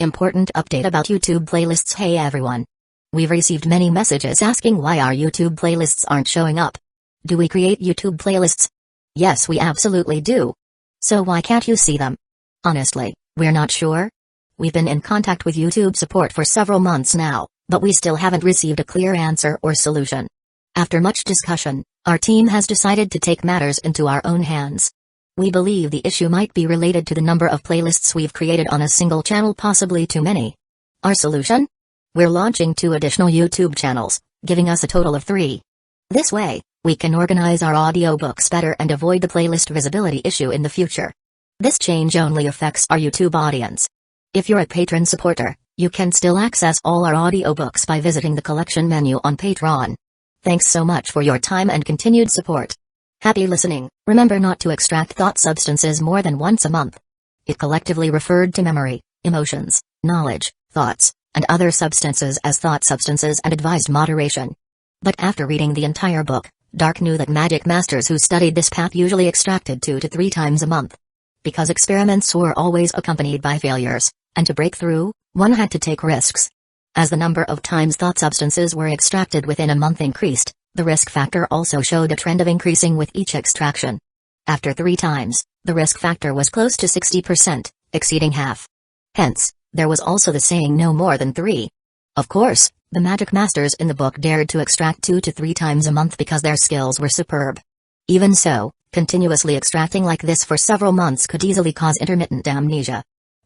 Important update about YouTube playlists. Hey everyone. We've received many messages asking why our YouTube playlists aren't showing up. Do we create YouTube playlists? Yes, we absolutely do. So why can't you see them? Honestly, we're not sure. We've been in contact with YouTube support for several months now, but we still haven't received a clear answer or solution. After much discussion, our team has decided to take matters into our own hands. We believe the issue might be related to the number of playlists we've created on a single channel, possibly too many. Our solution? We're launching 2 additional YouTube channels, giving us a total of 3. This way, we can organize our audiobooks better and avoid the playlist visibility issue in the future. This change only affects our YouTube audience. If you're a patron supporter, you can still access all our audiobooks by visiting the collection menu on Patreon. Thanks so much for your time and continued support. Happy listening. Remember not to extract thought substances more than once a month. It collectively referred to memory, emotions, knowledge, thoughts, and other substances as thought substances and advised moderation. But after reading the entire book, Dark knew that magic masters who studied this path usually extracted 2 to 3 times a month. Because experiments were always accompanied by failures, and to break through, one had to take risks. As the number of times thought substances were extracted within a month increased, the risk factor also showed a trend of increasing with each extraction. After 3 times, the risk factor was close to 60%, exceeding half. Hence, there was also the saying no more than 3. Of course, the magic masters in the book dared to extract 2 to 3 times a month because their skills were superb. Even so, continuously extracting like this for several months could easily cause intermittent amnesia.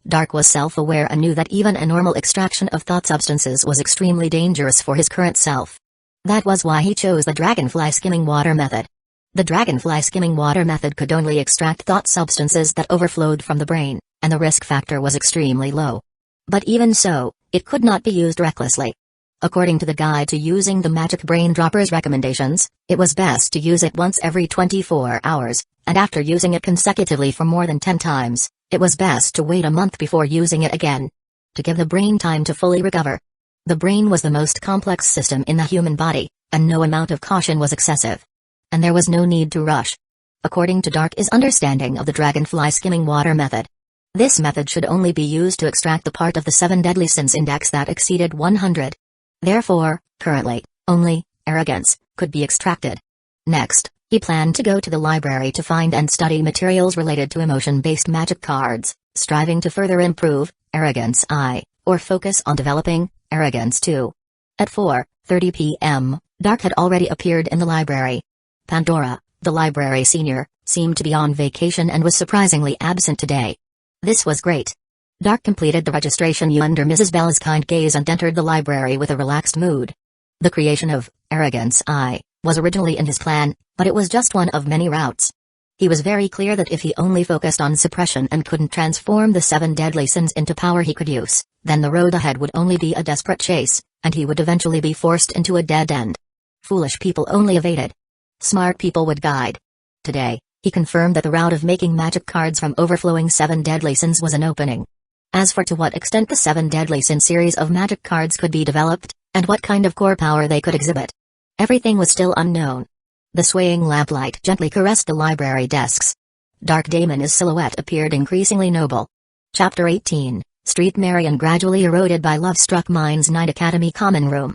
Dark was self-aware and knew that even a normal extraction of thought substances was extremely dangerous for his current self. That was why he chose the dragonfly skimming water method. The dragonfly skimming water method could only extract thought substances that overflowed from the brain, and the risk factor was extremely low. But even so, it could not be used recklessly. According to the Guide to Using the Magic Brain Dropper's recommendations, it was best to use it once every 24 hours, and after using it consecutively for more than 10 times, it was best to wait a month before using it again. To give the brain time to fully recover. The brain was the most complex system in the human body, and no amount of caution was excessive. And there was no need to rush. According to Dark's understanding of the dragonfly skimming water method. This method should only be used to extract the part of the 7 deadly sins index that exceeded 100. Therefore, currently, only arrogance could be extracted. Next, he planned to go to the library to find and study materials related to emotion-based magic cards, striving to further improve Arrogance I, or focus on developing Arrogance II. At 4:30 p.m., Dark had already appeared in the library. Pandora, the library senior, seemed to be on vacation and was surprisingly absent today. This was great. Dark completed the registration under Mrs. Bell's kind gaze and entered the library with a relaxed mood. The creation of Arrogance I was originally in his plan, but it was just one of many routes. He was very clear that if he only focused on suppression and couldn't transform the 7 deadly sins into power he could use, then the road ahead would only be a desperate chase, and he would eventually be forced into a dead end. Foolish people only evaded. Smart people would guide. Today, he confirmed that the route of making magic cards from overflowing 7 deadly sins was an opening. As for to what extent the 7 deadly sin series of magic cards could be developed, and what kind of core power they could exhibit, everything was still unknown. The swaying lamplight gently caressed the library desks. Dark Damon's silhouette appeared increasingly noble. Chapter 18, Street Marion gradually eroded by love-struck minds. Night Academy Common Room.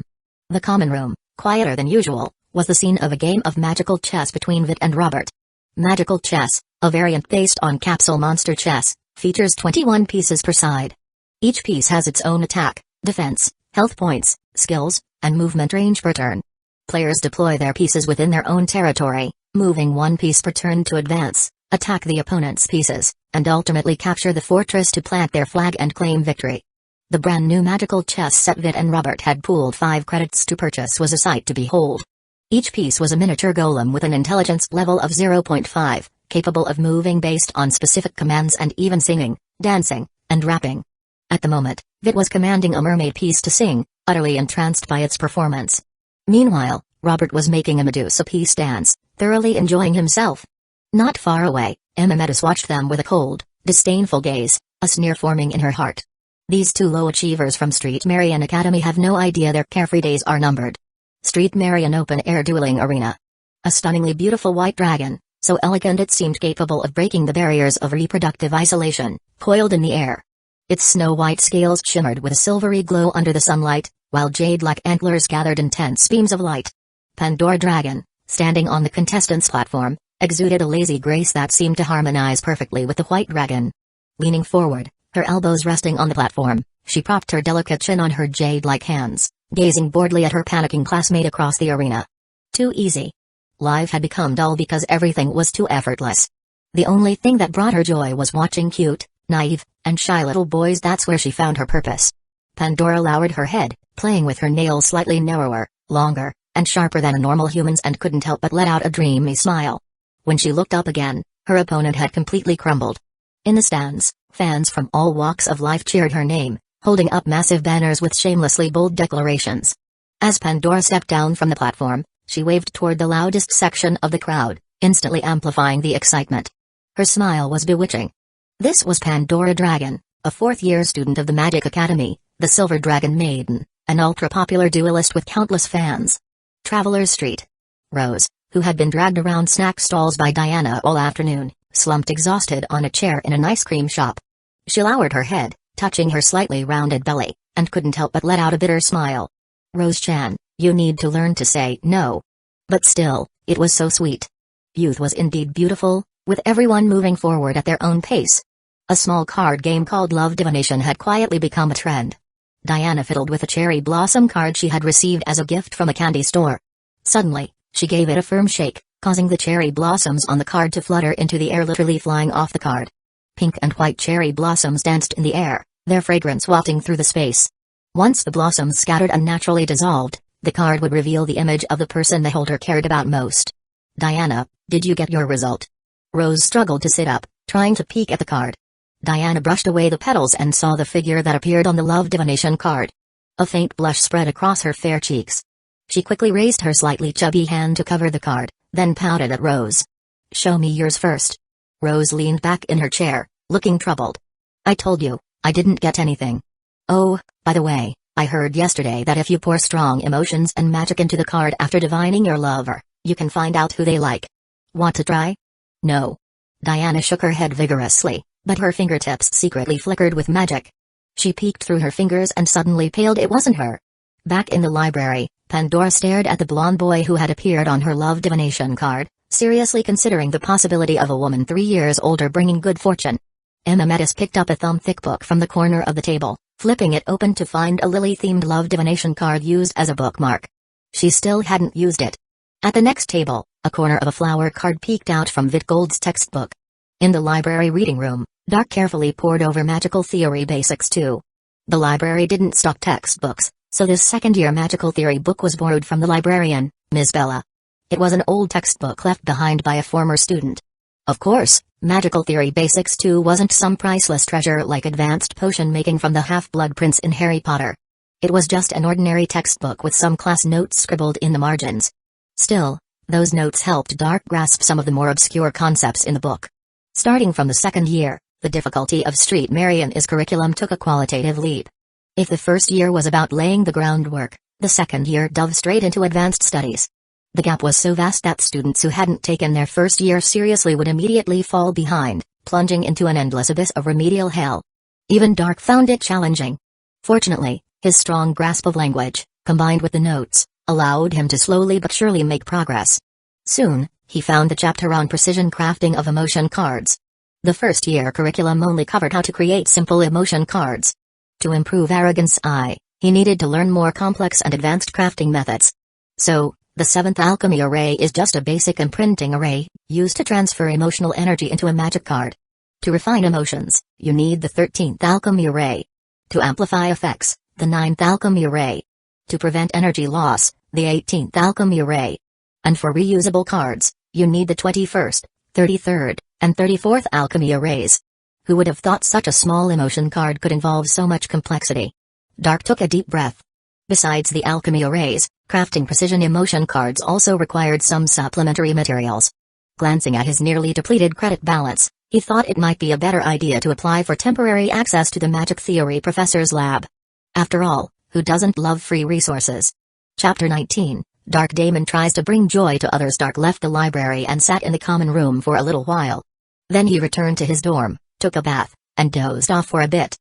The common room, quieter than usual, was the scene of a game of magical chess between Vit and Robert. Magical chess, a variant based on capsule monster chess, features 21 pieces per side. Each piece has its own attack, defense, health points, skills, and movement range per turn. Players deploy their pieces within their own territory, moving 1 piece per turn to advance, attack the opponent's pieces, and ultimately capture the fortress to plant their flag and claim victory. The brand new magical chess set Vit and Robert had pooled 5 credits to purchase was a sight to behold. Each piece was a miniature golem with an intelligence level of 0.5, capable of moving based on specific commands and even singing, dancing, and rapping. At the moment, Vit was commanding a mermaid piece to sing, utterly entranced by its performance. Meanwhile, Robert was making a Medusa piece dance, thoroughly enjoying himself. Not far away, Emma Metis watched them with a cold, disdainful gaze, a sneer forming in her heart. These 2 low achievers from Street Marion Academy have no idea their carefree days are numbered. Street Marion Open-Air Dueling Arena. A stunningly beautiful white dragon, so elegant it seemed capable of breaking the barriers of reproductive isolation, coiled in the air. Its snow-white scales shimmered with a silvery glow under the sunlight, while jade-like antlers gathered intense beams of light. Pandora Dragon, standing on the contestants' platform, exuded a lazy grace that seemed to harmonize perfectly with the white dragon. Leaning forward, her elbows resting on the platform, she propped her delicate chin on her jade-like hands, gazing boredly at her panicking classmate across the arena. Too easy. Life had become dull because everything was too effortless. The only thing that brought her joy was watching cute, naive, and shy little boys. That's where she found her purpose. Pandora lowered her head, playing with her nails slightly narrower, longer, and sharper than a normal human's, and couldn't help but let out a dreamy smile. When she looked up again, her opponent had completely crumbled. In the stands, fans from all walks of life cheered her name, holding up massive banners with shamelessly bold declarations. As Pandora stepped down from the platform, she waved toward the loudest section of the crowd, instantly amplifying the excitement. Her smile was bewitching. This was Pandora Dragon, a fourth-year student of the Magic Academy, the Silver Dragon Maiden, an ultra-popular duelist with countless fans. Traveler's Street. Rose, who had been dragged around snack stalls by Diana all afternoon, slumped exhausted on a chair in an ice cream shop. She lowered her head, touching her slightly rounded belly, and couldn't help but let out a bitter smile. Rose-chan, you need to learn to say no. But still, it was so sweet. Youth was indeed beautiful, with everyone moving forward at their own pace. A small card game called Love Divination had quietly become a trend. Diana fiddled with a cherry blossom card she had received as a gift from a candy store. Suddenly, she gave it a firm shake, causing the cherry blossoms on the card to flutter into the air, literally flying off the card. Pink and white cherry blossoms danced in the air, their fragrance wafting through the space. Once the blossoms scattered and naturally dissolved, the card would reveal the image of the person the holder cared about most. Diana, did you get your result? Rose struggled to sit up, trying to peek at the card. Diana brushed away the petals and saw the figure that appeared on the Love Divination card. A faint blush spread across her fair cheeks. She quickly raised her slightly chubby hand to cover the card, then pouted at Rose. Show me yours first. Rose leaned back in her chair, looking troubled. I told you, I didn't get anything. Oh, by the way, I heard yesterday that if you pour strong emotions and magic into the card after divining your lover, you can find out who they like. Want to try? No. Diana shook her head vigorously, but her fingertips secretly flickered with magic. She peeked through her fingers and suddenly paled. It wasn't her. Back in the library, Pandora stared at the blonde boy who had appeared on her Love Divination card, seriously considering the possibility of a woman 3 years older bringing good fortune. Emma Metis picked up a thumb-thick book from the corner of the table, flipping it open to find a lily-themed Love Divination card used as a bookmark. She still hadn't used it. At the next table, a corner of a flower card peeked out from Vitgold's textbook. In the library reading room, Dark carefully pored over Magical Theory Basics 2. The library didn't stock textbooks, so this second-year Magical Theory book was borrowed from the librarian, Ms. Bella. It was an old textbook left behind by a former student. Of course, Magical Theory Basics 2 wasn't some priceless treasure like advanced potion making from the Half-Blood Prince in Harry Potter. It was just an ordinary textbook with some class notes scribbled in the margins. Still, those notes helped Dark grasp some of the more obscure concepts in the book. Starting from the second year, the difficulty of Street Marian's curriculum took a qualitative leap. If the first year was about laying the groundwork, the second year dove straight into advanced studies. The gap was so vast that students who hadn't taken their first year seriously would immediately fall behind, plunging into an endless abyss of remedial hell. Even Dark found it challenging. Fortunately, his strong grasp of language, combined with the notes, allowed him to slowly but surely make progress. Soon, he found the chapter on precision crafting of emotion cards. The first-year curriculum only covered how to create simple emotion cards. To improve Arrogance I, he needed to learn more complex and advanced crafting methods. So, the 7th Alchemy Array is just a basic imprinting array, used to transfer emotional energy into a magic card. To refine emotions, you need the 13th Alchemy Array. To amplify effects, the 9th Alchemy Array. To prevent energy loss, the 18th Alchemy Array. And for reusable cards, you need the 21st, 33rd, and 34th Alchemy Arrays. Who would have thought such a small emotion card could involve so much complexity? Dark took a deep breath. Besides the alchemy arrays, crafting precision emotion cards also required some supplementary materials. Glancing at his nearly depleted credit balance, he thought it might be a better idea to apply for temporary access to the Magic Theory Professor's lab. After all, who doesn't love free resources? Chapter 19, Dark Damon Tries to Bring Joy to Others. Dark left the library and sat in the common room for a little while. Then he returned to his dorm, took a bath, and dozed off for a bit.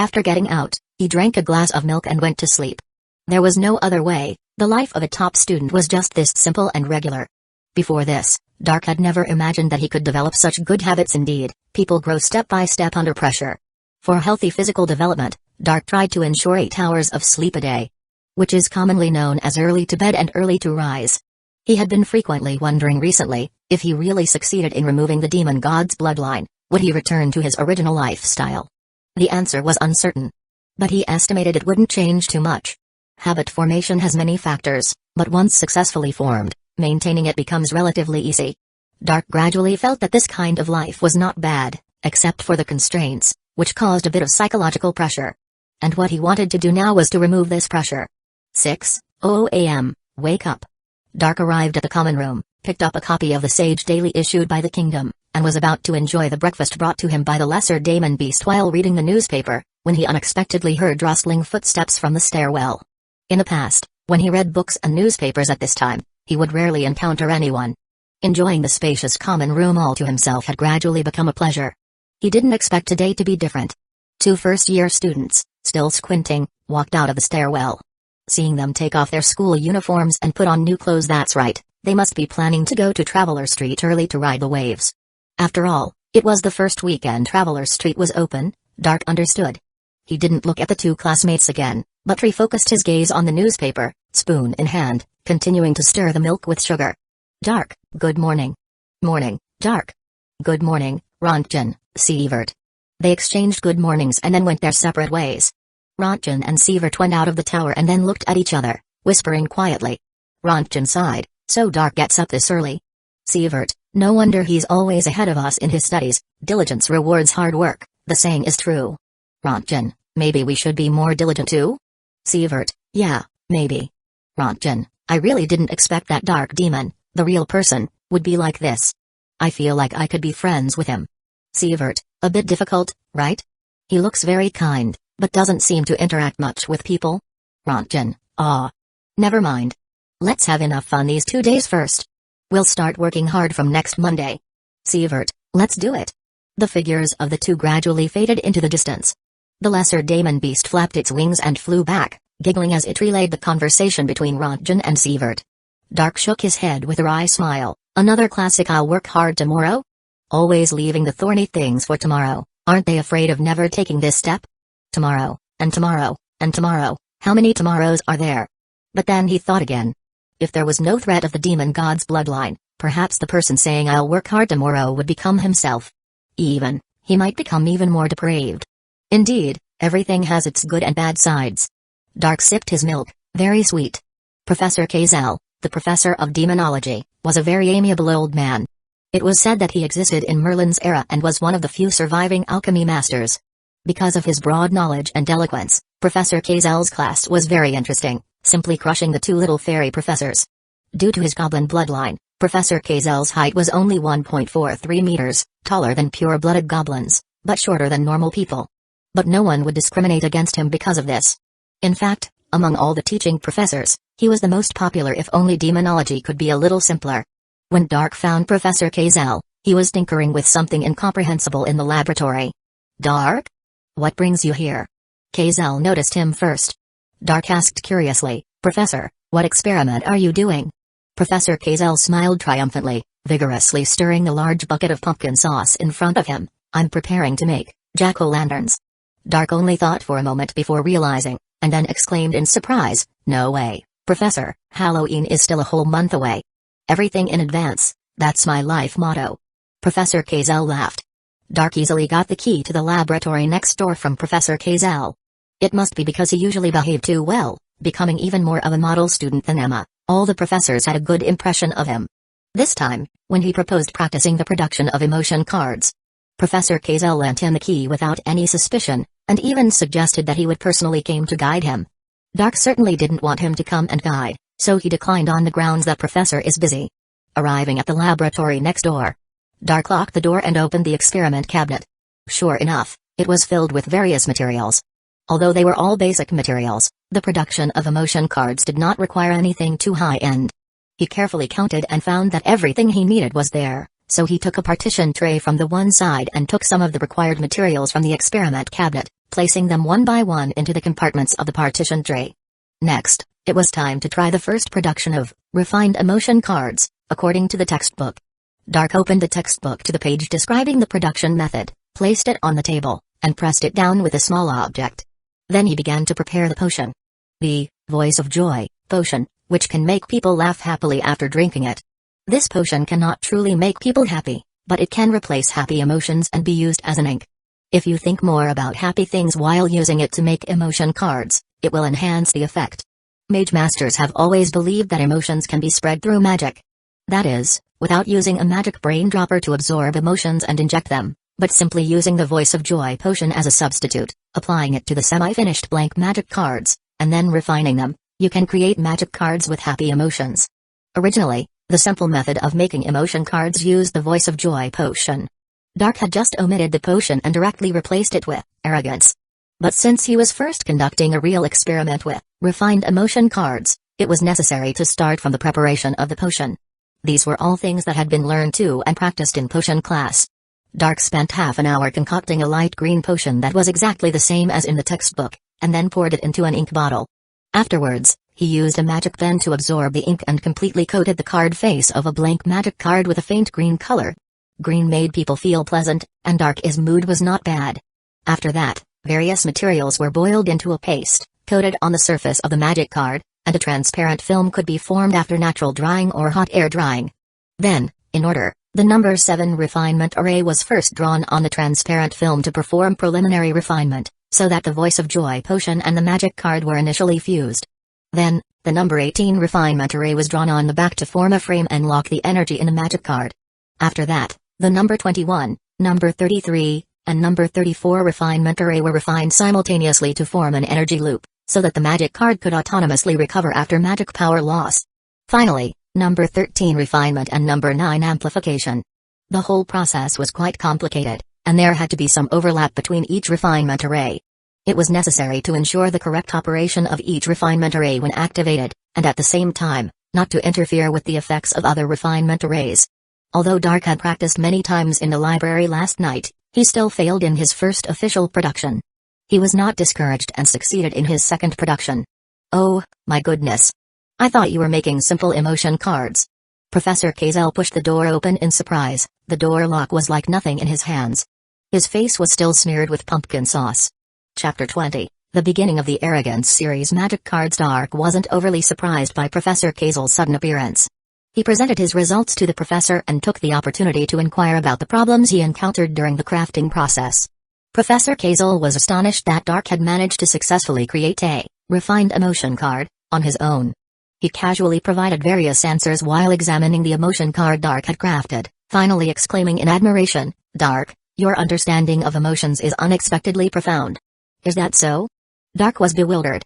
After getting out, he drank a glass of milk and went to sleep. There was no other way, the life of a top student was just this simple and regular. Before this, Dark had never imagined that he could develop such good habits. Indeed, people grow step by step under pressure. For healthy physical development, Dark tried to ensure 8 hours of sleep a day, which is commonly known as early to bed and early to rise. He had been frequently wondering recently, if he really succeeded in removing the demon god's bloodline, would he return to his original lifestyle? The answer was uncertain. But he estimated it wouldn't change too much. Habit formation has many factors, but once successfully formed, maintaining it becomes relatively easy. Dark gradually felt that this kind of life was not bad, except for the constraints, which caused a bit of psychological pressure. And what he wanted to do now was to remove this pressure. 6:00 a.m., wake up. Dark arrived at the common room, picked up a copy of the Sage Daily issued by the kingdom, and was about to enjoy the breakfast brought to him by the lesser demon beast while reading the newspaper, when he unexpectedly heard rustling footsteps from the stairwell. In the past, when he read books and newspapers at this time, he would rarely encounter anyone. Enjoying the spacious common room all to himself had gradually become a pleasure. He didn't expect today to be different. 2 first-year students, still squinting, walked out of the stairwell. Seeing them take off their school uniforms and put on new clothes, that's right, they must be planning to go to Traveler Street early to ride the waves. After all, it was the first weekend Traveler Street was open. Dark understood. He didn't look at the 2 classmates again, but refocused his gaze on the newspaper, spoon in hand, continuing to stir the milk with sugar. Dark, good morning. Morning, Dark. Good morning, Rontgen, Sievert. They exchanged good mornings and then went their separate ways. Rontgen and Sievert went out of the tower and then looked at each other, whispering quietly. Rontgen sighed, so Dark gets up this early. Sievert, no wonder he's always ahead of us in his studies, diligence rewards hard work, the saying is true. Rontgen, maybe we should be more diligent too? Sievert, yeah, maybe. Rontgen, I really didn't expect that Dark demon, the real person, would be like this. I feel like I could be friends with him. Sievert, a bit difficult, right? He looks very kind, but doesn't seem to interact much with people. Rontgen, never mind. Let's have enough fun these 2 days first. We'll start working hard from next Monday. Sievert, let's do it. The figures of the 2 gradually faded into the distance. The lesser demon beast flapped its wings and flew back, giggling as it relayed the conversation between Rontgen and Sievert. Dark shook his head with a wry smile. Another classic I'll work hard tomorrow? Always leaving the thorny things for tomorrow, aren't they afraid of never taking this step? Tomorrow, and tomorrow, and tomorrow, how many tomorrows are there? But then he thought again. If there was no threat of the demon god's bloodline, perhaps the person saying I'll work hard tomorrow would become himself. He might become even more depraved. Indeed, everything has its good and bad sides. Dark sipped his milk, very sweet. Professor Kazel, the professor of demonology, was a very amiable old man. It was said that he existed in Merlin's era and was one of the few surviving alchemy masters. Because of his broad knowledge and eloquence, Professor Kazel's class was very interesting, simply crushing the 2 little fairy professors. Due to his goblin bloodline, Professor Kazel's height was only 1.43 meters, taller than pure-blooded goblins, but shorter than normal people. But no one would discriminate against him because of this. In fact, among all the teaching professors, he was the most popular if only demonology could be a little simpler. When Dark found Professor Kazel, he was tinkering with something incomprehensible in the laboratory. Dark? What brings you here? Kazel noticed him first. Dark asked curiously, Professor, what experiment are you doing? Professor Kazel smiled triumphantly, vigorously stirring the large bucket of pumpkin sauce in front of him. I'm preparing to make jack-o'-lanterns. Dark only thought for a moment before realizing, and then exclaimed in surprise, no way, Professor, Halloween is still a whole month away. Everything in advance, that's my life motto. Professor Kazel laughed. Dark easily got the key to the laboratory next door from Professor Kazel. It must be because he usually behaved too well, becoming even more of a model student than Emma. All the professors had a good impression of him. This time, when he proposed practicing the production of emotion cards, Professor Kazel lent him the key without any suspicion, and even suggested that he would personally come to guide him. Dark certainly didn't want him to come and guide, so he declined on the grounds that Professor is busy. Arriving at the laboratory next door, Dark locked the door and opened the experiment cabinet. Sure enough, it was filled with various materials. Although they were all basic materials, the production of emotion cards did not require anything too high-end. He carefully counted and found that everything he needed was there, so he took a partition tray from the one side and took some of the required materials from the experiment cabinet, placing them one by one into the compartments of the partition tray. Next, it was time to try the first production of refined emotion cards, according to the textbook. Dark opened the textbook to the page describing the production method, placed it on the table, and pressed it down with a small object. Then he began to prepare the potion. The Voice of Joy potion, which can make people laugh happily after drinking it. This potion cannot truly make people happy, but it can replace happy emotions and be used as an ink. If you think more about happy things while using it to make emotion cards, it will enhance the effect. Mage masters have always believed that emotions can be spread through magic. That is, without using a magic brain dropper to absorb emotions and inject them, but simply using the Voice of Joy potion as a substitute, applying it to the semi-finished blank magic cards, and then refining them, you can create magic cards with happy emotions. Originally, the simple method of making emotion cards used the Voice of Joy potion. Dark had just omitted the potion and directly replaced it with arrogance. But since he was first conducting a real experiment with refined emotion cards, it was necessary to start from the preparation of the potion. These were all things that had been learned to and practiced in potion class. Dark spent half an hour concocting a light green potion that was exactly the same as in the textbook, and then poured it into an ink bottle. Afterwards, he used a magic pen to absorb the ink and completely coated the card face of a blank magic card with a faint green color. Green made people feel pleasant, and Dark's mood was not bad. After that, various materials were boiled into a paste, coated on the surface of the magic card, and a transparent film could be formed after natural drying or hot air drying. Then, in order, the number 7 refinement array was first drawn on the transparent film to perform preliminary refinement, so that the Voice of Joy potion and the magic card were initially fused. Then, the number 18 refinement array was drawn on the back to form a frame and lock the energy in the magic card. After that, the number 21, number 33, and number 34 refinement array were refined simultaneously to form an energy loop, so that the magic card could autonomously recover after magic power loss. Finally, number 13 refinement and number 9 amplification. The whole process was quite complicated, and there had to be some overlap between each refinement array. It was necessary to ensure the correct operation of each refinement array when activated, and at the same time, not to interfere with the effects of other refinement arrays. Although Dark had practiced many times in the library last night, he still failed in his first official production. He was not discouraged and succeeded in his second production. Oh, my goodness. I thought you were making simple emotion cards. Professor Kazel pushed the door open in surprise. The door lock was like nothing in his hands. His face was still smeared with pumpkin sauce. Chapter 20, the beginning of the Arrogance series magic cards. Dark wasn't overly surprised by Professor Kazel's sudden appearance. He presented his results to the professor and took the opportunity to inquire about the problems he encountered during the crafting process. Professor Kazel was astonished that Dark had managed to successfully create a refined emotion card on his own. He casually provided various answers while examining the emotion card Dark had crafted, finally exclaiming in admiration, "Dark, your understanding of emotions is unexpectedly profound." Is that so? Dark was bewildered.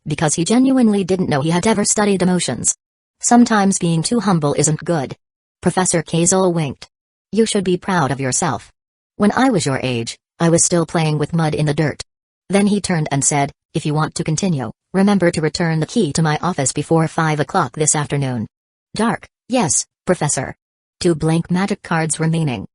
Because he genuinely didn't know he had ever studied emotions. Sometimes being too humble isn't good. Professor Kazel winked. You should be proud of yourself. When I was your age, I was still playing with mud in the dirt. Then he turned and said, if you want to continue, remember to return the key to my office before 5 o'clock this afternoon. Dark, yes, Professor. 2 blank magic cards remaining.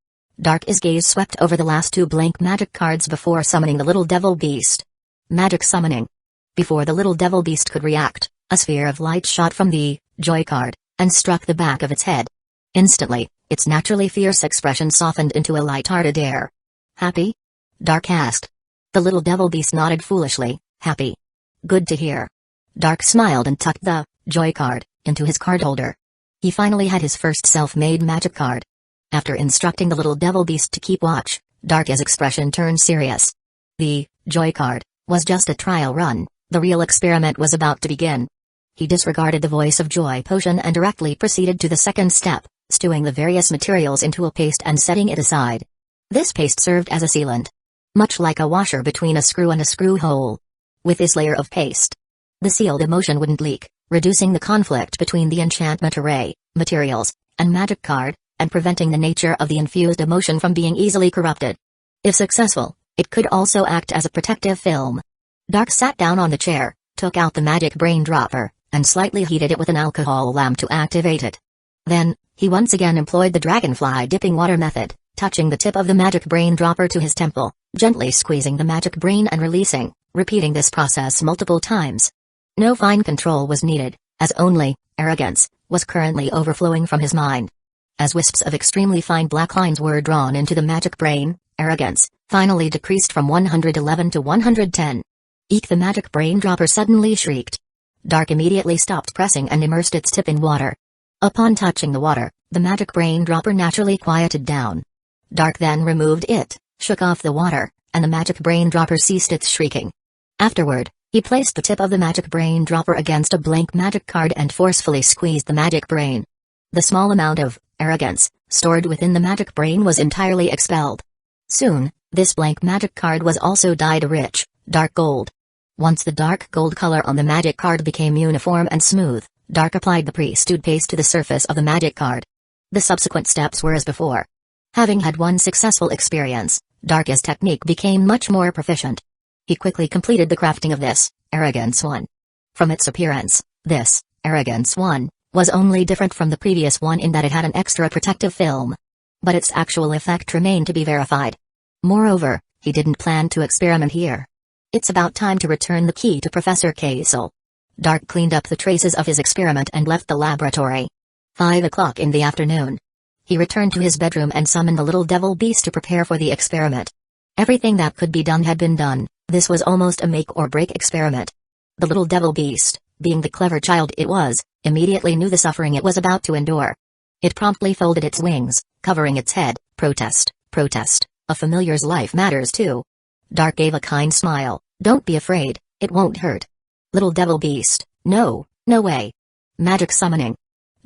Dark's gaze swept over the last 2 blank magic cards before summoning the little devil beast. Magic summoning. Before the little devil beast could react, a sphere of light shot from the Joy card, and struck the back of its head. Instantly, its naturally fierce expression softened into a light-hearted air. Happy? Dark asked. The little devil beast nodded foolishly, happy. Good to hear. Dark smiled and tucked the Joy card into his card holder. He finally had his first self-made magic card. After instructing the little devil beast to keep watch, Dark's expression turned serious. The Joy card was just a trial run, the real experiment was about to begin. He disregarded the Voice of Joy potion and directly proceeded to the second step, stewing the various materials into a paste and setting it aside. This paste served as a sealant. Much like a washer between a screw and a screw hole. With this layer of paste, the sealed emotion wouldn't leak, reducing the conflict between the enchantment array, materials, and magic card, and preventing the nature of the infused emotion from being easily corrupted. If successful, it could also act as a protective film. Dark sat down on the chair, took out the magic brain dropper, and slightly heated it with an alcohol lamp to activate it. Then, he once again employed the dragonfly dipping water method, touching the tip of the magic brain dropper to his temple, gently squeezing the magic brain and releasing, repeating this process multiple times. No fine control was needed, as only arrogance was currently overflowing from his mind. As wisps of extremely fine black lines were drawn into the magic brain, arrogance finally decreased from 111 to 110. Eek! The magic brain dropper suddenly shrieked. Dark immediately stopped pressing and immersed its tip in water. Upon touching the water, the magic brain dropper naturally quieted down. Dark then removed it, shook off the water, and the magic brain dropper ceased its shrieking. Afterward, he placed the tip of the magic brain dropper against a blank magic card and forcefully squeezed the magic brain. The small amount of arrogance stored within the magic brain was entirely expelled. Soon, this blank magic card was also dyed a rich, dark gold. Once the dark gold color on the magic card became uniform and smooth, Dark applied the pre-stewed paste to the surface of the magic card. The subsequent steps were as before. Having had one successful experience, Dark's technique became much more proficient. He quickly completed the crafting of this Arrogance 1. From its appearance, this Arrogance 1 was only different from the previous one in that it had an extra protective film. But its actual effect remained to be verified. Moreover, he didn't plan to experiment here. It's about time to return the key to Professor Kaisel. Dark cleaned up the traces of his experiment and left the laboratory. 5 o'clock in the afternoon. He returned to his bedroom and summoned the little devil beast to prepare for the experiment. Everything that could be done had been done. This was almost a make-or-break experiment. The little devil beast, being the clever child it was, immediately knew the suffering it was about to endure. It promptly folded its wings, covering its head. Protest, protest, a familiar's life matters too. Dark gave a kind smile. Don't be afraid, it won't hurt. Little devil beast, no, no way. Magic summoning.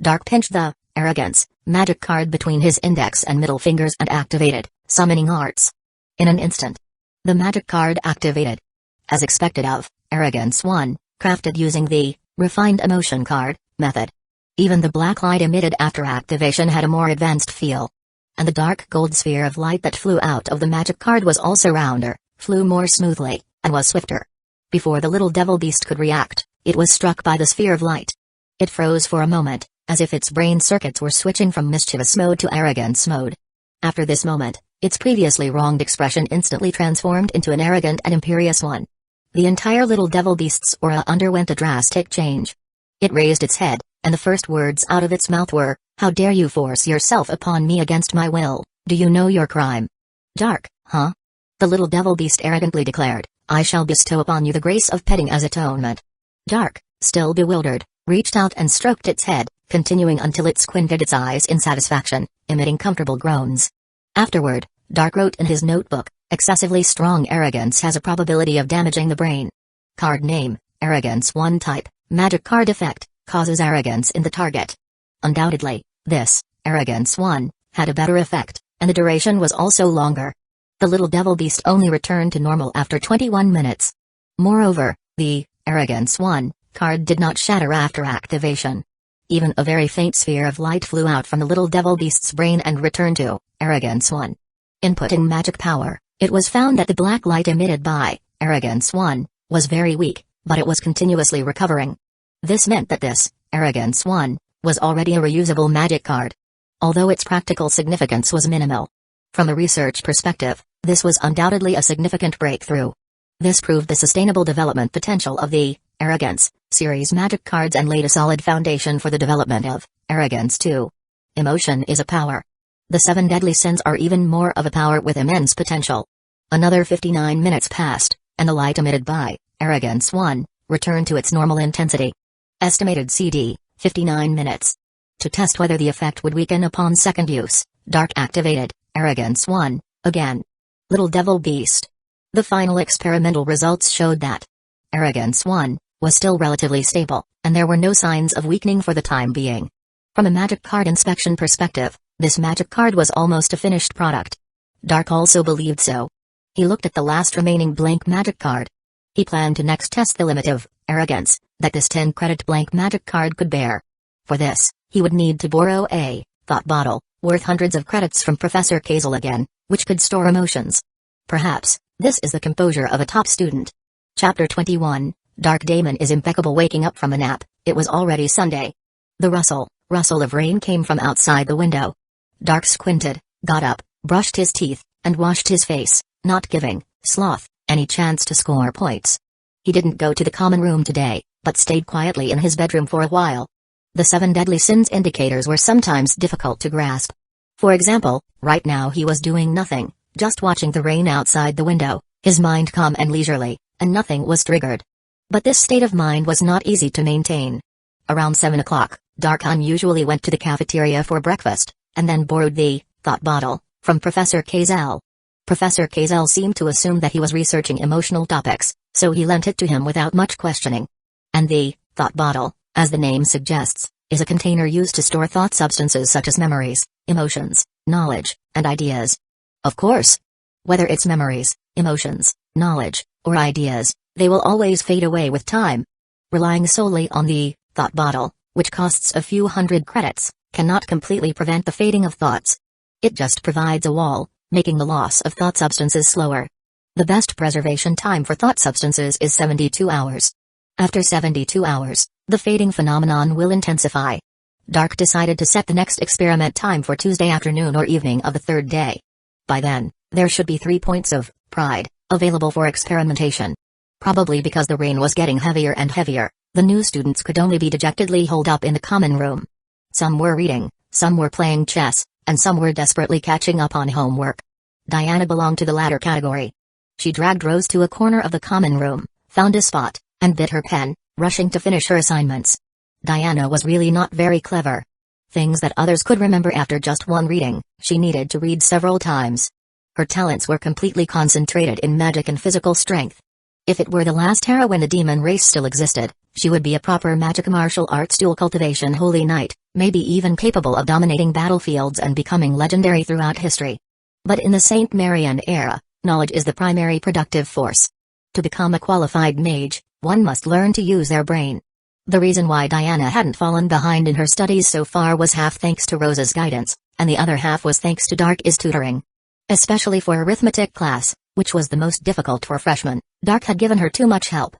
Dark pinched the Arrogance magic card between his index and middle fingers and activated summoning arts. In an instant, the magic card activated. As expected of Arrogance 1, crafted using the refined emotion card method. Even the black light emitted after activation had a more advanced feel. And the dark gold sphere of light that flew out of the magic card was also rounder, flew more smoothly, and was swifter. Before the little devil beast could react, it was struck by the sphere of light. It froze for a moment, as if its brain circuits were switching from mischievous mode to arrogance mode. After this moment, its previously wronged expression instantly transformed into an arrogant and imperious one. The entire little devil beast's aura underwent a drastic change. It raised its head, and the first words out of its mouth were, "How dare you force yourself upon me against my will, do you know your crime?" "Dark, huh?" The little devil beast arrogantly declared, "I shall bestow upon you the grace of petting as atonement." Dark, still bewildered, reached out and stroked its head, continuing until it squinted its eyes in satisfaction, emitting comfortable groans. Afterward, Dark wrote in his notebook, "Excessively strong arrogance has a probability of damaging the brain. Card name, Arrogance 1 type, magic card effect, causes arrogance in the target." Undoubtedly, this Arrogance 1 had a better effect, and the duration was also longer. The little devil beast only returned to normal after 21 minutes. Moreover, the Arrogance 1 card did not shatter after activation. Even a very faint sphere of light flew out from the little devil beast's brain and returned to Arrogance 1. Inputting magic power, it was found that the black light emitted by Arrogance 1 was very weak, but it was continuously recovering. This meant that this Arrogance 1 was already a reusable magic card, although its practical significance was minimal. From a research perspective, this was undoubtedly a significant breakthrough. This proved the sustainable development potential of the Arrogance series magic cards and laid a solid foundation for the development of Arrogance 2. Emotion is a power. The 7 deadly sins are even more of a power with immense potential. Another 59 minutes passed, and the light emitted by Arrogance 1 returned to its normal intensity. Estimated CD, 59 minutes. To test whether the effect would weaken upon second use, Dark activated Arrogance 1 again. Little devil beast. The final experimental results showed that Arrogance 1 was still relatively stable, and there were no signs of weakening for the time being. From a magic card inspection perspective, this magic card was almost a finished product. Dark also believed so. He looked at the last remaining blank magic card. He planned to next test the limit of arrogance that this 10-credit blank magic card could bear. For this, he would need to borrow a thought bottle, worth hundreds of credits from Professor Kaisel again, which could store emotions. Perhaps, this is the composure of a top student. Chapter 21, Dark Damon is impeccable. Waking up from a nap, it was already Sunday. The rustle of rain came from outside the window. Dark squinted, got up, brushed his teeth, and washed his face, not giving Sloth any chance to score points. He didn't go to the common room today, but stayed quietly in his bedroom for a while. The 7 deadly sins indicators were sometimes difficult to grasp. For example, right now he was doing nothing, just watching the rain outside the window, his mind calm and leisurely, and nothing was triggered. But this state of mind was not easy to maintain. Around 7 o'clock, Dark-Han usually went to the cafeteria for breakfast, and then borrowed the thought bottle from Professor Kazel. Professor Kazel seemed to assume that he was researching emotional topics, so he lent it to him without much questioning. And the thought bottle, as the name suggests, is a container used to store thought substances such as memories, emotions, knowledge, and ideas. Of course, whether it's memories, emotions, knowledge, or ideas, they will always fade away with time. Relying solely on the thought bottle, which costs a few hundred credits, cannot completely prevent the fading of thoughts. It just provides a wall, making the loss of thought substances slower. The best preservation time for thought substances is 72 hours. After 72 hours, the fading phenomenon will intensify. Dark decided to set the next experiment time for Tuesday afternoon or evening of the 3rd day. By then, there should be 3 points of pride available for experimentation. Probably because the rain was getting heavier and heavier, the new students could only be dejectedly holed up in the common room. Some were reading, some were playing chess, and some were desperately catching up on homework. Diana belonged to the latter category. She dragged Rose to a corner of the common room, found a spot, and bit her pen, rushing to finish her assignments. Diana was really not very clever. Things that others could remember after just one reading, she needed to read several times. Her talents were completely concentrated in magic and physical strength. If it were the last era when the demon race still existed, she would be a proper magic martial arts dual cultivation holy knight, maybe even capable of dominating battlefields and becoming legendary throughout history. But in the Saint Marian era, knowledge is the primary productive force. To become a qualified mage, one must learn to use their brain. The reason why Diana hadn't fallen behind in her studies so far was half thanks to Rose's guidance, and the other half was thanks to Dark's tutoring. Especially for arithmetic class, which was the most difficult for freshmen, Dark had given her too much help.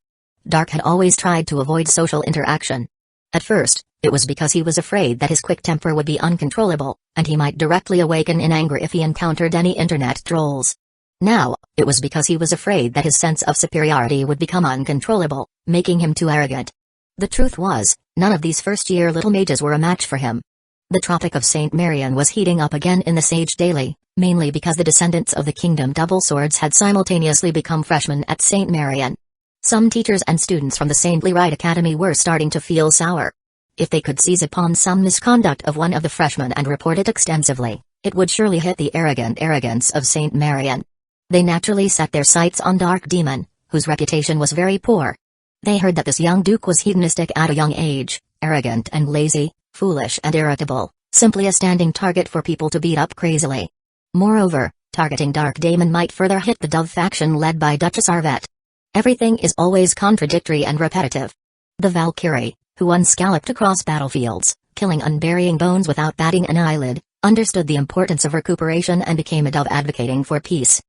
Dark had always tried to avoid social interaction. At first, it was because he was afraid that his quick temper would be uncontrollable, and he might directly awaken in anger if he encountered any internet trolls. Now, it was because he was afraid that his sense of superiority would become uncontrollable, making him too arrogant. The truth was, none of these first-year little mages were a match for him. The Tropic of St. Marian was heating up again in the Sage Daily, mainly because the descendants of the Kingdom Double Swords had simultaneously become freshmen at St. Marian. Some teachers and students from the Saintly Rite Academy were starting to feel sour. If they could seize upon some misconduct of one of the freshmen and report it extensively, it would surely hit the arrogant arrogance of St. Marian. They naturally set their sights on Dark Demon, whose reputation was very poor. They heard that this young duke was hedonistic at a young age, arrogant and lazy, foolish and irritable, simply a standing target for people to beat up crazily. Moreover, targeting Dark Demon might further hit the Dove faction led by Duchess Arvette. Everything is always contradictory and repetitive. The Valkyrie, who once scalloped across battlefields, killing and burying bones without batting an eyelid, understood the importance of recuperation and became a dove advocating for peace.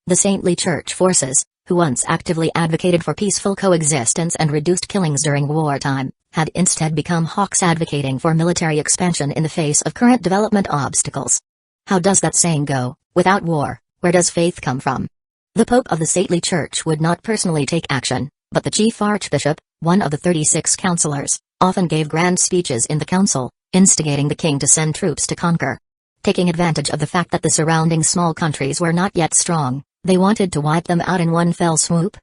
The saintly church forces, who once actively advocated for peaceful coexistence and reduced killings during wartime, had instead become hawks advocating for military expansion in the face of current development obstacles. How does that saying go? Without war, where does faith come from? The Pope of the saintly church would not personally take action, but the chief archbishop, one of the 36 counselors, often gave grand speeches in the council, instigating the king to send troops to conquer. Taking advantage of the fact that the surrounding small countries were not yet strong, they wanted to wipe them out in one fell swoop.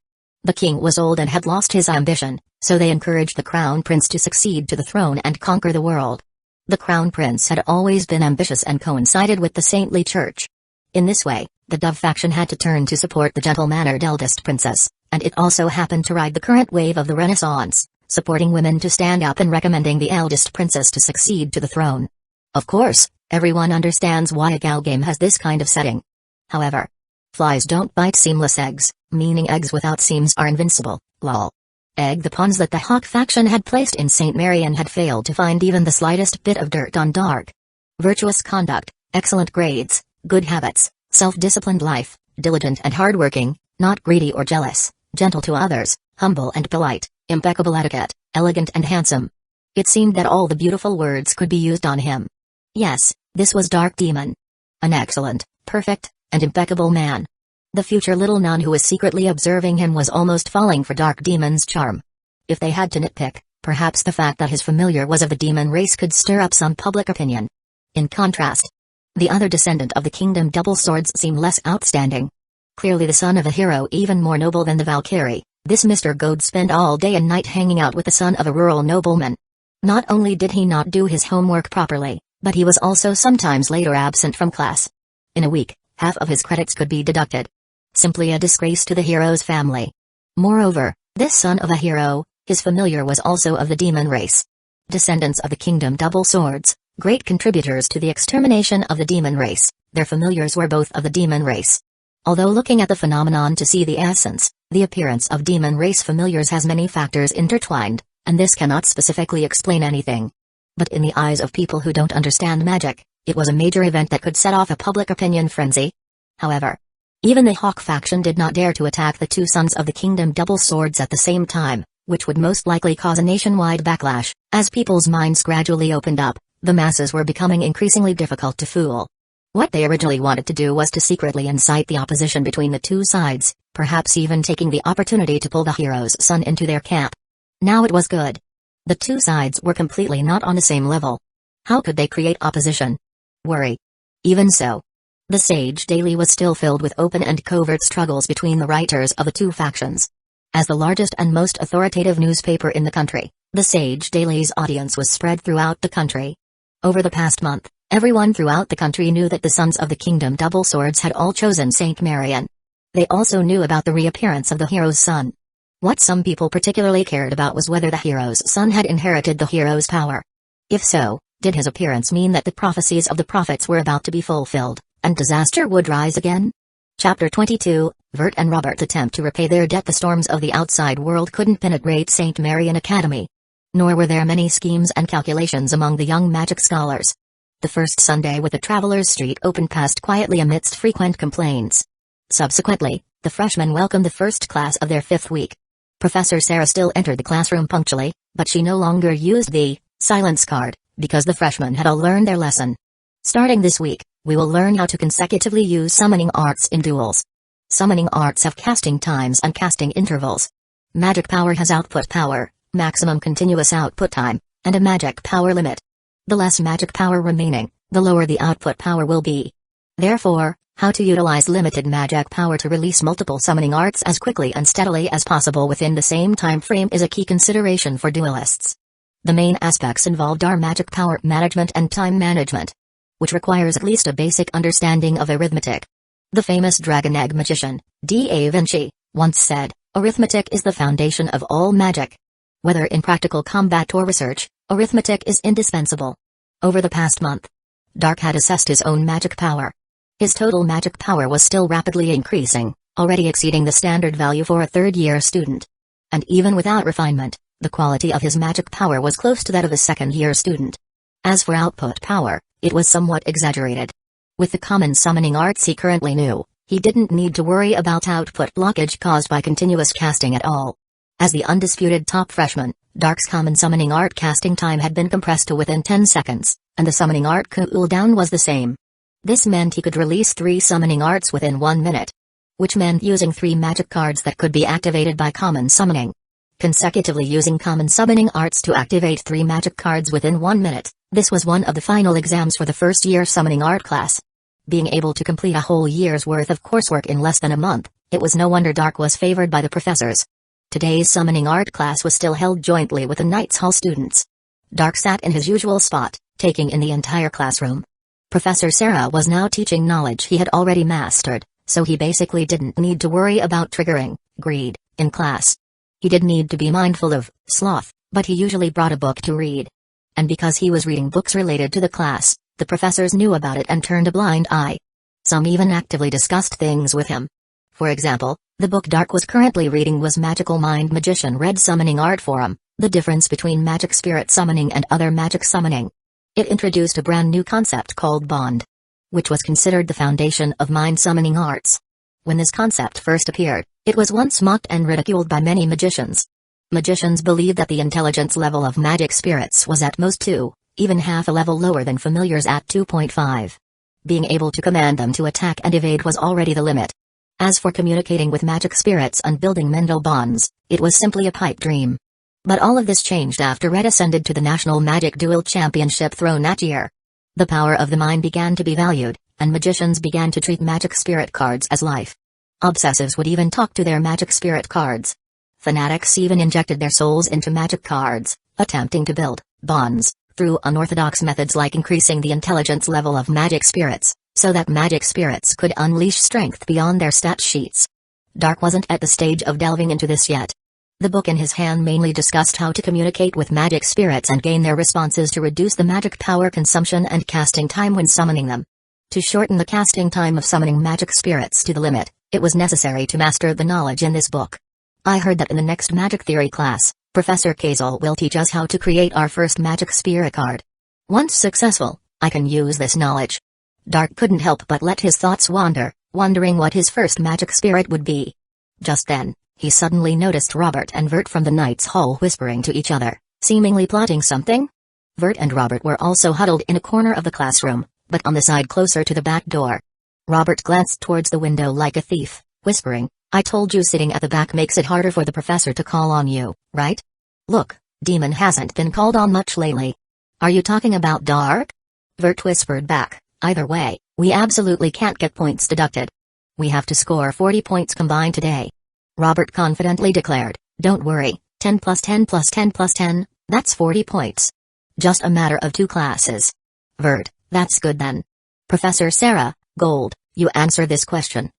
The king was old and had lost his ambition, so they encouraged the crown prince to succeed to the throne and conquer the world. The crown prince had always been ambitious and coincided with the saintly church. In this way, the Dove faction had to turn to support the gentle-mannered eldest princess, and it also happened to ride the current wave of the Renaissance, supporting women to stand up and recommending the eldest princess to succeed to the throne. Of course, everyone understands why a Gal game has this kind of setting. However, flies don't bite seamless eggs, meaning eggs without seams are invincible, lol. The pawns that the Hawk faction had placed in St. Marian had failed to find even the slightest bit of dirt on Dark. Virtuous conduct, excellent grades, good habits, self-disciplined life, diligent and hardworking, not greedy or jealous, gentle to others, humble and polite, impeccable etiquette, elegant and handsome. It seemed that all the beautiful words could be used on him. Yes, this was Dark Demon. An excellent, perfect, and impeccable man. The future little nun who was secretly observing him was almost falling for Dark Demon's charm. If they had to nitpick, perhaps the fact that his familiar was of the demon race could stir up some public opinion. In contrast, the other descendant of the kingdom double swords seemed less outstanding. Clearly the son of a hero even more noble than the Valkyrie, this Mr. Goad spent all day and night hanging out with the son of a rural nobleman. Not only did he not do his homework properly, but he was also sometimes late or absent from class. In a week, half of his credits could be deducted. Simply a disgrace to the hero's family. Moreover, this son of a hero, his familiar was also of the demon race. Descendants of the kingdom double swords, great contributors to the extermination of the demon race, their familiars were both of the demon race. Although looking at the phenomenon to see the essence, the appearance of demon race familiars has many factors intertwined, and this cannot specifically explain anything. But in the eyes of people who don't understand magic, it was a major event that could set off a public opinion frenzy. However, even the Hawk faction did not dare to attack the two sons of the kingdom double swords at the same time, which would most likely cause a nationwide backlash. As people's minds gradually opened up, the masses were becoming increasingly difficult to fool. What they originally wanted to do was to secretly incite the opposition between the two sides, perhaps even taking the opportunity to pull the hero's son into their camp. Now it was good. The two sides were completely not on the same level. How could they create opposition? Worry. Even so, the Sage Daily was still filled with open and covert struggles between the writers of the two factions. As the largest and most authoritative newspaper in the country, the Sage Daily's audience was spread throughout the country. Over the past month, everyone throughout the country knew that the sons of the kingdom double swords had all chosen Saint Marian. They also knew about the reappearance of the hero's son. What some people particularly cared about was whether the hero's son had inherited the hero's power. If so, did his appearance mean that the prophecies of the prophets were about to be fulfilled, and disaster would rise again? Chapter 22, Vert and Robert attempt to repay their debt. The storms of the outside world couldn't penetrate St. Marian Academy. Nor were there many schemes and calculations among the young magic scholars. The first Sunday with the Travelers' Street open passed quietly amidst frequent complaints. Subsequently, the freshmen welcomed the first class of their 5th week. Professor Sarah still entered the classroom punctually, but she no longer used the silence card, because the freshmen had all learned their lesson. Starting this week, we will learn how to consecutively use summoning arts in duels. Summoning arts have casting times and casting intervals. Magic power has output power, maximum continuous output time, and a magic power limit. The less magic power remaining, the lower the output power will be. Therefore, how to utilize limited magic power to release multiple summoning arts as quickly and steadily as possible within the same time frame is a key consideration for duelists. The main aspects involved are magic power management and time management, which requires at least a basic understanding of arithmetic. The famous Dragon Egg magician, Da Vinci, once said, "Arithmetic is the foundation of all magic." Whether in practical combat or research, arithmetic is indispensable. Over the past month, Dark had assessed his own magic power. His total magic power was still rapidly increasing, already exceeding the standard value for a third-year student. And even without refinement, the quality of his magic power was close to that of a second-year student. As for output power, it was somewhat exaggerated. With the common summoning arts he currently knew, he didn't need to worry about output blockage caused by continuous casting at all. As the undisputed top freshman, Dark's common summoning art casting time had been compressed to within 10 seconds, and the summoning art cooldown was the same. This meant he could release 3 summoning arts within 1 minute. Which meant using 3 magic cards that could be activated by common summoning. Consecutively using common summoning arts to activate 3 magic cards within 1 minute, this was one of the final exams for the first-year summoning art class. Being able to complete a whole year's worth of coursework in less than a month, it was no wonder Dark was favored by the professors. Today's summoning art class was still held jointly with the Knights Hall students. Dark sat in his usual spot, taking in the entire classroom. Professor Sarah was now teaching knowledge he had already mastered, so he basically didn't need to worry about triggering greed in class. He did need to be mindful of sloth, but he usually brought a book to read. And because he was reading books related to the class, the professors knew about it and turned a blind eye. Some even actively discussed things with him. For example, the book Dark was currently reading was Magical Mind Magician Red Summoning Art Forum, the difference between magic spirit summoning and other magic summoning. It introduced a brand new concept called bond, which was considered the foundation of mind summoning arts. When this concept first appeared, it was once mocked and ridiculed by many magicians. Magicians believed that the intelligence level of magic spirits was at most 2, even half a level lower than familiars at 2.5. Being able to command them to attack and evade was already the limit. As for communicating with magic spirits and building mental bonds, it was simply a pipe dream. But all of this changed after Red ascended to the National Magic Duel Championship throne that year. The power of the mind began to be valued, and magicians began to treat magic spirit cards as life. Obsessives would even talk to their magic spirit cards. Fanatics even injected their souls into magic cards, attempting to build bonds through unorthodox methods like increasing the intelligence level of magic spirits, so that magic spirits could unleash strength beyond their stat sheets. Dark wasn't at the stage of delving into this yet. The book in his hand mainly discussed how to communicate with magic spirits and gain their responses to reduce the magic power consumption and casting time when summoning them. To shorten the casting time of summoning magic spirits to the limit, it was necessary to master the knowledge in this book. I heard that in the next magic theory class, Professor Kazel will teach us how to create our first magic spirit card. Once successful, I can use this knowledge. Dark couldn't help but let his thoughts wander, wondering what his first magic spirit would be. Just then, he suddenly noticed Robert and Vert from the Knight's Hall whispering to each other, seemingly plotting something. Vert and Robert were also huddled in a corner of the classroom, but on the side closer to the back door. Robert glanced towards the window like a thief, whispering, "I told you sitting at the back makes it harder for the professor to call on you, right? Look, Demon hasn't been called on much lately." "Are you talking about Dark?" Vert whispered back, "Either way, we absolutely can't get points deducted. We have to score 40 points combined today." Robert confidently declared, "Don't worry, 10 plus 10 plus 10 plus 10, that's 40 points. Just a matter of 2 classes." Vert, "That's good then. Professor Sarah, Gold, you answer this question.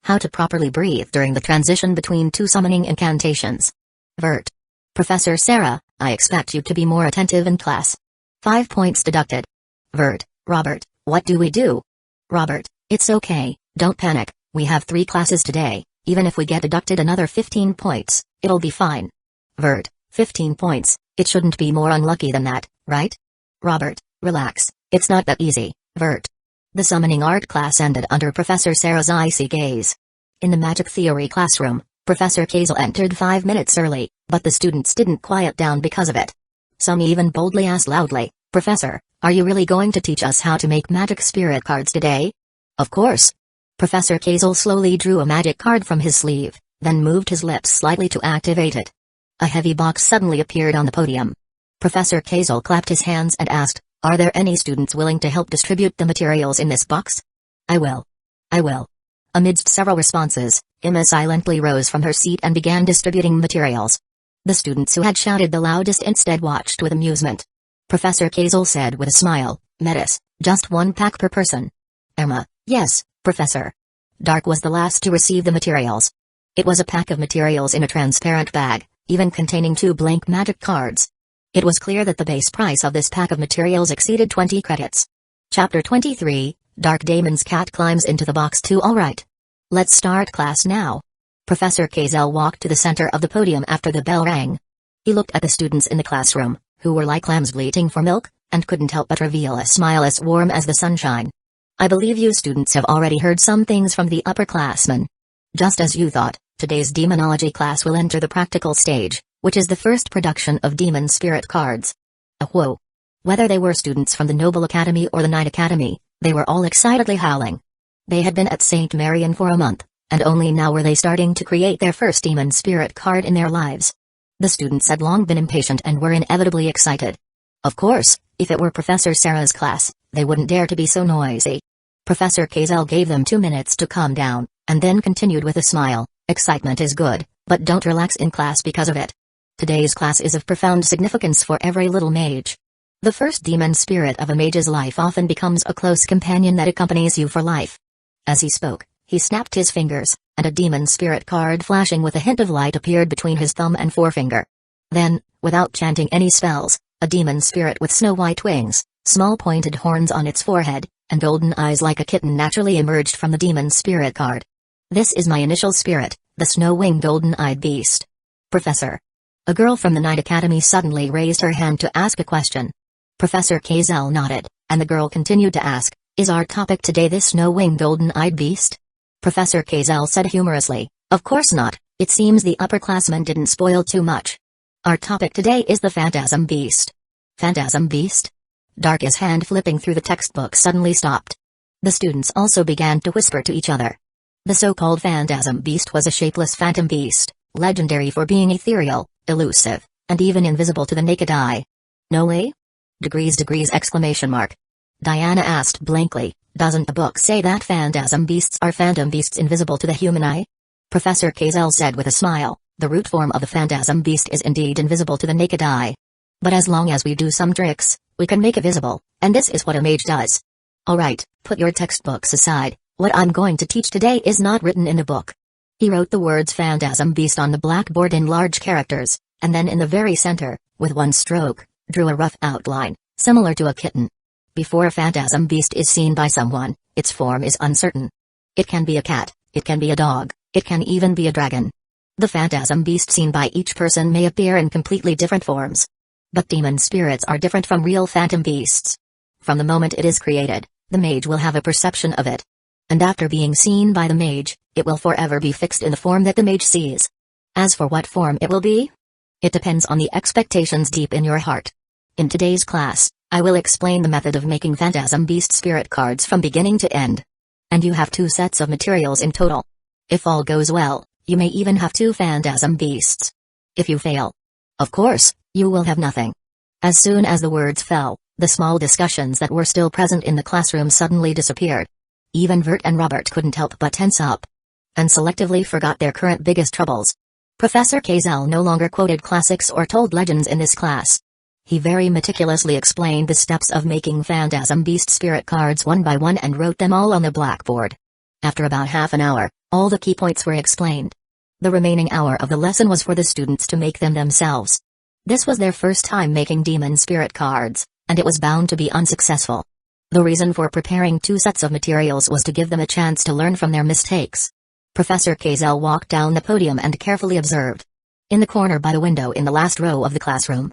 How to properly breathe during the transition between 2 summoning incantations." Vert. "Professor Sarah, I expect you to be more attentive in class. 5 points deducted." Vert, "Robert, what do we do?" Robert, "It's okay, don't panic, we have 3 classes today, even if we get deducted another 15 points, it'll be fine." Vert, 15 points, it shouldn't be more unlucky than that, right? Robert, "Relax, it's not that easy." Vert. The summoning art class ended under Professor Sarah's icy gaze. In the magic theory classroom, Professor Kazel entered 5 minutes early, but the students didn't quiet down because of it. Some even boldly asked loudly, "Professor, are you really going to teach us how to make magic spirit cards today?" "Of course." Professor Kazel slowly drew a magic card from his sleeve, then moved his lips slightly to activate it. A heavy box suddenly appeared on the podium. Professor Kazel clapped his hands and asked, "Are there any students willing to help distribute the materials in this box?" "I will. I will." Amidst several responses, Emma silently rose from her seat and began distributing materials. The students who had shouted the loudest instead watched with amusement. Professor Kazel said with a smile, "Metis, just 1 pack per person." Emma, "Yes, Professor." Dark was the last to receive the materials. It was a pack of materials in a transparent bag, even containing 2 blank magic cards. It was clear that the base price of this pack of materials exceeded 20 credits. Chapter 23, Dark Damon's cat climbs into the box too. Alright. Let's start class now. Professor Kazel walked to the center of the podium after the bell rang. He looked at the students in the classroom, who were like lambs bleating for milk, and couldn't help but reveal a smile as warm as the sunshine. "I believe you students have already heard some things from the upperclassmen. Just as you thought, today's demonology class will enter the practical stage, which is the first production of demon spirit cards." Whoa. Whether they were students from the Noble Academy or the Knight Academy, they were all excitedly howling. They had been at St. Marian for a month, and only now were they starting to create their first demon spirit card in their lives. The students had long been impatient and were inevitably excited. Of course, if it were Professor Sarah's class, they wouldn't dare to be so noisy. Professor Kazel gave them 2 minutes to calm down, and then continued with a smile, "Excitement is good, but don't relax in class because of it. Today's class is of profound significance for every little mage. The first demon spirit of a mage's life often becomes a close companion that accompanies you for life." As he spoke, he snapped his fingers, and a demon spirit card flashing with a hint of light appeared between his thumb and forefinger. Then, without chanting any spells, a demon spirit with snow-white wings, small pointed horns on its forehead, and golden eyes like a kitten naturally emerged from the demon spirit card. "This is my initial spirit, the snow-winged golden-eyed beast. Professor." A girl from the Knight Academy suddenly raised her hand to ask a question. Professor Kazel nodded, and the girl continued to ask, "Is our topic today this snow-winged golden-eyed beast?" Professor Kazel said humorously, "Of course not, it seems the upperclassmen didn't spoil too much. Our topic today is the phantasm beast." "Phantasm beast?" Dark's hand flipping through the textbook suddenly stopped. The students also began to whisper to each other. The so-called Phantasm Beast was a shapeless phantom beast, legendary for being ethereal, elusive, and even invisible to the naked eye. No way? Degrees! Exclamation mark. Diana asked blankly, doesn't the book say that phantasm beasts are phantom beasts invisible to the human eye? Professor Kazel said with a smile, the root form of the phantasm beast is indeed invisible to the naked eye. But as long as we do some tricks, we can make it visible, and this is what a mage does. Alright, put your textbooks aside, what I'm going to teach today is not written in a book. He wrote the words Phantasm Beast on the blackboard in large characters, and then in the very center, with one stroke, drew a rough outline, similar to a kitten. Before a phantasm beast is seen by someone, its form is uncertain. It can be a cat, it can be a dog, it can even be a dragon. The phantasm beast seen by each person may appear in completely different forms. But demon spirits are different from real phantom beasts. From the moment it is created, the mage will have a perception of it. And after being seen by the mage, it will forever be fixed in the form that the mage sees. As for what form it will be? It depends on the expectations deep in your heart. In today's class, I will explain the method of making Phantasm Beast spirit cards from beginning to end. And you have 2 sets of materials in total. If all goes well, you may even have 2 Phantasm Beasts. If you fail, of course, you will have nothing. As soon as the words fell, the small discussions that were still present in the classroom suddenly disappeared. Even Vert and Robert couldn't help but tense up. And selectively forgot their current biggest troubles. Professor Kazel no longer quoted classics or told legends in this class. He very meticulously explained the steps of making Phantasm Beast spirit cards one by one and wrote them all on the blackboard. After about half an hour, all the key points were explained. The remaining hour of the lesson was for the students to make them themselves. This was their first time making demon spirit cards, and it was bound to be unsuccessful. The reason for preparing 2 sets of materials was to give them a chance to learn from their mistakes. Professor Kazel walked down the podium and carefully observed. In the corner by the window in the last row of the classroom,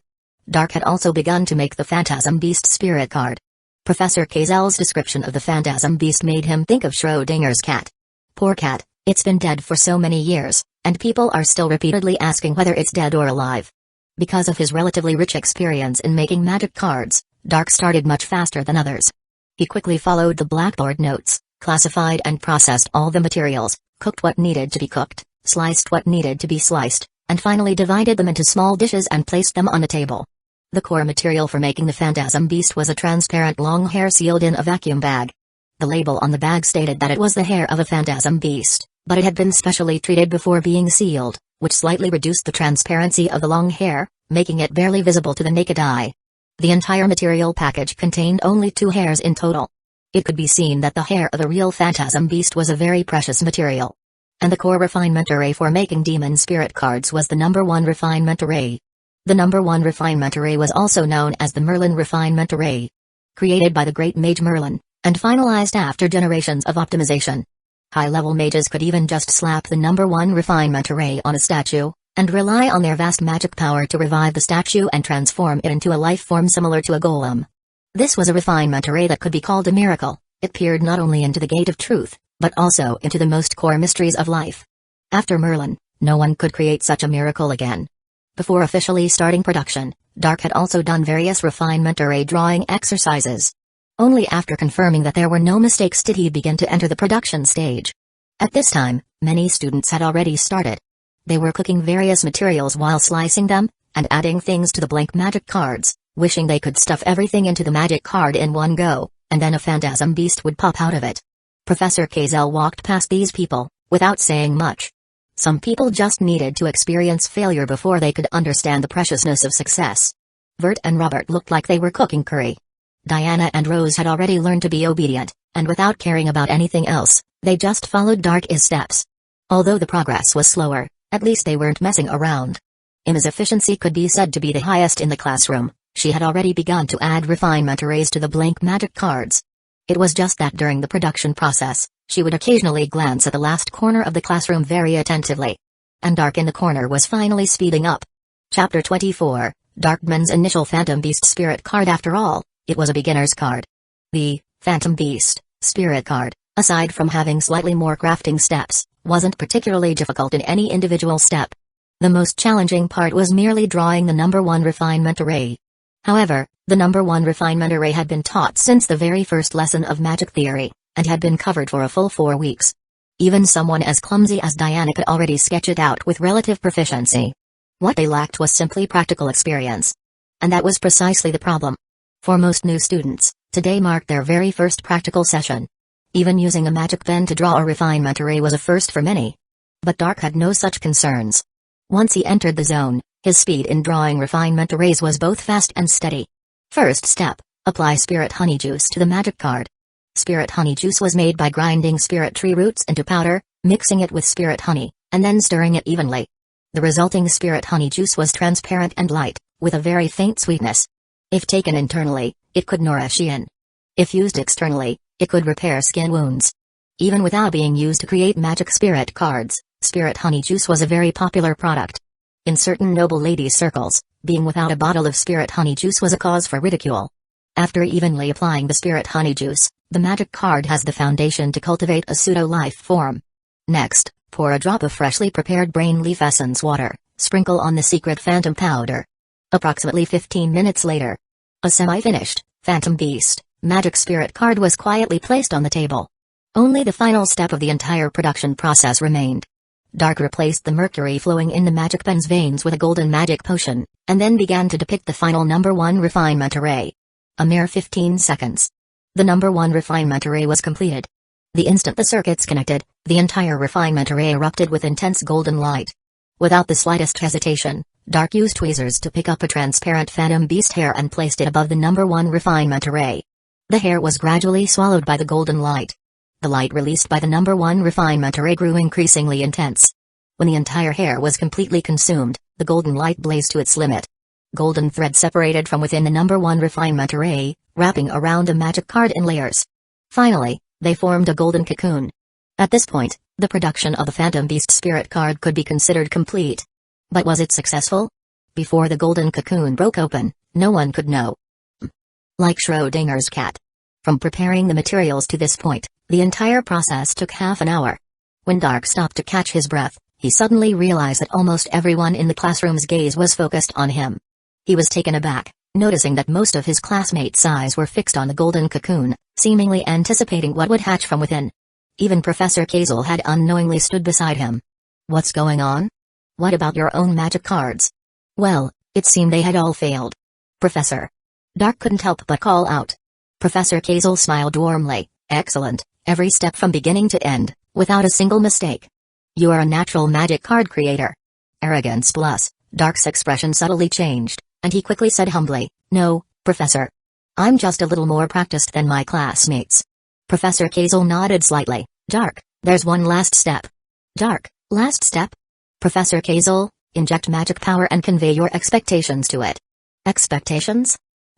Dark had also begun to make the Phantasm Beast spirit card. Professor Kazel's description of the Phantasm Beast made him think of Schrödinger's cat. Poor cat, it's been dead for so many years, and people are still repeatedly asking whether it's dead or alive. Because of his relatively rich experience in making magic cards, Dark started much faster than others. He quickly followed the blackboard notes, classified and processed all the materials, cooked what needed to be cooked, sliced what needed to be sliced, and finally divided them into small dishes and placed them on a table. The core material for making the Phantasm Beast was a transparent long hair sealed in a vacuum bag. The label on the bag stated that it was the hair of a Phantasm Beast, but it had been specially treated before being sealed, which slightly reduced the transparency of the long hair, making it barely visible to the naked eye. The entire material package contained only 2 hairs in total. It could be seen that the hair of a real Phantasm Beast was a very precious material. And the core refinement array for making demon spirit cards was the number 1 refinement array. The number 1 refinement array was also known as the Merlin refinement array. Created by the great mage Merlin, and finalized after generations of optimization. High-level mages could even just slap the number 1 refinement array on a statue, and rely on their vast magic power to revive the statue and transform it into a life form similar to a golem. This was a refinement array that could be called a miracle. It peered not only into the gate of truth, but also into the most core mysteries of life. After Merlin, no one could create such a miracle again. Before officially starting production, Dark had also done various refinement array drawing exercises. Only after confirming that there were no mistakes did he begin to enter the production stage. At this time, many students had already started. They were cooking various materials while slicing them, and adding things to the blank magic cards, wishing they could stuff everything into the magic card in one go, and then a Phantasm Beast would pop out of it. Professor Kazel walked past these people, without saying much. Some people just needed to experience failure before they could understand the preciousness of success. Vert and Robert looked like they were cooking curry. Diana and Rose had already learned to be obedient, and without caring about anything else, they just followed Dark's steps. Although the progress was slower, at least they weren't messing around. Emma's efficiency could be said to be the highest in the classroom. She had already begun to add refinement arrays to the blank magic cards. It was just that during the production process, she would occasionally glance at the last corner of the classroom very attentively. And Dark in the corner was finally speeding up. Chapter 24, Darkman's initial Phantom Beast Spirit card. After all, it was a beginner's card. The Phantom Beast Spirit card, aside from having slightly more crafting steps, wasn't particularly difficult in any individual step. The most challenging part was merely drawing the number 1 refinement array. However, the number 1 refinement array had been taught since the very first lesson of magic theory, and had been covered for a full 4 weeks. Even someone as clumsy as Diana could already sketch it out with relative proficiency. What they lacked was simply practical experience. And that was precisely the problem. For most new students, today marked their very first practical session. Even using a magic pen to draw a refinement array was a first for many. But Dark had no such concerns. Once he entered the zone, his speed in drawing refinement arrays was both fast and steady. First step, apply spirit honey juice to the magic card. Spirit honey juice was made by grinding spirit tree roots into powder, mixing it with spirit honey, and then stirring it evenly. The resulting spirit honey juice was transparent and light, with a very faint sweetness. If taken internally, it could nourish yin. If used externally, it could repair skin wounds. Even without being used to create magic spirit cards, spirit honey juice was a very popular product. In certain noble ladies' circles, being without a bottle of spirit honey juice was a cause for ridicule. After evenly applying the spirit honey juice, the magic card has the foundation to cultivate a pseudo-life form. Next, pour a drop of freshly prepared brain leaf essence water, sprinkle on the secret phantom powder. Approximately 15 minutes later, a semi-finished, phantom beast, magic spirit card was quietly placed on the table. Only the final step of the entire production process remained. Dark replaced the mercury flowing in the magic pen's veins with a golden magic potion, and then began to depict the final number 1 refinement array. A mere 15 seconds. The number 1 refinement array was completed. The instant the circuits connected, the entire refinement array erupted with intense golden light. Without the slightest hesitation, Dark used tweezers to pick up a transparent phantom beast hair and placed it above the number 1 refinement array. The hair was gradually swallowed by the golden light. The light released by the number 1 refinement array grew increasingly intense. When the entire hair was completely consumed, the golden light blazed to its limit. Golden thread separated from within the number 1 refinement array, wrapping around a magic card in layers. Finally, they formed a golden cocoon. At this point, the production of the Phantom Beast Spirit card could be considered complete. But was it successful? Before the golden cocoon broke open, no one could know. Like Schrödinger's cat. From preparing the materials to this point, the entire process took half an hour. When Dark stopped to catch his breath, he suddenly realized that almost everyone in the classroom's gaze was focused on him. He was taken aback, noticing that most of his classmates' eyes were fixed on the golden cocoon, seemingly anticipating what would hatch from within. Even Professor Kazel had unknowingly stood beside him. What's going on? What about your own magic cards? Well, it seemed they had all failed. Professor. Dark couldn't help but call out. Professor Kazel smiled warmly. Excellent, every step from beginning to end, without a single mistake. You are a natural magic card creator. Arrogance plus. Dark's expression subtly changed, and he quickly said humbly, No, Professor. I'm just a little more practiced than my classmates. Professor Kazel nodded slightly. Dark, there's one last step. Dark, last step? Professor Kazel, inject magic power and convey your expectations to it. Expectations?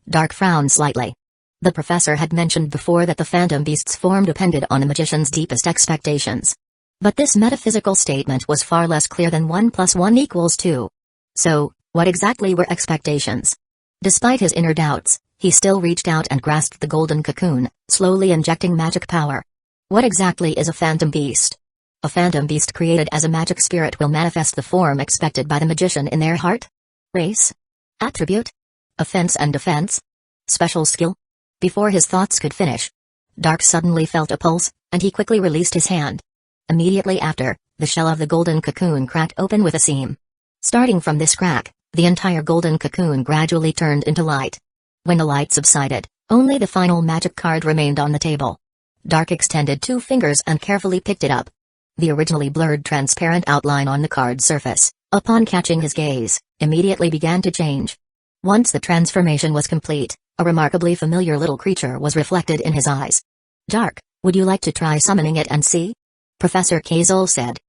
Dark frowned slightly. The professor had mentioned before that the Phantom Beast's form depended on a magician's deepest expectations. But this metaphysical statement was far less clear than 1 + 1 = 2. So, what exactly were expectations? Despite his inner doubts, he still reached out and grasped the golden cocoon, slowly injecting magic power. What exactly is a Phantom Beast? A Phantom Beast created as a magic spirit will manifest the form expected by the magician in their heart? Race? Attribute? Offense and defense? Special skill? Before his thoughts could finish, Dark suddenly felt a pulse, and he quickly released his hand. Immediately after, the shell of the golden cocoon cracked open with a seam. Starting from this crack, the entire golden cocoon gradually turned into light. When the light subsided, only the final magic card remained on the table. Dark extended 2 fingers and carefully picked it up. The originally blurred transparent outline on the card's surface, upon catching his gaze, immediately began to change. Once the transformation was complete, a remarkably familiar little creature was reflected in his eyes. Dark, would you like to try summoning it and see? Professor Kazel said.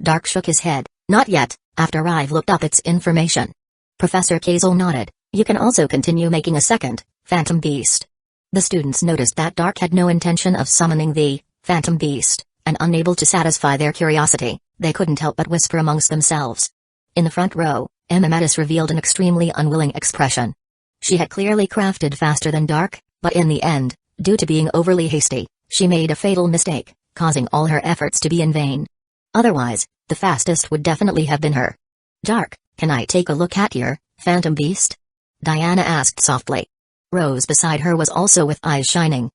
Dark shook his head. Not yet, after I've looked up its information. Professor Kazel nodded. You can also continue making a second, Phantom Beast. The students noticed that Dark had no intention of summoning the Phantom Beast, and unable to satisfy their curiosity, they couldn't help but whisper amongst themselves. In the front row, Mattis revealed an extremely unwilling expression. She had clearly crafted faster than Dark, but in the end, due to being overly hasty, she made a fatal mistake, causing all her efforts to be in vain. Otherwise, the fastest would definitely have been her. Dark, can I take a look at your Phantom Beast? Diana asked softly. Rose beside her was also with eyes shining.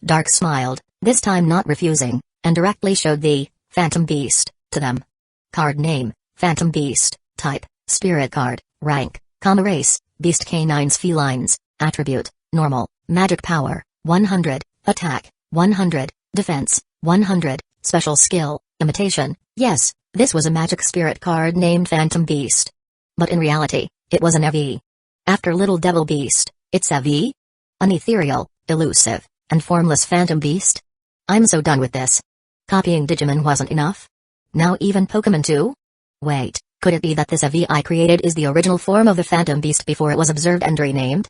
Dark smiled, this time not refusing, and directly showed the Phantom Beast, to them. Card name, Phantom Beast, type, Spirit card, rank, race, Beast Canines Felines, attribute, normal, magic power, 100, attack, 100, defense, 100, special skill, imitation. Yes, this was a magic spirit card named Phantom Beast. But in reality, it was an EV. After Little Devil Beast, it's EV? An ethereal, elusive, and formless Phantom Beast? I'm so done with this. Copying Digimon wasn't enough? Now even Pokemon too? Wait, could it be that this EV I created is the original form of the Phantom Beast before it was observed and renamed?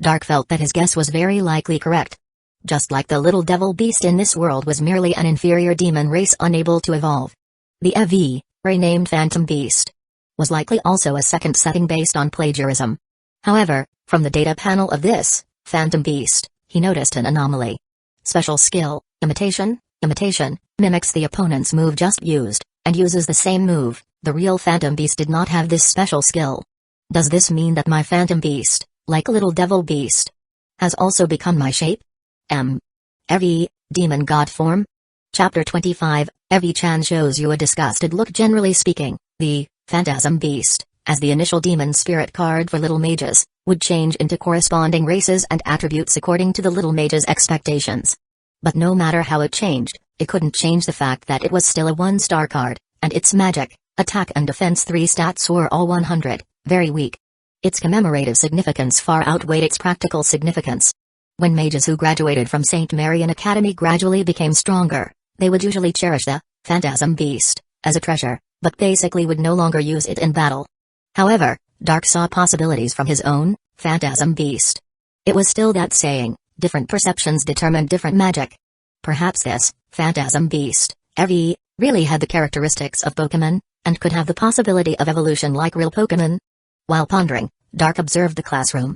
Dark felt that his guess was very likely correct. Just like the Little Devil Beast in this world was merely an inferior demon race unable to evolve. The EV, renamed Phantom Beast, was likely also a second setting based on plagiarism. However, from the data panel of this Phantom Beast, he noticed an anomaly. Special skill, imitation, mimics the opponent's move just used, and uses the same move. The real Phantom Beast did not have this special skill. Does this mean that my Phantom Beast, like Little Devil Beast, has also become my shape? Evi, Demon God Form? Chapter 25, Evi-chan shows you a disgusted look. Generally speaking, the Phantasm Beast, as the initial demon spirit card for little mages, would change into corresponding races and attributes according to the little mage's expectations. But no matter how it changed, it couldn't change the fact that it was still a 1-star card, and its magic, attack and defense 3 stats were all 100, very weak. Its commemorative significance far outweighed its practical significance. When mages who graduated from St. Marian Academy gradually became stronger, they would usually cherish the Phantasm Beast as a treasure, but basically would no longer use it in battle. However, Dark saw possibilities from his own Phantasm Beast. It was still that saying, different perceptions determine different magic. Perhaps this Phantasm Beast, Evi, really had the characteristics of Pokemon, and could have the possibility of evolution like real Pokemon. While pondering, Dark observed the classroom.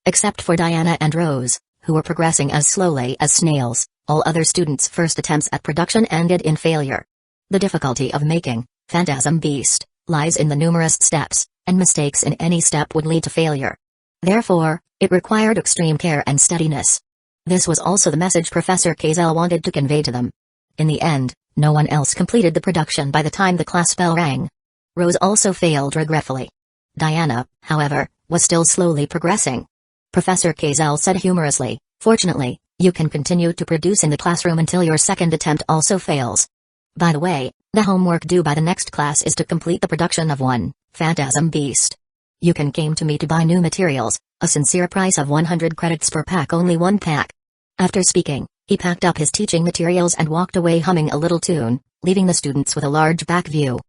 Except for Diana and Rose, who were progressing as slowly as snails, all other students' first attempts at production ended in failure. The difficulty of making Phantasm Beast lies in the numerous steps, and mistakes in any step would lead to failure. Therefore, it required extreme care and steadiness. This was also the message Professor Kazel wanted to convey to them. In the end, no one else completed the production by the time the class bell rang. Rose also failed regretfully. Diana, however, was still slowly progressing. Professor Kazel said humorously, "Fortunately, you can continue to produce in the classroom until your second attempt also fails. By the way, the homework due by the next class is to complete the production of one Phantasm Beast. You can come to me to buy new materials, a sincere price of 100 credits per pack, only one pack." After speaking, he packed up his teaching materials and walked away humming a little tune, leaving the students with a large back view.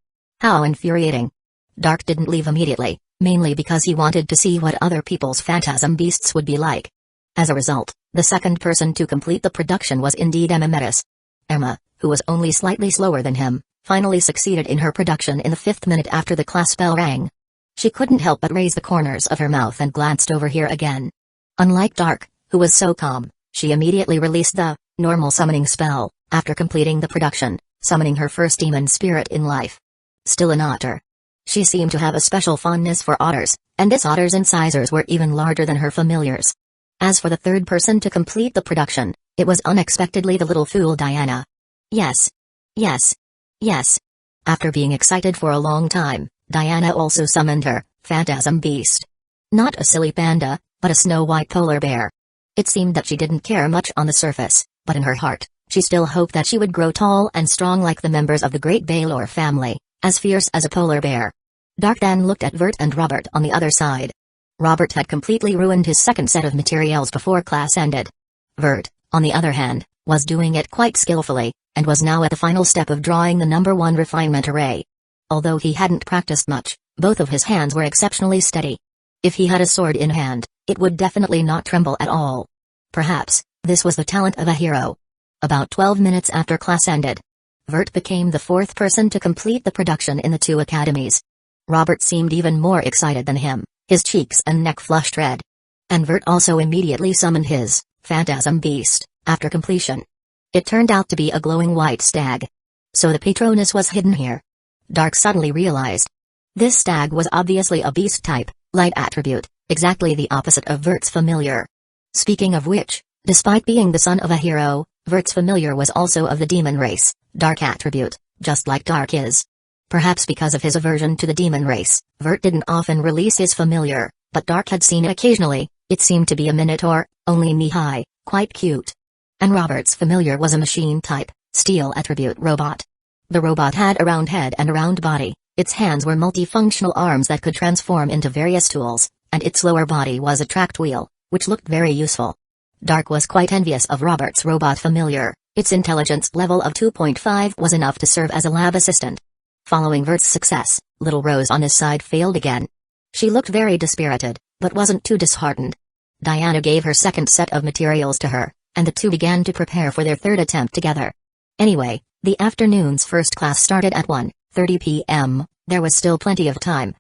How infuriating. Dark didn't leave immediately, mainly because he wanted to see what other people's Phantasm Beasts would be like. As a result, the second person to complete the production was indeed Emma Metis. Emma, who was only slightly slower than him, finally succeeded in her production in the 5th minute after the class bell rang. She couldn't help but raise the corners of her mouth and glanced over here again. Unlike Dark, who was so calm, she immediately released the normal summoning spell, after completing the production, summoning her first demon spirit in life. Still an otter. She seemed to have a special fondness for otters, and this otter's incisors were even larger than her familiars. As for the third person to complete the production, it was unexpectedly the little fool Diana. Yes. Yes. Yes. After being excited for a long time, Diana also summoned her Phantasm Beast. Not a silly panda, but a snow-white polar bear. It seemed that she didn't care much on the surface, but in her heart, she still hoped that she would grow tall and strong like the members of the great Baylor family, as fierce as a polar bear. Dark then looked at Vert and Robert on the other side. Robert had completely ruined his second set of materials before class ended. Vert, on the other hand, was doing it quite skillfully, and was now at the final step of drawing the number 1 refinement array. Although he hadn't practiced much, both of his hands were exceptionally steady. If he had a sword in hand, it would definitely not tremble at all. Perhaps, this was the talent of a hero. About 12 minutes after class ended, Vert became the 4th person to complete the production in the 2 academies. Robert seemed even more excited than him, his cheeks and neck flushed red. And Vert also immediately summoned his Phantasm Beast, after completion. It turned out to be a glowing white stag. So the Patronus was hidden here. Dark suddenly realized. This stag was obviously a beast type, light attribute, exactly the opposite of Vert's familiar. Speaking of which, despite being the son of a hero, Vert's familiar was also of the demon race, dark attribute, just like Dark is. Perhaps because of his aversion to the demon race, Vert didn't often release his familiar, but Dark had seen it occasionally. It seemed to be a minotaur, only knee-high, quite cute. And Robert's familiar was a machine type, steel attribute robot. The robot had a round head and a round body, its hands were multifunctional arms that could transform into various tools, and its lower body was a tracked wheel, which looked very useful. Dark was quite envious of Robert's robot familiar. Its intelligence level of 2.5 was enough to serve as a lab assistant. Following Vert's success, Little Rose on his side failed again. She looked very dispirited, but wasn't too disheartened. Diana gave her second set of materials to her, and the two began to prepare for their third attempt together. Anyway, the afternoon's first class started at 1:30 p.m., there was still plenty of time.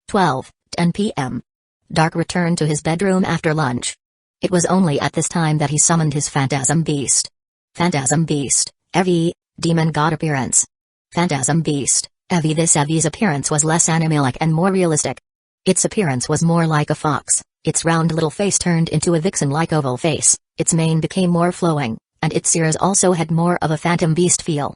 12:10 p.m. Dark returned to his bedroom after lunch. It was only at this time that he summoned his Phantasm Beast. Phantasm Beast, Evi, Demon God appearance. Phantasm Beast, Evi. This Evi's appearance was less animalic and more realistic. Its appearance was more like a fox, its round little face turned into a vixen-like oval face, its mane became more flowing, and its ears also had more of a phantom beast feel.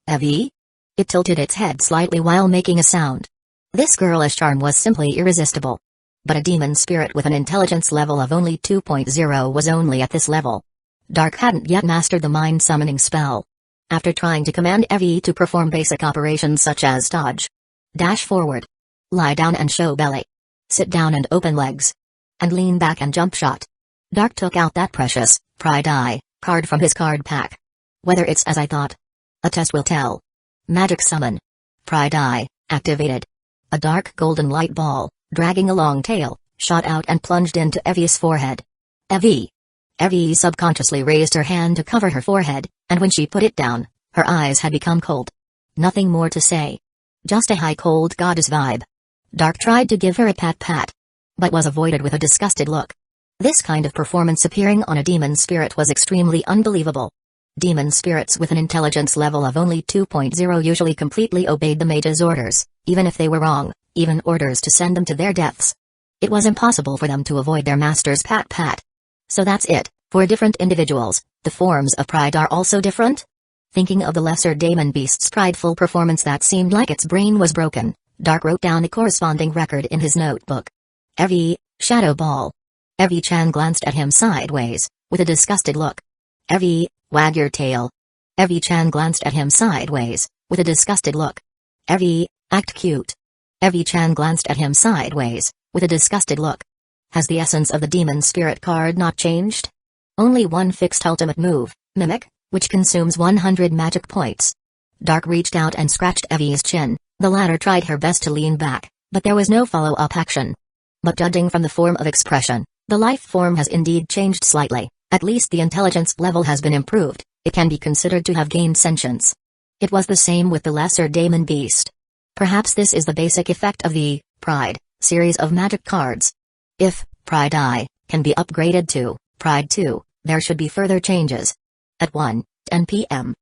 Evi? It tilted its head slightly while making a sound. This girlish charm was simply irresistible. But a demon spirit with an intelligence level of only 2.0 was only at this level. Dark hadn't yet mastered the mind-summoning spell. After trying to command Evi to perform basic operations such as dodge, dash forward, lie down and show belly, sit down and open legs, and lean back and jump shot, Dark took out that precious Pride Eye card from his card pack. Whether it's as I thought? A test will tell. Magic summon. Pride Eye activated. A dark golden light ball, dragging a long tail, shot out and plunged into Evi's forehead. Evi! Evi subconsciously raised her hand to cover her forehead, and when she put it down, her eyes had become cold. Nothing more to say. Just a high cold goddess vibe. Dark tried to give her a pat-pat, but was avoided with a disgusted look. This kind of performance appearing on a demon spirit was extremely unbelievable. Demon spirits with an intelligence level of only 2.0 usually completely obeyed the mage's orders, even if they were wrong, even orders to send them to their deaths. It was impossible for them to avoid their master's pat-pat. So that's it, for different individuals, the forms of pride are also different? Thinking of the lesser demon beast's prideful performance that seemed like its brain was broken, Dark wrote down the corresponding record in his notebook. Evi, Shadow Ball. Evi-chan glanced at him sideways, with a disgusted look. Evi, wag your tail. Evi-chan glanced at him sideways, with a disgusted look. Evi, act cute. Evi-chan glanced at him sideways, with a disgusted look. Has the essence of the demon spirit card not changed? Only one fixed ultimate move, Mimic, which consumes 100 magic points. Dark reached out and scratched Evi's chin. The latter tried her best to lean back, but there was no follow-up action. But judging from the form of expression, the life form has indeed changed slightly. At least the intelligence level has been improved. It can be considered to have gained sentience. It was the same with the lesser demon beast. Perhaps this is the basic effect of the Pride series of magic cards. If Pride Eye can be upgraded to Pride 2, there should be further changes. At 1:10 p.m.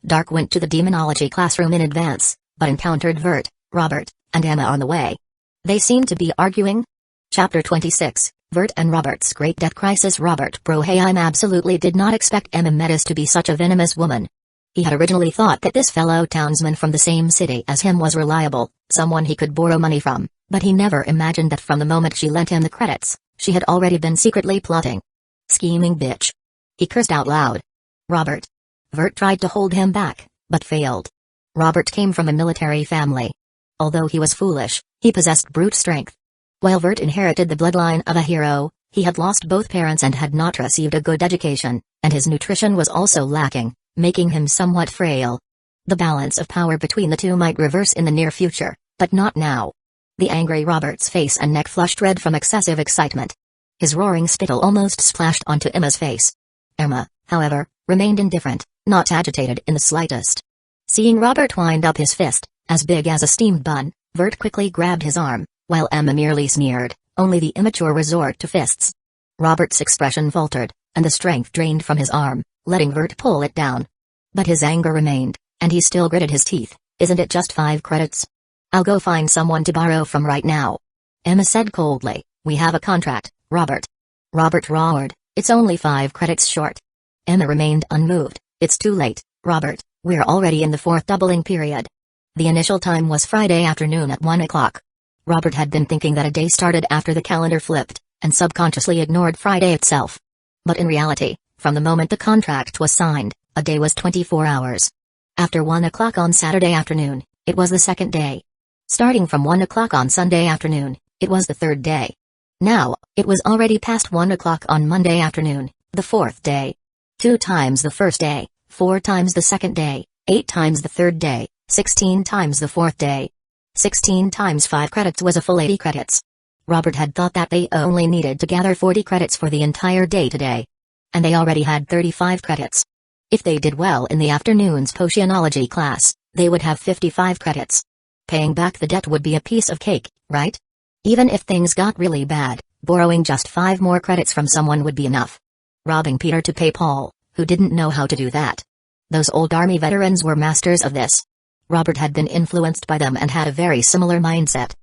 Dark went to the demonology classroom in advance, but encountered Vert, Robert, and Emma on the way. They seemed to be arguing. Chapter 26, Vert and Robert's Great Death Crisis. Robert Broheim absolutely did not expect Emma Metis to be such a venomous woman. He had originally thought that this fellow townsman from the same city as him was reliable, someone he could borrow money from, but he never imagined that from the moment she lent him the credits, she had already been secretly plotting. Scheming bitch. He cursed out loud. Robert. Vert tried to hold him back, but failed. Robert came from a military family. Although he was foolish, he possessed brute strength. While Vert inherited the bloodline of a hero, he had lost both parents and had not received a good education, and his nutrition was also lacking, making him somewhat frail. The balance of power between the two might reverse in the near future, but not now. The angry Robert's face and neck flushed red from excessive excitement. His roaring spittle almost splashed onto Emma's face. Emma, however, remained indifferent, not agitated in the slightest. Seeing Robert wind up his fist, as big as a steamed bun, Vert quickly grabbed his arm, while Emma merely sneered, only the immature resort to fists. Robert's expression faltered, and the strength drained from his arm, letting Vert pull it down. But his anger remained, and he still gritted his teeth. Isn't it just 5 credits? I'll go find someone to borrow from right now. Emma said coldly, we have a contract, Robert. Robert roared, it's only 5 credits short. Emma remained unmoved, it's too late, Robert, we're already in the 4th doubling period. The initial time was Friday afternoon at 1 o'clock. Robert had been thinking that a day started after the calendar flipped, and subconsciously ignored Friday itself. But in reality, from the moment the contract was signed, a day was 24 hours. After 1 o'clock on Saturday afternoon, it was the second day. Starting from 1 o'clock on Sunday afternoon, it was the third day. Now, it was already past 1 o'clock on Monday afternoon, the fourth day. 2 times the first day, 4 times the second day, 8 times the third day, 16 times the fourth day. 16 times 5 credits was a full 80 credits. Robert had thought that they only needed to gather 40 credits for the entire day today. And they already had 35 credits. If they did well in the afternoon's Potionology class, they would have 55 credits. Paying back the debt would be a piece of cake, right? Even if things got really bad, borrowing just 5 more credits from someone would be enough. Robbing Peter to pay Paul, who didn't know how to do that. Those old army veterans were masters of this. Robert had been influenced by them and had a very similar mindset.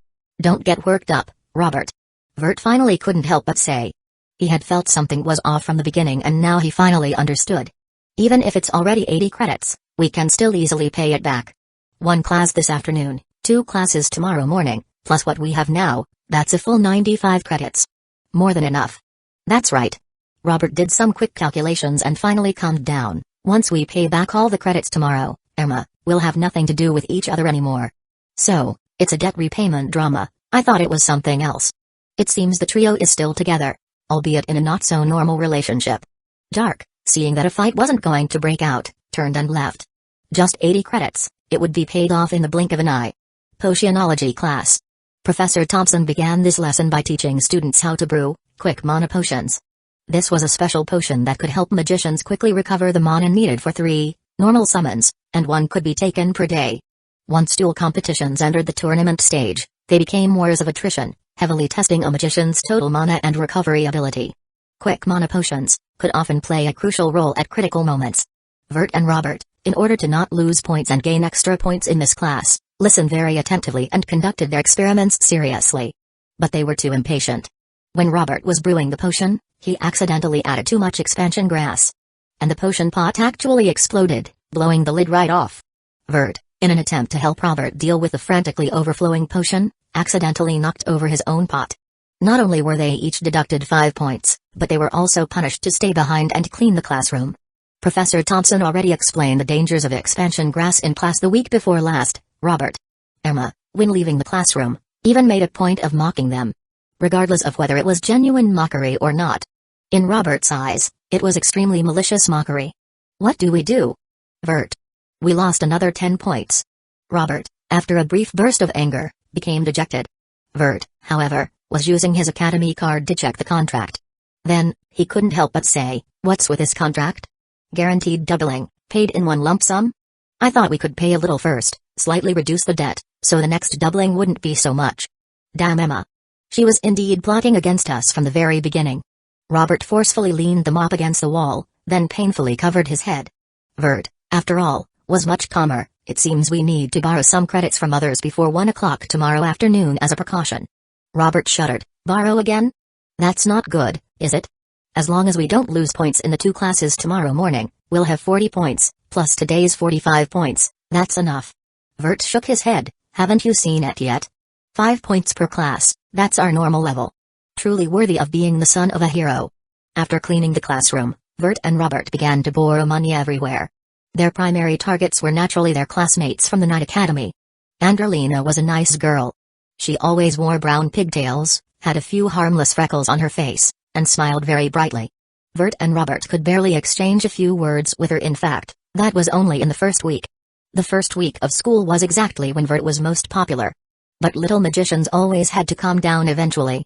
Don't get worked up, Robert. Vert finally couldn't help but say. He had felt something was off from the beginning and now he finally understood. Even if it's already 80 credits, we can still easily pay it back. 1 class this afternoon, 2 classes tomorrow morning, plus what we have now, that's a full 95 credits. More than enough. That's right. Robert did some quick calculations and finally calmed down. Once we pay back all the credits tomorrow, Emma, we'll have nothing to do with each other anymore. So, it's a debt repayment drama. I thought it was something else. It seems the trio is still together, albeit in a not-so-normal relationship. Dark, seeing that a fight wasn't going to break out, turned and left. Just 80 credits, it would be paid off in the blink of an eye. Potionology class. Professor Thompson began this lesson by teaching students how to brew quick mana potions. This was a special potion that could help magicians quickly recover the mana needed for 3 normal summons, and 1 could be taken per day. Once duel competitions entered the tournament stage, they became wars of attrition, heavily testing a magician's total mana and recovery ability. Quick mana potions could often play a crucial role at critical moments. Vert and Robert, in order to not lose points and gain extra points in this class, listened very attentively and conducted their experiments seriously. But they were too impatient. When Robert was brewing the potion, he accidentally added too much expansion grass. And the potion pot actually exploded, blowing the lid right off. Vert, in an attempt to help Robert deal with the frantically overflowing potion, accidentally knocked over his own pot. Not only were they each deducted 5 points, but they were also punished to stay behind and clean the classroom. Professor Thompson already explained the dangers of expansion grass in class the week before last. Robert, Emma, when leaving the classroom, even made a point of mocking them. Regardless of whether it was genuine mockery or not. In Robert's eyes, it was extremely malicious mockery. What do we do? Vert. We lost another 10 points. Robert, after a brief burst of anger, became dejected. Vert, however, was using his academy card to check the contract. Then, he couldn't help but say, what's with this contract? Guaranteed doubling, paid in 1 lump sum? I thought we could pay a little first, slightly reduce the debt, so the next doubling wouldn't be so much. Damn Emma. She was indeed plotting against us from the very beginning. Robert forcefully leaned the mop against the wall, then painfully covered his head. Vert, after all, was much calmer. It seems we need to borrow some credits from others before 1 o'clock tomorrow afternoon as a precaution. Robert shuddered. Borrow again? That's not good, is it? As long as we don't lose points in the 2 classes tomorrow morning, we'll have 40 points, plus today's 45 points, that's enough. Vert shook his head. Haven't you seen it yet? 5 points per class, that's our normal level. Truly worthy of being the son of a hero. After cleaning the classroom, Vert and Robert began to borrow money everywhere. Their primary targets were naturally their classmates from the night academy. Angelina was a nice girl. She always wore brown pigtails, had a few harmless freckles on her face, and smiled very brightly. Vert and Robert could barely exchange a few words with her. In fact, that was only in the first week. The first week of school was exactly when Vert was most popular. But little magicians always had to calm down eventually.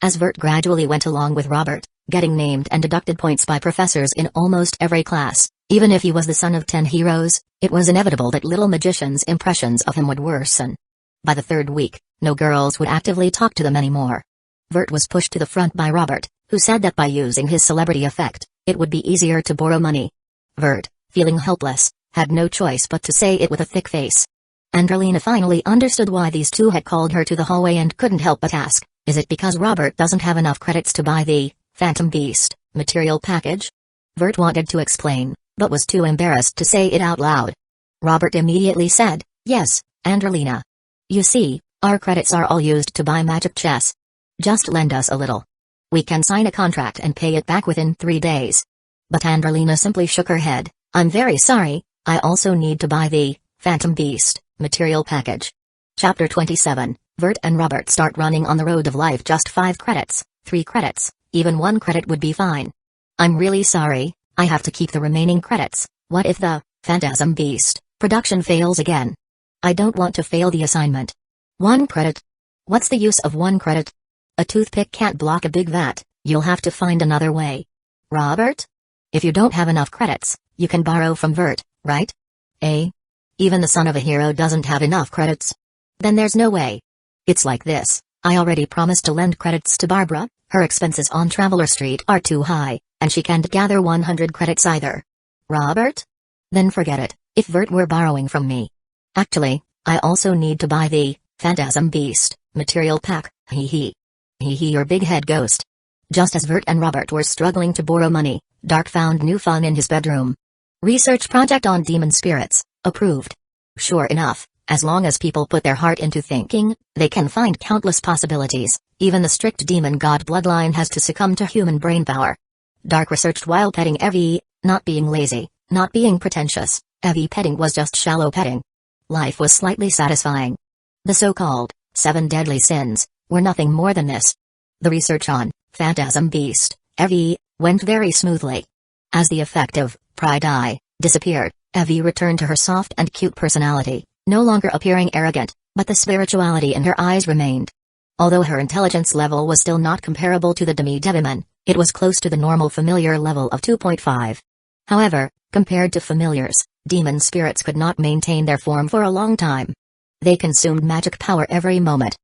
As Vert gradually went along with Robert, getting named and deducted points by professors in almost every class, even if he was the son of 10 heroes, it was inevitable that little magicians' impressions of him would worsen. By the 3rd week, no girls would actively talk to them anymore. Vert was pushed to the front by Robert, who said that by using his celebrity effect, it would be easier to borrow money. Vert, feeling helpless, had no choice but to say it with a thick face. Angelina finally understood why these two had called her to the hallway and couldn't help but ask, is it because Robert doesn't have enough credits to buy the Phantom Beast material package? Vert wanted to explain, but was too embarrassed to say it out loud. Robert immediately said, yes, Andrelina. You see, our credits are all used to buy magic chess. Just lend us a little. We can sign a contract and pay it back within 3 days. But Andrelina simply shook her head. I'm very sorry, I also need to buy the Phantom Beast material package. Chapter 27. Vert and Robert start running on the road of life. Just 5 credits, 3 credits, even 1 credit would be fine. I'm really sorry, I have to keep the remaining credits. What if the Phantasm Beast production fails again? I don't want to fail the assignment. 1 credit? What's the use of 1 credit? A toothpick can't block a big vat, you'll have to find another way. Robert? If you don't have enough credits, you can borrow from Vert, right? Eh? Even the son of a hero doesn't have enough credits? Then there's no way. It's like this, I already promised to lend credits to Barbara, her expenses on Traveler Street are too high, and she can't gather 100 credits either. Robert? Then forget it, if Vert were borrowing from me. Actually, I also need to buy the Phantasm Beast material pack, hee hee. Hee hee your big head ghost. Just as Vert and Robert were struggling to borrow money, Dark found new fun in his bedroom. Research project on demon spirits, approved. Sure enough, as long as people put their heart into thinking, they can find countless possibilities. Even the strict demon god bloodline has to succumb to human brainpower. Dark researched while petting Evie, not being lazy, not being pretentious. Evie petting was just shallow petting. Life was slightly satisfying. The so-called 7 deadly sins were nothing more than this. The research on Phantasm Beast, Evie, went very smoothly. As the effect of pride eye disappeared, Evie returned to her soft and cute personality, no longer appearing arrogant, but the spirituality in her eyes remained. Although her intelligence level was still not comparable to the demi-devimon, it was close to the normal familiar level of 2.5. However, compared to familiars, demon spirits could not maintain their form for a long time. They consumed magic power every moment.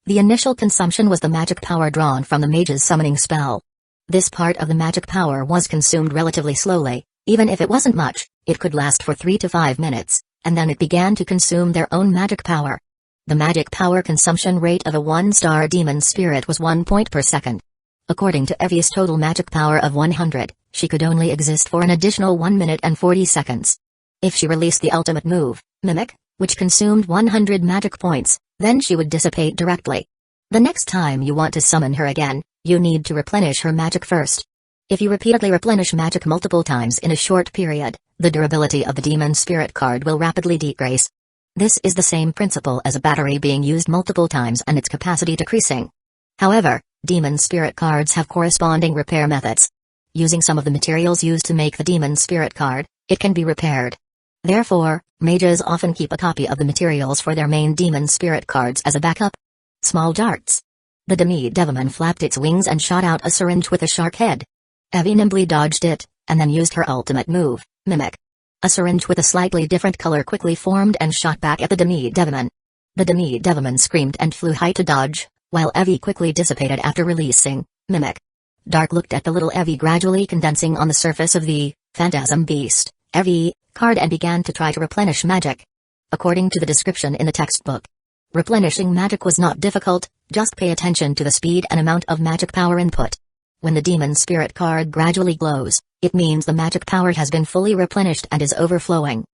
The initial consumption was the magic power drawn from the mage's summoning spell. This part of the magic power was consumed relatively slowly. Even if it wasn't much, it could last for 3 to 5 minutes, and then it began to consume their own magic power. The magic power consumption rate of a 1-star demon spirit was 1 point per second. According to Evie's total magic power of 100, she could only exist for an additional 1 minute and 40 seconds. If she released the ultimate move, Mimic, which consumed 100 magic points, then she would dissipate directly. The next time you want to summon her again, you need to replenish her magic first. If you repeatedly replenish magic multiple times in a short period, the durability of the demon spirit card will rapidly decrease. This is the same principle as a battery being used multiple times and its capacity decreasing. However, demon spirit cards have corresponding repair methods. Using some of the materials used to make the demon spirit card, it can be repaired. Therefore, mages often keep a copy of the materials for their main demon spirit cards as a backup. Small darts. The demi-devimon flapped its wings and shot out a syringe with a shark head. Evie nimbly dodged it, and then used her ultimate move, Mimic. A syringe with a slightly different color quickly formed and shot back at the demi-devimon. The demi-devimon screamed and flew high to dodge, while Evie quickly dissipated after releasing Mimic. Dark looked at the little Evie gradually condensing on the surface of the Phantasm Beast Evie card and began to try to replenish magic. According to the description in the textbook, replenishing magic was not difficult, just pay attention to the speed and amount of magic power input. When the demon spirit card gradually glows, it means the magic power has been fully replenished and is overflowing.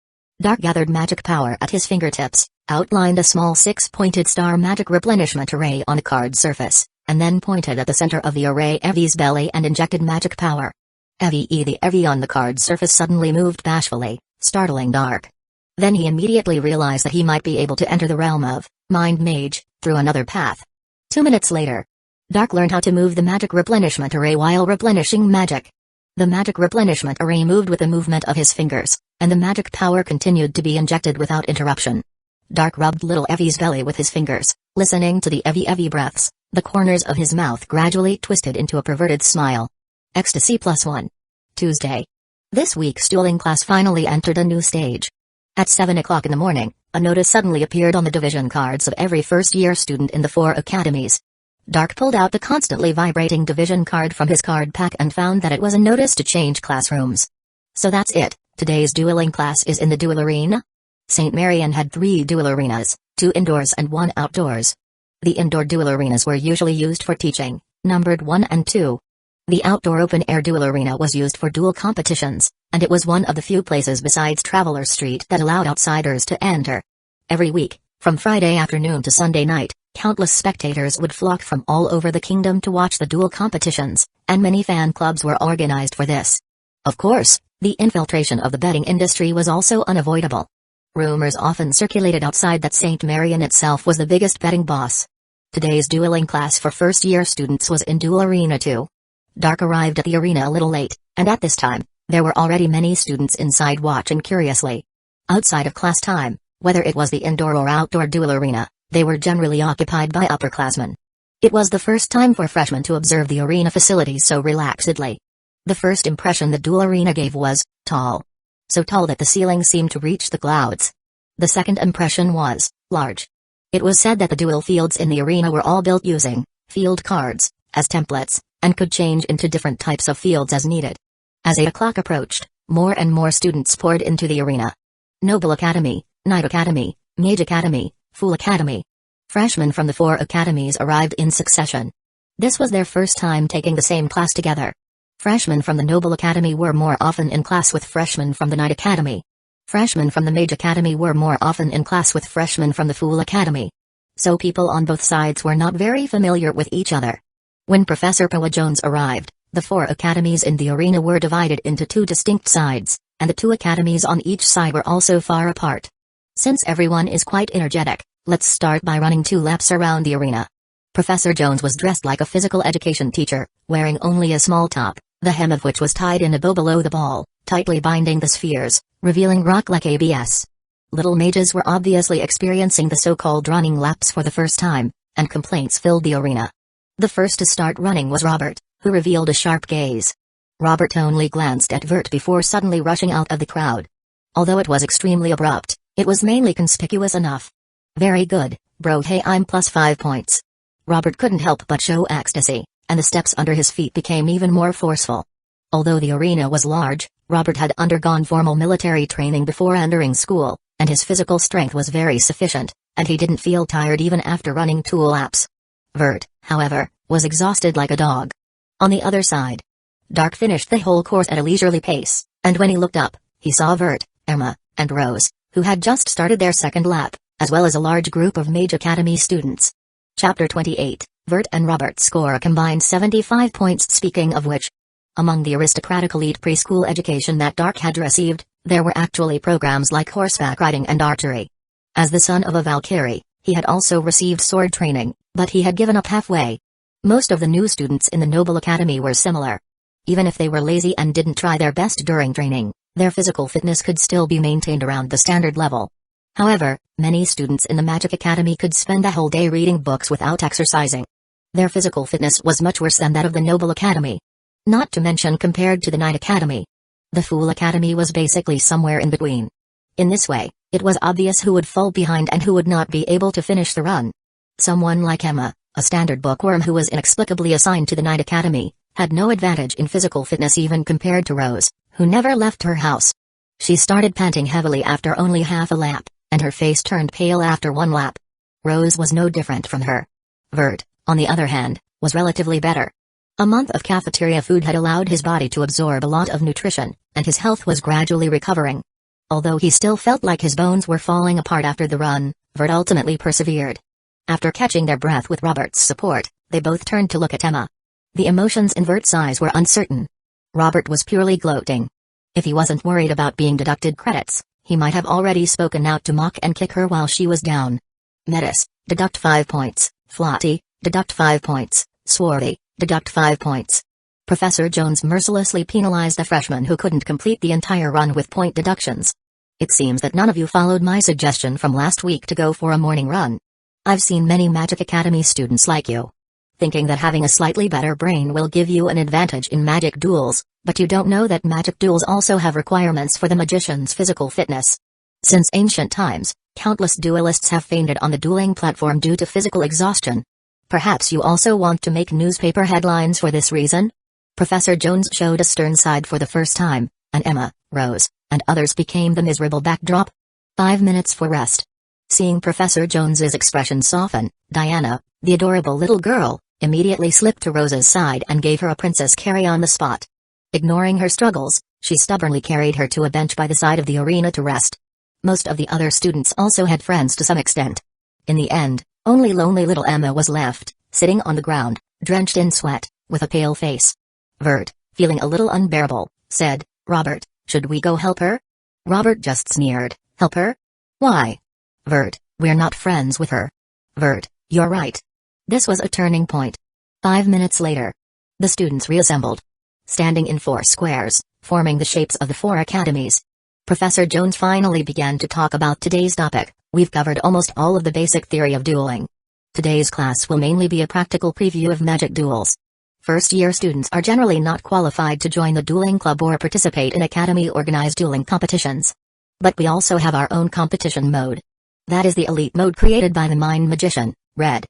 Dark gathered magic power at his fingertips, outlined a small 6-pointed star magic replenishment array on a card surface, and then pointed at the center of the array Evie's belly and injected magic power. The Evie on the card surface suddenly moved bashfully, startling Dark. Then he immediately realized that he might be able to enter the realm of Mind Mage through another path. 2 minutes later, Dark learned how to move the magic replenishment array while replenishing magic. The magic replenishment array moved with the movement of his fingers, and the magic power continued to be injected without interruption. Dark rubbed little Evie's belly with his fingers, listening to the Evie breaths. The corners of his mouth gradually twisted into a perverted smile. Ecstasy +1. Tuesday. This week's dueling class finally entered a new stage. At 7 o'clock in the morning, a notice suddenly appeared on the division cards of every first-year student in the 4 academies. Dark pulled out the constantly vibrating division card from his card pack and found that it was a notice to change classrooms. So that's it, today's dueling class is in the duel arena? St. Marian had 3 duel arenas, 2 indoors and 1 outdoors. The indoor duel arenas were usually used for teaching, numbered 1 and 2. The outdoor open-air duel arena was used for duel competitions, and it was one of the few places besides Traveler Street that allowed outsiders to enter. Every week, From Friday afternoon to Sunday night, countless spectators would flock from all over the kingdom to watch the duel competitions, and many fan clubs were organized for this. Of course, the infiltration of the betting industry was also unavoidable. Rumors often circulated outside that St. Marion itself was the biggest betting boss. Today's dueling class for first-year students was in Duel Arena 2. Dark arrived at the arena a little late, and at this time, there were already many students inside watching curiously. Outside of class time, whether it was the indoor or outdoor duel arena, they were generally occupied by upperclassmen. It was the first time for freshmen to observe the arena facilities so relaxedly. The first impression the duel arena gave was tall. So tall that the ceiling seemed to reach the clouds. The second impression was large. It was said that the duel fields in the arena were all built using field cards as templates, and could change into different types of fields as needed. As 8 o'clock approached, more and more students poured into the arena. Noble Academy, Knight Academy, Mage Academy, Fool Academy. Freshmen from the 4 academies arrived in succession. This was their first time taking the same class together. Freshmen from the Noble Academy were more often in class with freshmen from the Knight Academy. Freshmen from the Mage Academy were more often in class with freshmen from the Fool Academy. So people on both sides were not very familiar with each other. When Professor Poa Jones arrived, the 4 academies in the arena were divided into 2 distinct sides, and the 2 academies on each side were also far apart. Since everyone is quite energetic, let's start by running 2 laps around the arena. Professor Jones was dressed like a physical education teacher, wearing only a small top, the hem of which was tied in a bow below the ball, tightly binding the spheres, revealing rock-like ABS. Little mages were obviously experiencing the so-called running laps for the first time, and complaints filled the arena. The first to start running was Robert, who revealed a sharp gaze. Robert only glanced at Vert before suddenly rushing out of the crowd. Although it was extremely abrupt, it was mainly conspicuous enough. Very good, bro. Hey, I'm plus 5 points. Robert couldn't help but show ecstasy, and the steps under his feet became even more forceful. Although the arena was large, Robert had undergone formal military training before entering school, and his physical strength was very sufficient, and he didn't feel tired even after running 2 laps. Vert, however, was exhausted like a dog. On the other side, Dark finished the whole course at a leisurely pace, and when he looked up, he saw Vert, Emma, and Rose, who had just started their second lap, as well as a large group of Mage Academy students. Chapter 28, Vert and Robert score a combined 75 points. Speaking of which, among the aristocratic elite preschool education that Dark had received, there were actually programs like horseback riding and archery. As the son of a Valkyrie, he had also received sword training, but he had given up halfway. Most of the new students in the Noble Academy were similar. Even if they were lazy and didn't try their best during training, their physical fitness could still be maintained around the standard level. However, many students in the Magic Academy could spend a whole day reading books without exercising. Their physical fitness was much worse than that of the Noble Academy. Not to mention compared to the Knight Academy. The Fool Academy was basically somewhere in between. In this way, it was obvious who would fall behind and who would not be able to finish the run. Someone like Emma, a standard bookworm who was inexplicably assigned to the Knight Academy, had no advantage in physical fitness even compared to Rose, who never left her house. She started panting heavily after only half a lap, and her face turned pale after 1 lap. Rose was no different from her. Vert, on the other hand, was relatively better. A month of cafeteria food had allowed his body to absorb a lot of nutrition, and his health was gradually recovering. Although he still felt like his bones were falling apart after the run, Vert ultimately persevered. After catching their breath with Robert's support, they both turned to look at Emma. The emotions in Vert's eyes were uncertain. Robert was purely gloating. If he wasn't worried about being deducted credits, he might have already spoken out to mock and kick her while she was down. Metis, deduct 5 points. Flotty, deduct 5 points. Swarthy, deduct 5 points. Professor Jones mercilessly penalized a freshman who couldn't complete the entire run with point deductions. It seems that none of you followed my suggestion from last week to go for a morning run. I've seen many Magic Academy students like you, thinking that having a slightly better brain will give you an advantage in magic duels, but you don't know that magic duels also have requirements for the magician's physical fitness. Since ancient times, countless duelists have fainted on the dueling platform due to physical exhaustion. Perhaps you also want to make newspaper headlines for this reason? Professor Jones showed a stern side for the first time, and Emma, Rose, and others became the miserable backdrop. 5 minutes for rest. Seeing Professor Jones's expression soften, Diana, the adorable little girl, immediately slipped to Rose's side and gave her a princess carry on the spot. Ignoring her struggles, she stubbornly carried her to a bench by the side of the arena to rest. Most of the other students also had friends to some extent, In the end, only lonely little Emma was left, sitting on the ground, drenched in sweat, with a pale face. Vert, feeling a little unbearable, said, "Robert, should we go help her?" Robert just sneered, "Help her? Why?" Vert, "We're not friends with her." Vert, "You're right." This was a turning point. 5 minutes later, the students reassembled. Standing in 4 squares, forming the shapes of the 4 academies. Professor Jones finally began to talk about today's topic. We've covered almost all of the basic theory of dueling. Today's class will mainly be a practical preview of magic duels. First-year students are generally not qualified to join the dueling club or participate in academy-organized dueling competitions. But we also have our own competition mode. That is the elite mode created by the Mind Magician, Red.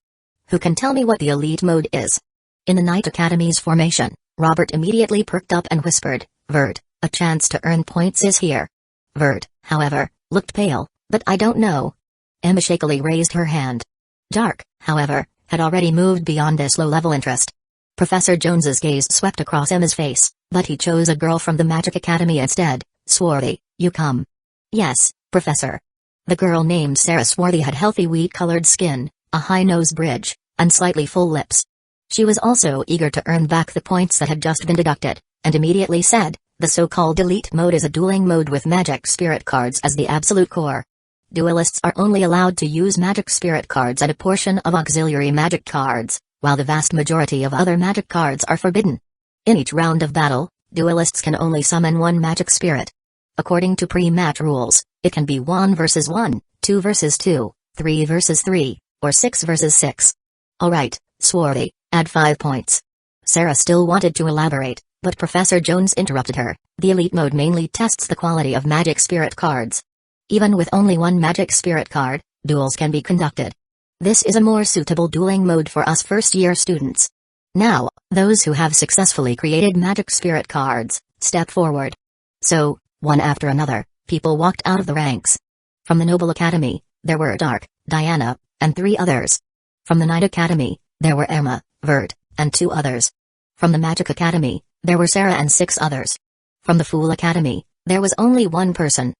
Who can tell me what the elite mode is? In the Knight Academy's formation, Robert immediately perked up and whispered, "Vert, a chance to earn points is here." Vert, however, looked pale, "But I don't know." Emma shakily raised her hand. Dark, however, had already moved beyond this low-level interest. Professor Jones's gaze swept across Emma's face, but he chose a girl from the Magic Academy instead. "Swarthy, you come." "Yes, Professor." The girl named Sarah Swarthy had healthy wheat-colored skin, a high nose bridge, and slightly full lips. She was also eager to earn back the points that had just been deducted, and immediately said, "The so-called elite mode is a dueling mode with magic spirit cards as the absolute core. Duelists are only allowed to use magic spirit cards and a portion of auxiliary magic cards, while the vast majority of other magic cards are forbidden. In each round of battle, duelists can only summon 1 magic spirit. According to pre-match rules, it can be 1 versus 1, 2 versus 2, 3 versus 3, or 6 versus 6. Alright, Swarthy, add 5 points." Sarah still wanted to elaborate, but Professor Jones interrupted her. "The elite mode mainly tests the quality of magic spirit cards. Even with only 1 magic spirit card, duels can be conducted. This is a more suitable dueling mode for us first-year students. Now, those who have successfully created magic spirit cards, step forward." So, one after another, people walked out of the ranks. From the Noble Academy, there were Dark, Diana, and 3 others. From the Knight Academy, there were Emma, Vert, and 2 others. From the Magic Academy, there were Sarah and 6 others. From the Fool Academy, there was only 1 person.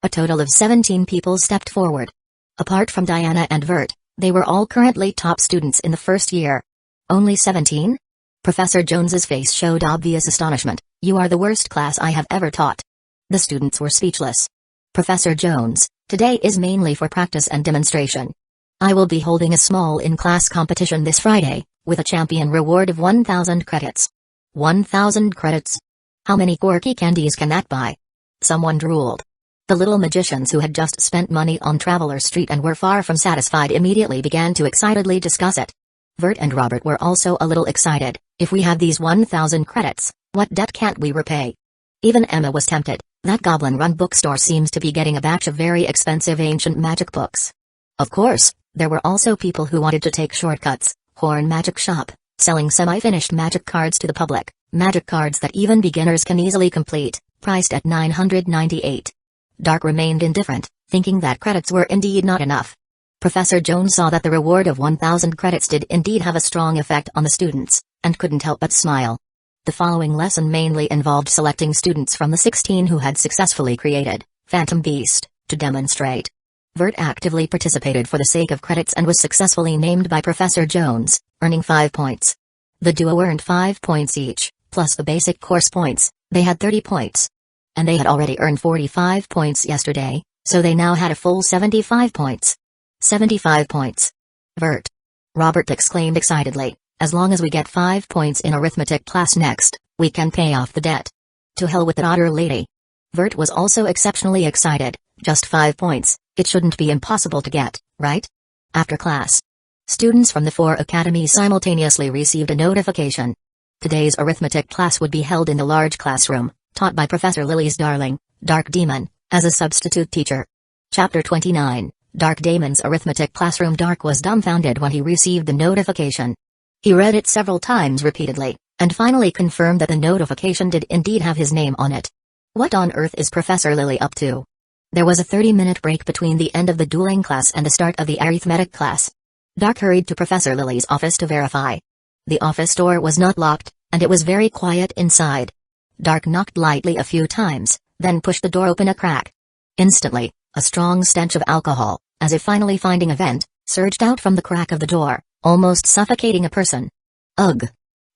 A total of 17 people stepped forward. Apart from Diana and Vert, they were all currently top students in the first year. Only 17? Professor Jones's face showed obvious astonishment. "You are the worst class I have ever taught." The students were speechless. "Professor Jones, today is mainly for practice and demonstration. I will be holding a small in-class competition this Friday, with a champion reward of 1,000 credits. 1,000 credits? How many quirky candies can that buy?" Someone drooled. The little magicians who had just spent money on Traveler Street and were far from satisfied immediately began to excitedly discuss it. Vert and Robert were also a little excited. "If we have these 1,000 credits, what debt can't we repay?" Even Emma was tempted. That goblin-run bookstore seems to be getting a batch of very expensive ancient magic books. Of course, there were also people who wanted to take shortcuts. Horn Magic Shop, selling semi-finished magic cards to the public, magic cards that even beginners can easily complete, priced at 998. Dark remained indifferent, thinking that credits were indeed not enough. Professor Jones saw that the reward of 1,000 credits did indeed have a strong effect on the students, and couldn't help but smile. The following lesson mainly involved selecting students from the 16 who had successfully created Phantom Beast to demonstrate. Vert actively participated for the sake of credits and was successfully named by Professor Jones, earning 5 points. The duo earned 5 points each, plus the basic course points. They had 30 points. And they had already earned 45 points yesterday, so they now had a full 75 points. 75 points. Vert. Robert exclaimed excitedly, "As long as we get 5 points in arithmetic class next, we can pay off the debt." To hell with the otter lady. Vert was also exceptionally excited. Just 5 points, it shouldn't be impossible to get, right? After class, students from the 4 academies simultaneously received a notification. Today's arithmetic class would be held in the large classroom, taught by Professor Lily's darling, Dark Demon, as a substitute teacher. Chapter 29, Dark Demon's Arithmetic Classroom. Dark was dumbfounded when he received the notification. He read it several times repeatedly, and finally confirmed that the notification did indeed have his name on it. What on earth is Professor Lily up to? There was a 30-minute break between the end of the dueling class and the start of the arithmetic class. Dark hurried to Professor Lily's office to verify. The office door was not locked, and it was very quiet inside. Dark knocked lightly a few times, then pushed the door open a crack. Instantly, a strong stench of alcohol, as if finally finding a vent, surged out from the crack of the door, almost suffocating a person. Ugh!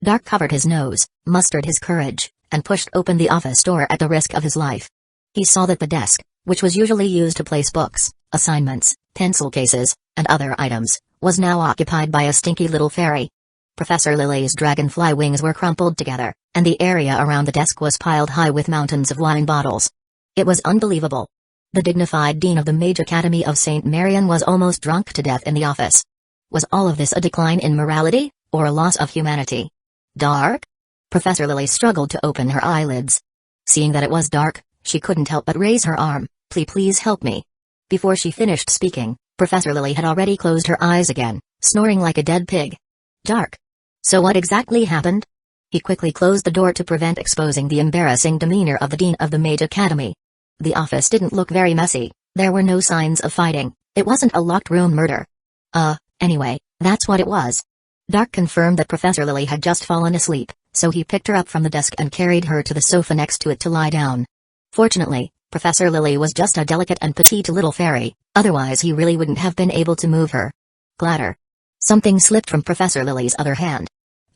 Dark covered his nose, mustered his courage, and pushed open the office door at the risk of his life. He saw that the desk, which was usually used to place books, assignments, pencil cases, and other items, was now occupied by a stinky little fairy. Professor Lily's dragonfly wings were crumpled together, and the area around the desk was piled high with mountains of wine bottles. It was unbelievable. The dignified dean of the Mage Academy of St. Marion was almost drunk to death in the office. Was all of this a decline in morality, or a loss of humanity? Dark? Professor Lily struggled to open her eyelids. Seeing that it was dark, she couldn't help but raise her arm. Please help me. Before she finished speaking, Professor Lily had already closed her eyes again, snoring like a dead pig. Dark. So what exactly happened? He quickly closed the door to prevent exposing the embarrassing demeanor of the Dean of the Mage Academy. The office didn't look very messy, there were no signs of fighting, it wasn't a locked room murder. Anyway, that's what it was. Dark confirmed that Professor Lily had just fallen asleep, so he picked her up from the desk and carried her to the sofa next to it to lie down. Fortunately, Professor Lily was just a delicate and petite little fairy, otherwise he really wouldn't have been able to move her. Clatter. Something slipped from Professor Lily's other hand.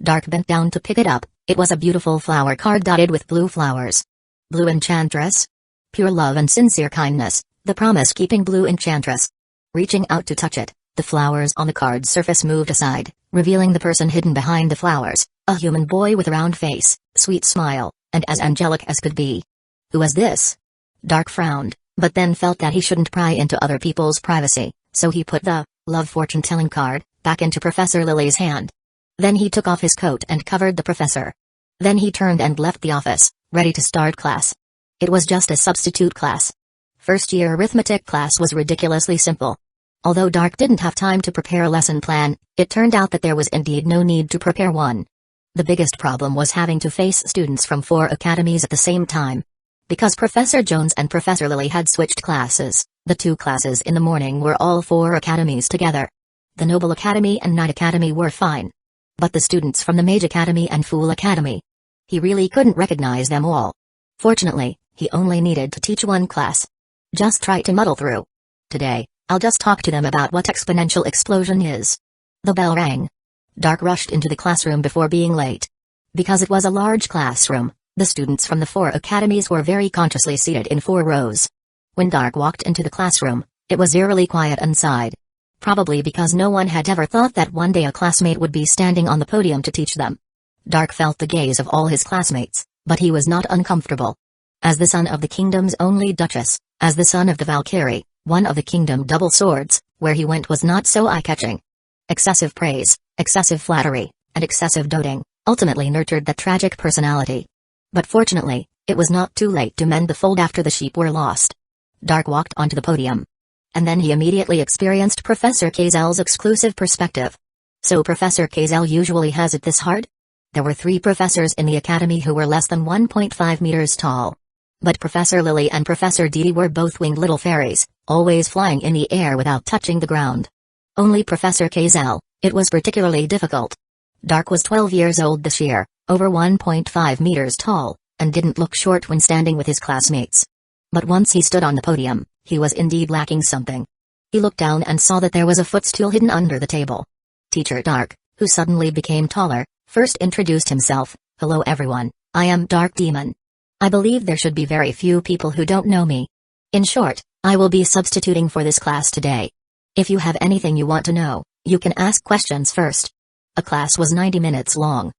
Dark bent down to pick it up. It was a beautiful flower card dotted with blue flowers. Blue Enchantress? Pure love and sincere kindness, the promise-keeping Blue Enchantress. Reaching out to touch it, the flowers on the card's surface moved aside, revealing the person hidden behind the flowers, a human boy with a round face, sweet smile, and as angelic as could be. Who was this? Dark frowned, but then felt that he shouldn't pry into other people's privacy, so he put the love fortune-telling card back into Professor Lily's hand. Then he took off his coat and covered the professor. Then he turned and left the office, ready to start class. It was just a substitute class. First-year arithmetic class was ridiculously simple. Although Dark didn't have time to prepare a lesson plan, it turned out that there was indeed no need to prepare one. The biggest problem was having to face students from 4 academies at the same time. Because Professor Jones and Professor Lily had switched classes, the 2 classes in the morning were all 4 academies together. The Noble Academy and Knight Academy were fine. But the students from the Mage Academy and Fool Academy. He really couldn't recognize them all. Fortunately, he only needed to teach 1 class. Just try to muddle through. Today, I'll just talk to them about what exponential explosion is. The bell rang. Dark rushed into the classroom before being late. Because it was a large classroom, the students from the 4 academies were very consciously seated in 4 rows. When Dark walked into the classroom, it was eerily quiet inside. Probably because no one had ever thought that one day a classmate would be standing on the podium to teach them. Dark felt the gaze of all his classmates, but he was not uncomfortable. As the son of the kingdom's only duchess, as the son of the Valkyrie, one of the kingdom double swords, where he went was not so eye-catching. Excessive praise, excessive flattery, and excessive doting, ultimately nurtured that tragic personality. But fortunately, it was not too late to mend the fold after the sheep were lost. Dark walked onto the podium. And then he immediately experienced Professor Kazel's exclusive perspective. So Professor Kazel usually has it this hard? There were 3 professors in the academy who were less than 1.5 meters tall. But Professor Lily and Professor Dee were both winged little fairies, always flying in the air without touching the ground. Only Professor Kazel, it was particularly difficult. Dark was 12 years old this year, over 1.5 meters tall, and didn't look short when standing with his classmates. But once he stood on the podium, he was indeed lacking something. He looked down and saw that there was a footstool hidden under the table. Teacher Dark, who suddenly became taller, first introduced himself. Hello everyone, I am Dark Demon. I believe there should be very few people who don't know me. In short, I will be substituting for this class today. If you have anything you want to know, you can ask questions first. A class was 90 minutes long.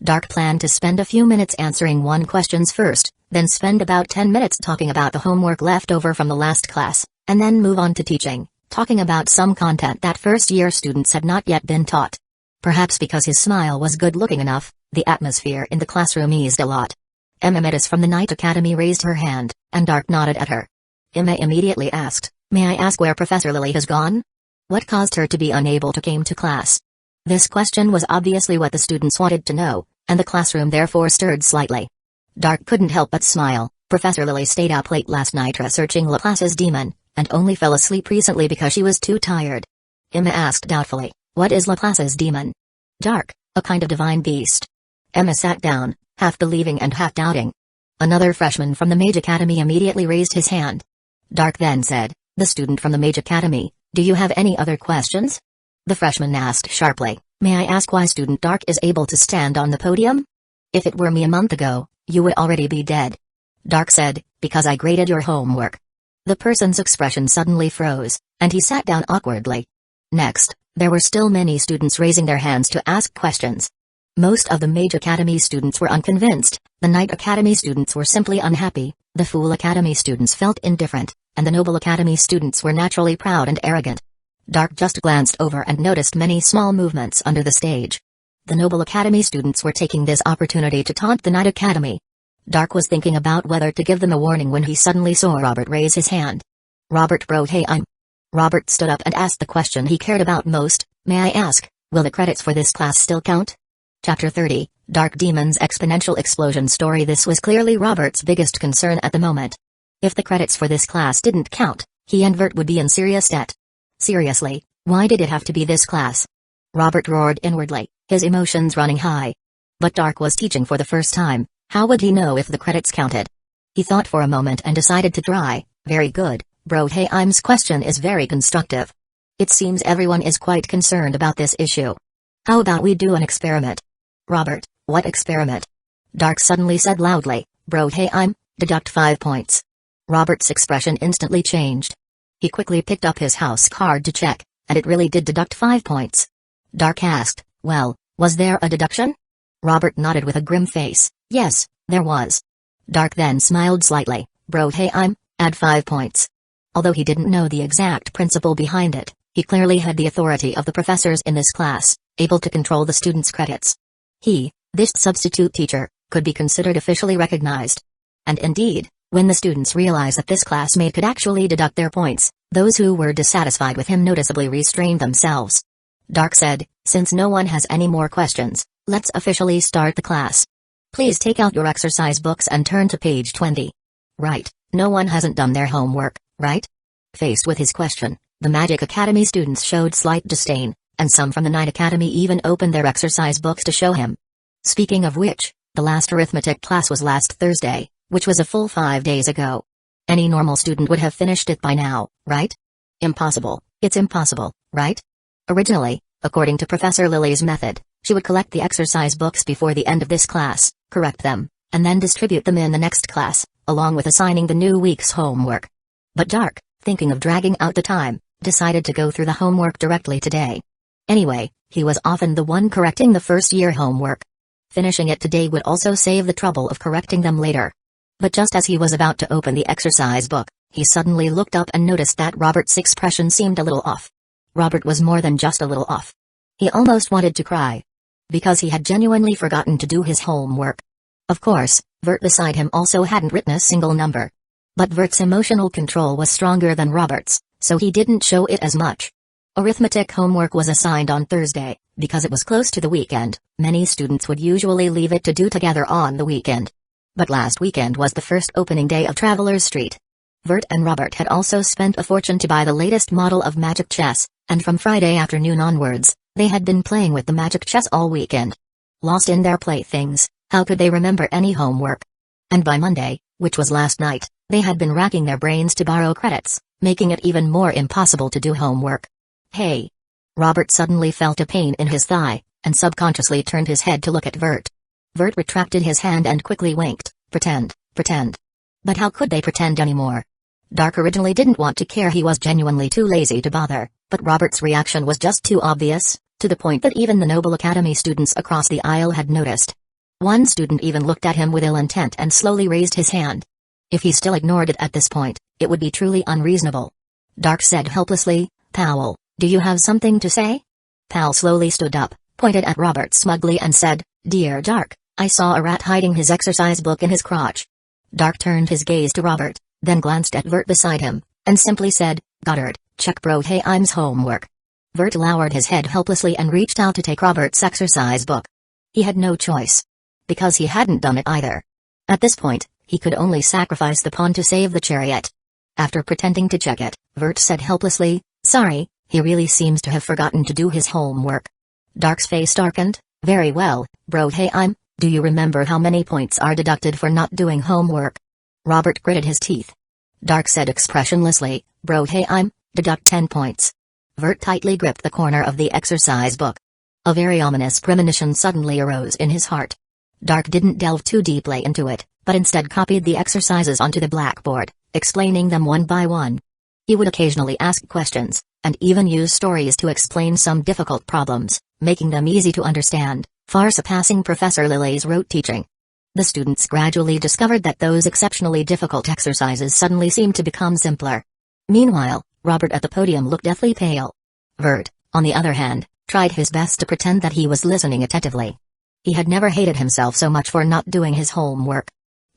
Dark planned to spend a few minutes answering 1 questions first, then spend about 10 minutes talking about the homework left over from the last class, and then move on to teaching, talking about some content that first-year students had not yet been taught. Perhaps because his smile was good-looking enough, the atmosphere in the classroom eased a lot. Emma Metis from the Knight Academy raised her hand, and Dark nodded at her. Emma immediately asked, "May I ask where Professor Lily has gone? What caused her to be unable to come to class?" This question was obviously what the students wanted to know, and the classroom therefore stirred slightly. Dark couldn't help but smile. Professor Lily stayed up late last night researching Laplace's demon, and only fell asleep recently because she was too tired. Emma asked doubtfully, "What is Laplace's demon?" Dark, a kind of divine beast. Emma sat down, half believing and half doubting. Another freshman from the Mage Academy immediately raised his hand. Dark then said, "The student from the Mage Academy, Do you have any other questions? The freshman asked sharply. May I ask why student Dark is able to stand on the podium? If it were me a month ago, you would already be dead. Dark said, because I graded your homework. The person's expression suddenly froze, and he sat down awkwardly. Next, there were still many students raising their hands to ask questions. Most of the Mage Academy students were unconvinced, the Knight Academy students were simply unhappy, the Fool Academy students felt indifferent, and the Noble Academy students were naturally proud and arrogant. Dark just glanced over and noticed many small movements under the stage. The Noble Academy students were taking this opportunity to taunt the Knight Academy. Dark was thinking about whether to give them a warning when he suddenly saw Robert raise his hand. Robert bro hey I'm. Robert stood up and asked the question he cared about most, may I ask, will the credits for this class still count? Chapter 30, Dark Demon's Exponential Explosion Story. This was clearly Robert's biggest concern at the moment. If the credits for this class didn't count, he and Vert would be in serious debt. Seriously, why did it have to be this class? Robert roared inwardly, his emotions running high. But Dark was teaching for the first time, how would he know if the credits counted? He thought for a moment and decided to try. Very good, bro hey I'm's question is very constructive. It seems everyone is quite concerned about this issue. How about we do an experiment? Robert, what experiment? Dark suddenly said loudly, bro hey I'm, deduct 5 points. Robert's expression instantly changed. He quickly picked up his house card to check, and it really did deduct 5 points. Dark asked, well, was there a deduction? Robert nodded with a grim face, yes, there was. Dark then smiled slightly, bro hey I'm, add 5 points. Although he didn't know the exact principle behind it, he clearly had the authority of the professors in this class, able to control the students' credits. He, this substitute teacher, could be considered officially recognized. And indeed, when the students realized that this classmate could actually deduct their points, those who were dissatisfied with him noticeably restrained themselves. Dark said, since no one has any more questions, let's officially start the class. Please take out your exercise books and turn to page 20. Right, no one hasn't done their homework, right? Faced with his question, the Magic Academy students showed slight disdain, and some from the Knight Academy even opened their exercise books to show him. Speaking of which, the last arithmetic class was last Thursday, which was a full 5 days ago. Any normal student would have finished it by now, right? Impossible, it's impossible, right? Originally, according to Professor Lily's method, she would collect the exercise books before the end of this class, correct them, and then distribute them in the next class, along with assigning the new week's homework. But Dark, thinking of dragging out the time, decided to go through the homework directly today. Anyway, he was often the one correcting the first-year homework. Finishing it today would also save the trouble of correcting them later. But just as he was about to open the exercise book, he suddenly looked up and noticed that Robert's expression seemed a little off. Robert was more than just a little off. He almost wanted to cry. Because he had genuinely forgotten to do his homework. Of course, Vert beside him also hadn't written a single number. But Vert's emotional control was stronger than Robert's, so he didn't show it as much. Arithmetic homework was assigned on Thursday, because it was close to the weekend. Many students would usually leave it to do together on the weekend. But last weekend was the first opening day of Traveler's Street. Vert and Robert had also spent a fortune to buy the latest model of magic chess, and from Friday afternoon onwards, they had been playing with the magic chess all weekend. Lost in their playthings, how could they remember any homework? And by Monday, which was last night, they had been racking their brains to borrow credits, making it even more impossible to do homework. Hey! Robert suddenly felt a pain in his thigh, and subconsciously turned his head to look at Vert. Vert retracted his hand and quickly winked, pretend. But how could they pretend anymore? Dark originally didn't want to care, he was genuinely too lazy to bother, but Robert's reaction was just too obvious, to the point that even the Noble Academy students across the aisle had noticed. One student even looked at him with ill intent and slowly raised his hand. If he still ignored it at this point, it would be truly unreasonable. Dark said helplessly, Powell, do you have something to say? Powell slowly stood up, pointed at Robert smugly and said, Dear Dark, I saw a rat hiding his exercise book in his crotch. Dark turned his gaze to Robert, then glanced at Vert beside him, and simply said, Goddard, check bro hey I'm's homework. Vert lowered his head helplessly and reached out to take Robert's exercise book. He had no choice. Because he hadn't done it either. At this point, he could only sacrifice the pawn to save the chariot. After pretending to check it, Vert said helplessly, Sorry, he really seems to have forgotten to do his homework. Dark's face darkened, Very well, bro hey I'm, do you remember how many points are deducted for not doing homework? Robert gritted his teeth. Dark said expressionlessly, Bro hey I'm, deduct 10 points. Vert tightly gripped the corner of the exercise book. A very ominous premonition suddenly arose in his heart. Dark didn't delve too deeply into it, but instead copied the exercises onto the blackboard, explaining them one by one. He would occasionally ask questions, and even use stories to explain some difficult problems, making them easy to understand, far surpassing Professor Lily's rote teaching. The students gradually discovered that those exceptionally difficult exercises suddenly seemed to become simpler. Meanwhile, Robert at the podium looked deathly pale. Vert, on the other hand, tried his best to pretend that he was listening attentively. He had never hated himself so much for not doing his homework.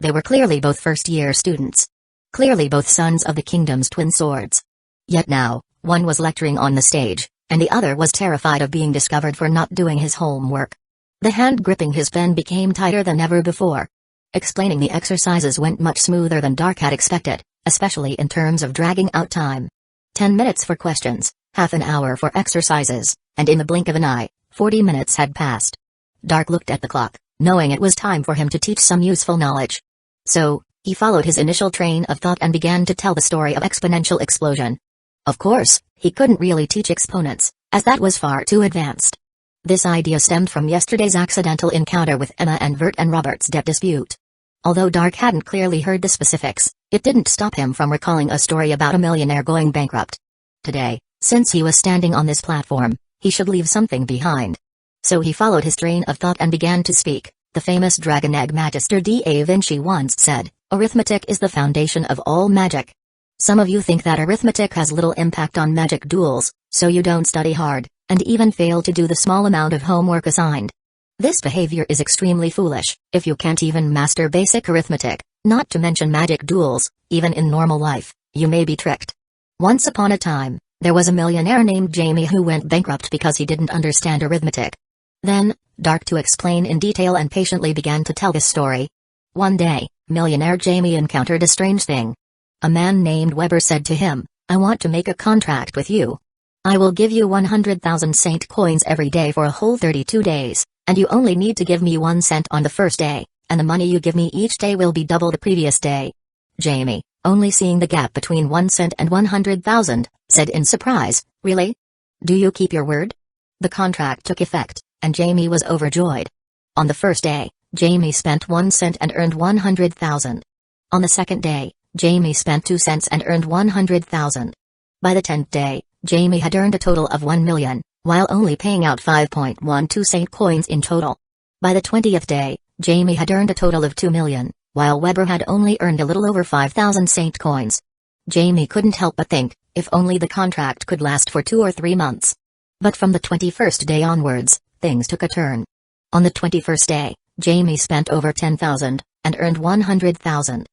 They were clearly both first-year students. Clearly both sons of the kingdom's twin swords. Yet now, one was lecturing on the stage, and the other was terrified of being discovered for not doing his homework. The hand gripping his pen became tighter than ever before. Explaining the exercises went much smoother than Dark had expected, especially in terms of dragging out time. 10 minutes for questions, half an hour for exercises, and in the blink of an eye, 40 minutes had passed. Dark looked at the clock, knowing it was time for him to teach some useful knowledge. So, he followed his initial train of thought and began to tell the story of exponential explosion. Of course, he couldn't really teach exponents, as that was far too advanced. This idea stemmed from yesterday's accidental encounter with Emma and Vert and Robert's debt dispute. Although Dark hadn't clearly heard the specifics, it didn't stop him from recalling a story about a millionaire going bankrupt. Today, since he was standing on this platform, he should leave something behind. So he followed his train of thought and began to speak. The famous Dragon Egg Magister Da Vinci once said, "Arithmetic is the foundation of all magic." Some of you think that arithmetic has little impact on magic duels, so you don't study hard, and even fail to do the small amount of homework assigned. This behavior is extremely foolish, if you can't even master basic arithmetic, not to mention magic duels. Even in normal life, you may be tricked. Once upon a time, there was a millionaire named Jamie who went bankrupt because he didn't understand arithmetic. Then, Dark to explain in detail and patiently began to tell this story. One day, millionaire Jamie encountered a strange thing. A man named Weber said to him, "I want to make a contract with you. I will give you 100,000 saint coins every day for a whole 32 days, and you only need to give me 1 cent on the first day, and the money you give me each day will be double the previous day." Jamie, only seeing the gap between 1 cent and 100,000, said in surprise, "Really? Do you keep your word?" The contract took effect, and Jamie was overjoyed. On the first day, Jamie spent 1 cent and earned 100,000. On the second day, Jamie spent 2 cents and earned 100,000. By the 10th day, Jamie had earned a total of 1 million, while only paying out 5.12 saint coins in total. By the 20th day, Jamie had earned a total of 2 million, while Weber had only earned a little over 5,000 saint coins. Jamie couldn't help but think, if only the contract could last for 2 or 3 months. But from the 21st day onwards, things took a turn. On the 21st day, Jamie spent over 10,000, and earned 100,000.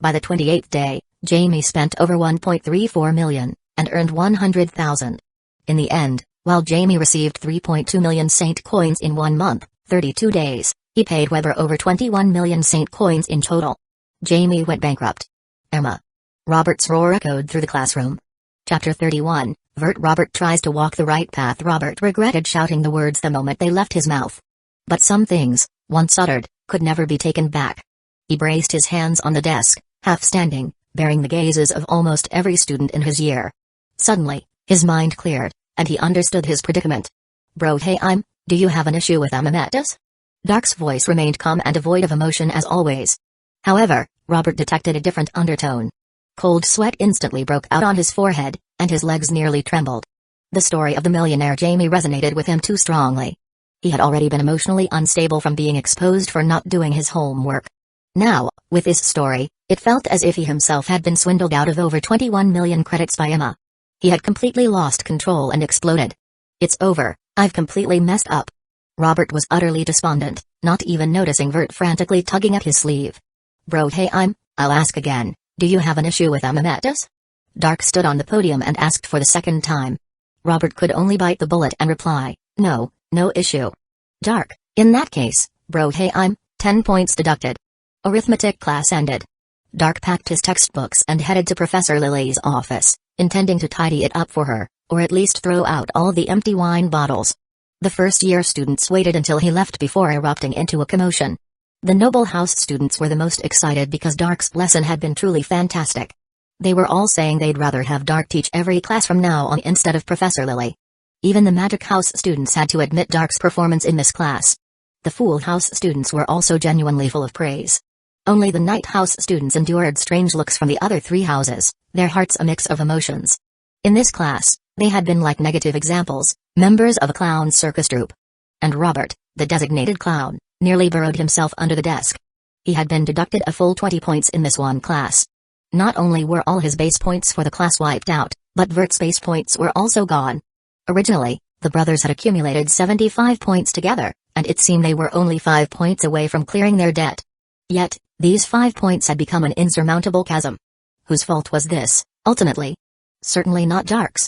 By the 28th day, Jamie spent over 1.34 million, and earned 100,000. In the end, while Jamie received 3.2 million saint coins in 1 month, 32 days, he paid Weber over 21 million saint coins in total. Jamie went bankrupt. Emma. Robert's roar echoed through the classroom. Chapter 31, Vert. Robert tries to walk the right path. Robert regretted shouting the words the moment they left his mouth. But some things, once uttered, could never be taken back. He braced his hands on the desk, half standing, bearing the gazes of almost every student in his year. Suddenly, his mind cleared, and he understood his predicament. "Bro, hey, do you have an issue with Amametus?" Dark's voice remained calm and devoid of emotion as always. However, Robert detected a different undertone. Cold sweat instantly broke out on his forehead, and his legs nearly trembled. The story of the millionaire Jamie resonated with him too strongly. He had already been emotionally unstable from being exposed for not doing his homework. Now, with this story, it felt as if he himself had been swindled out of over 21 million credits by Emma. He had completely lost control and exploded. "It's over, I've completely messed up." Robert was utterly despondent, not even noticing Vert frantically tugging at his sleeve. "Bro, hey, I'll ask again, do you have an issue with Amametus?" Dark stood on the podium and asked for the second time. Robert could only bite the bullet and reply, "No, no issue." "Dark, in that case, bro, hey, 10 points deducted." Arithmetic class ended. Dark packed his textbooks and headed to Professor Lily's office, intending to tidy it up for her, or at least throw out all the empty wine bottles. The first-year students waited until he left before erupting into a commotion. The Noble House students were the most excited because Dark's lesson had been truly fantastic. They were all saying they'd rather have Dark teach every class from now on instead of Professor Lily. Even the Magic House students had to admit Dark's performance in this class. The Fool House students were also genuinely full of praise. Only the Night House students endured strange looks from the other three houses, their hearts a mix of emotions. In this class, they had been like negative examples, members of a clown circus troupe. And Robert, the designated clown, nearly burrowed himself under the desk. He had been deducted a full 20 points in this one class. Not only were all his base points for the class wiped out, but Vert's base points were also gone. Originally, the brothers had accumulated 75 points together, and it seemed they were only 5 points away from clearing their debt. Yet, these 5 points had become an insurmountable chasm. Whose fault was this, ultimately? Certainly not Dark's.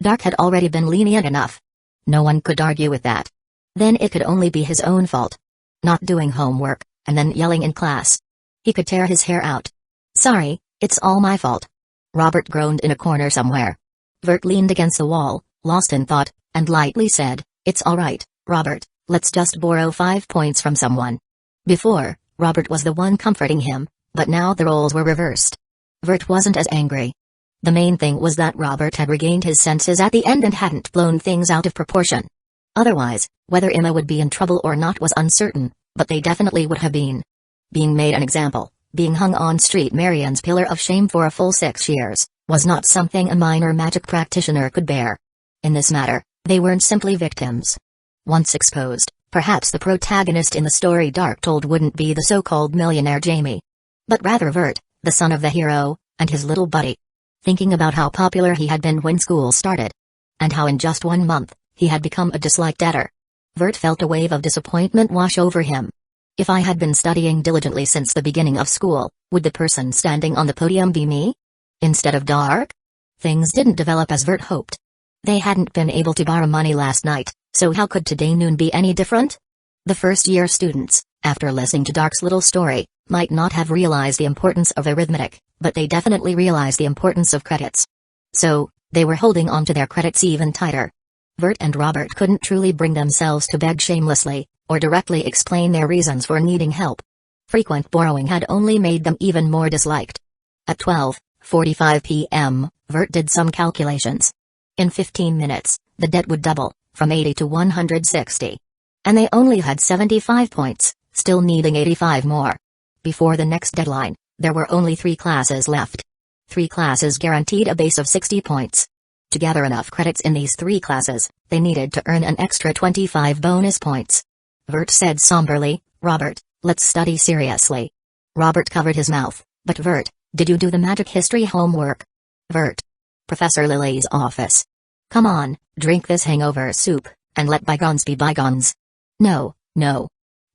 Dark had already been lenient enough. No one could argue with that. Then it could only be his own fault. Not doing homework, and then yelling in class. He could tear his hair out. Sorry, it's all my fault. Robert groaned in a corner somewhere. Vert leaned against the wall, lost in thought, and lightly said, "It's all right, Robert, let's just borrow 5 points from someone." Before, Robert was the one comforting him, but now the roles were reversed. Vert wasn't as angry. The main thing was that Robert had regained his senses at the end and hadn't blown things out of proportion. Otherwise, whether Emma would be in trouble or not was uncertain, but they definitely would have been. Being made an example, being hung on Street Marian's pillar of shame for a full 6 years, was not something a minor magic practitioner could bear. In this matter, they weren't simply victims. Once exposed, perhaps the protagonist in the story Dark told wouldn't be the so-called millionaire Jamie. But rather Vert, the son of the hero, and his little buddy. Thinking about how popular he had been when school started. And how in just 1 month, he had become a disliked debtor. Vert felt a wave of disappointment wash over him. If I had been studying diligently since the beginning of school, would the person standing on the podium be me? Instead of Dark? Things didn't develop as Vert hoped. They hadn't been able to borrow money last night, so how could today noon be any different? The first-year students, after listening to Dark's little story, might not have realized the importance of arithmetic, but they definitely realized the importance of credits. So, they were holding on to their credits even tighter. Vert and Robert couldn't truly bring themselves to beg shamelessly, or directly explain their reasons for needing help. Frequent borrowing had only made them even more disliked. At 12:45 p.m., Vert did some calculations. In 15 minutes, the debt would double, from 80 to 160. And they only had 75 points, still needing 85 more. Before the next deadline, there were only 3 classes left. 3 classes guaranteed a base of 60 points. To gather enough credits in these 3 classes, they needed to earn an extra 25 bonus points. Vert said somberly, "Robert, let's study seriously." Robert covered his mouth, "But Vert, did you do the magic history homework?" Vert. Professor Lily's office. "Come on, drink this hangover soup, and let bygones be bygones." "No, no.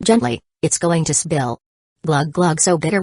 Gently, it's going to spill. Glug glug so bitter."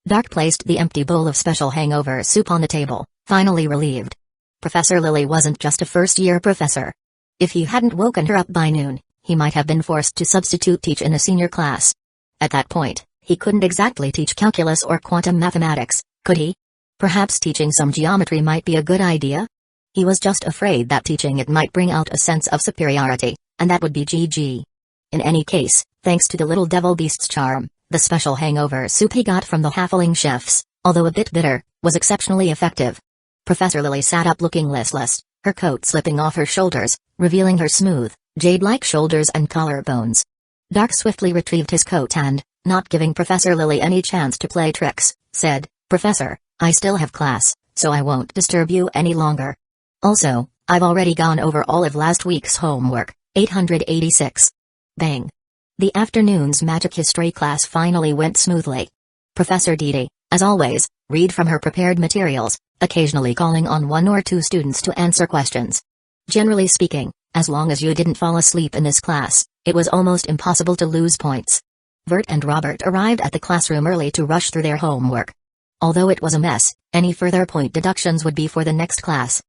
Dark placed the empty bowl of special hangover soup on the table, finally relieved. Professor Lily wasn't just a first-year professor. If he hadn't woken her up by noon, he might have been forced to substitute teach in a senior class. At that point, he couldn't exactly teach calculus or quantum mathematics, could he? Perhaps teaching some geometry might be a good idea? He was just afraid that teaching it might bring out a sense of superiority, and that would be GG. In any case, thanks to the little devil beast's charm, the special hangover soup he got from the halfling chefs, although a bit bitter, was exceptionally effective. Professor Lily sat up looking listless, her coat slipping off her shoulders, revealing her smooth, jade-like shoulders and collarbones. Dark swiftly retrieved his coat and, not giving Professor Lily any chance to play tricks, said, "Professor, I still have class, so I won't disturb you any longer. Also, I've already gone over all of last week's homework, 886. Bang. The afternoon's magic history class finally went smoothly. Professor Didi, as always, read from her prepared materials, occasionally calling on 1 or 2 students to answer questions. Generally speaking, as long as you didn't fall asleep in this class, it was almost impossible to lose points. Vert and Robert arrived at the classroom early to rush through their homework. Although it was a mess, any further point deductions would be for the next class.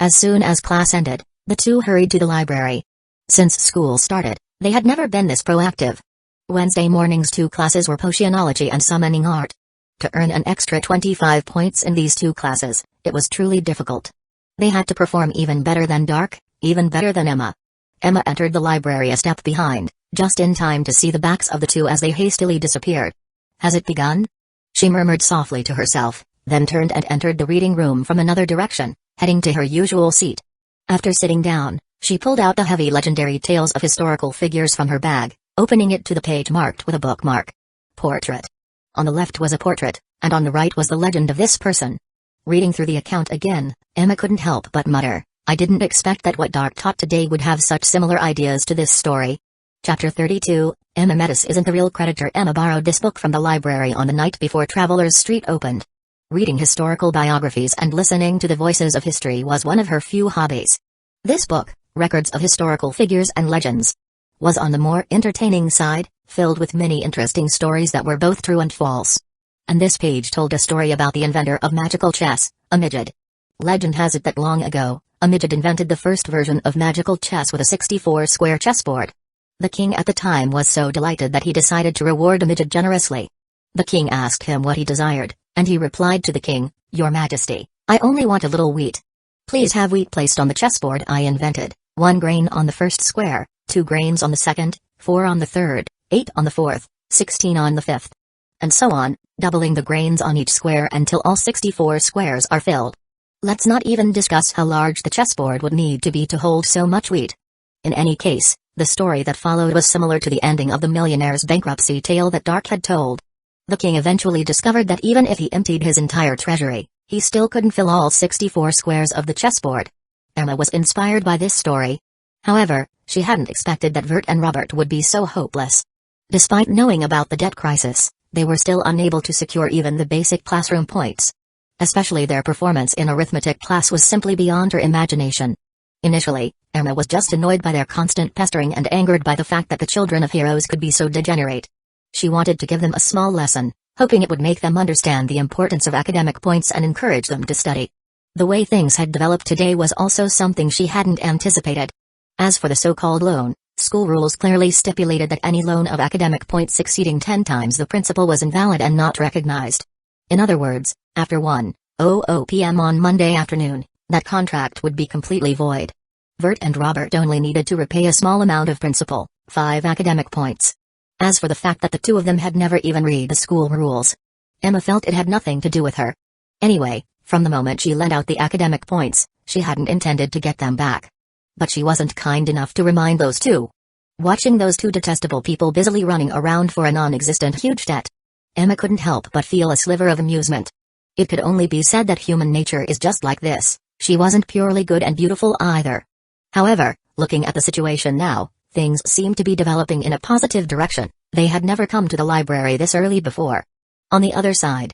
As soon as class ended, the 2 hurried to the library. Since school started, they had never been this proactive. Wednesday morning's 2 classes were Potionology and Summoning Art. To earn an extra 25 points in these 2 classes, it was truly difficult. They had to perform even better than Dark, even better than Emma. Emma entered the library a step behind, just in time to see the backs of the 2 as they hastily disappeared. "Has it begun?" she murmured softly to herself, then turned and entered the reading room from another direction, heading to her usual seat. After sitting down, she pulled out the heavy legendary tales of historical figures from her bag, opening it to the page marked with a bookmark. Portrait. On the left was a portrait, and on the right was the legend of this person. Reading through the account again, Emma couldn't help but mutter, I didn't expect that what Dark taught today would have such similar ideas to this story. Chapter 32, Emma Metis isn't the real creditor. Emma borrowed this book from the library on the night before Travelers Street opened. Reading historical biographies and listening to the voices of history was one of her few hobbies. This book, Records of Historical Figures and Legends, was on the more entertaining side, filled with many interesting stories that were both true and false. And this page told a story about the inventor of magical chess, a midget. Legend has it that long ago, a midget invented the first version of magical chess with a 64-square chessboard. The king at the time was so delighted that he decided to reward a midget generously. The king asked him what he desired, and he replied to the king, Your Majesty, I only want a little wheat. Please have wheat placed on the chessboard I invented, 1 grain on the first square, 2 grains on the second, 4 on the third, 8 on the fourth, 16 on the fifth. And so on, doubling the grains on each square until all 64 squares are filled. Let's not even discuss how large the chessboard would need to be to hold so much wheat. In any case, the story that followed was similar to the ending of the millionaire's bankruptcy tale that Dark had told. The king eventually discovered that even if he emptied his entire treasury, he still couldn't fill all 64 squares of the chessboard. Emma was inspired by this story. However, she hadn't expected that Vert and Robert would be so hopeless. Despite knowing about the debt crisis, they were still unable to secure even the basic classroom points. Especially their performance in arithmetic class was simply beyond her imagination. Initially, Emma was just annoyed by their constant pestering and angered by the fact that the children of heroes could be so degenerate. She wanted to give them a small lesson, hoping it would make them understand the importance of academic points and encourage them to study. The way things had developed today was also something she hadn't anticipated. As for the so-called loan, school rules clearly stipulated that any loan of academic points exceeding 10 times the principal was invalid and not recognized. In other words, after 1:00 p.m. on Monday afternoon, that contract would be completely void. Vert and Robert only needed to repay a small amount of principal, 5 academic points. As for the fact that the two of them had never even read the school rules, Emma felt it had nothing to do with her. Anyway, from the moment she lent out the academic points, she hadn't intended to get them back. But she wasn't kind enough to remind those two. Watching those two detestable people busily running around for a non-existent huge debt, Emma couldn't help but feel a sliver of amusement. It could only be said that human nature is just like this. She wasn't purely good and beautiful either. However, looking at the situation now, things seemed to be developing in a positive direction. They had never come to the library this early before. On the other side,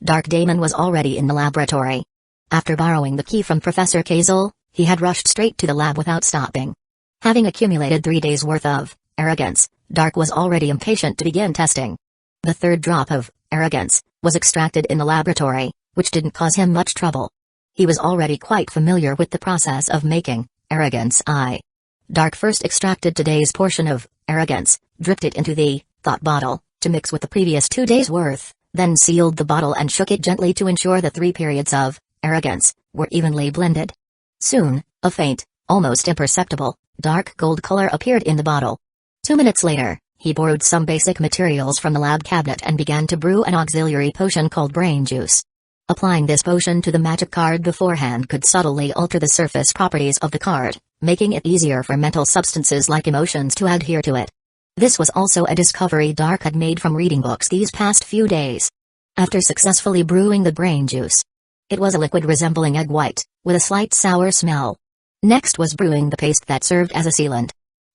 Dark Damon was already in the laboratory. After borrowing the key from Professor Kazel, he had rushed straight to the lab without stopping. Having accumulated 3 days' worth of arrogance, Dark was already impatient to begin testing. The third drop of arrogance was extracted in the laboratory, which didn't cause him much trouble. He was already quite familiar with the process of making arrogance I. Dark first extracted today's portion of arrogance, dripped it into the thought bottle, to mix with the previous 2 days' worth, then sealed the bottle and shook it gently to ensure the 3 periods of arrogance were evenly blended. Soon, a faint, almost imperceptible, dark gold color appeared in the bottle. 2 minutes later, he borrowed some basic materials from the lab cabinet and began to brew an auxiliary potion called brain juice. Applying this potion to the magic card beforehand could subtly alter the surface properties of the card, making it easier for mental substances like emotions to adhere to it. This was also a discovery Dark had made from reading books these past few days. After successfully brewing the brain juice, it was a liquid resembling egg white, with a slight sour smell. Next was brewing the paste that served as a sealant.